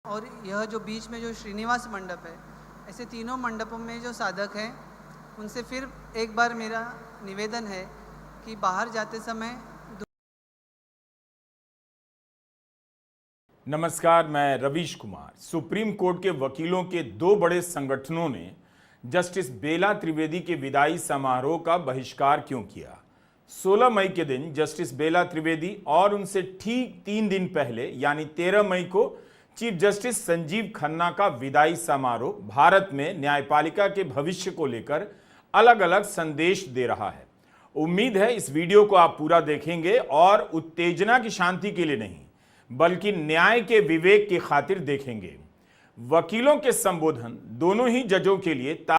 S4: और यह जो बीच में जो श्रीनिवास मंडप है, ऐसे तीनों मंडपों में जो साधक हैं उनसे फिर एक बार मेरा निवेदन है कि बाहर जाते समय
S16: नमस्कार, मैं रवीश कुमार। सुप्रीम कोर्ट के वकीलों के दो बड़े संगठनों ने जस्टिस बेला त्रिवेदी के विदाई समारोह का बहिष्कार क्यों किया? 16 मई के दिन जस्टिस बेला त्रिवेदी और उनसे ठीक 3 दिन पहले यानी 13 मई को चीफ जस्टिस संजीव खन्ना का विदाई समारोह भारत में न्यायपालिका के भविष्य को लेकर अलग अलग संदेश दे रहा है। उम्मीद है इस वीडियो को आप पूरा देखेंगे और उत्तेजना की शांति के लिए नहीं बल्कि न्याय के विवेक की खातिर देखेंगे। वकीलों के संबोधन दोनों ही जजों के लिए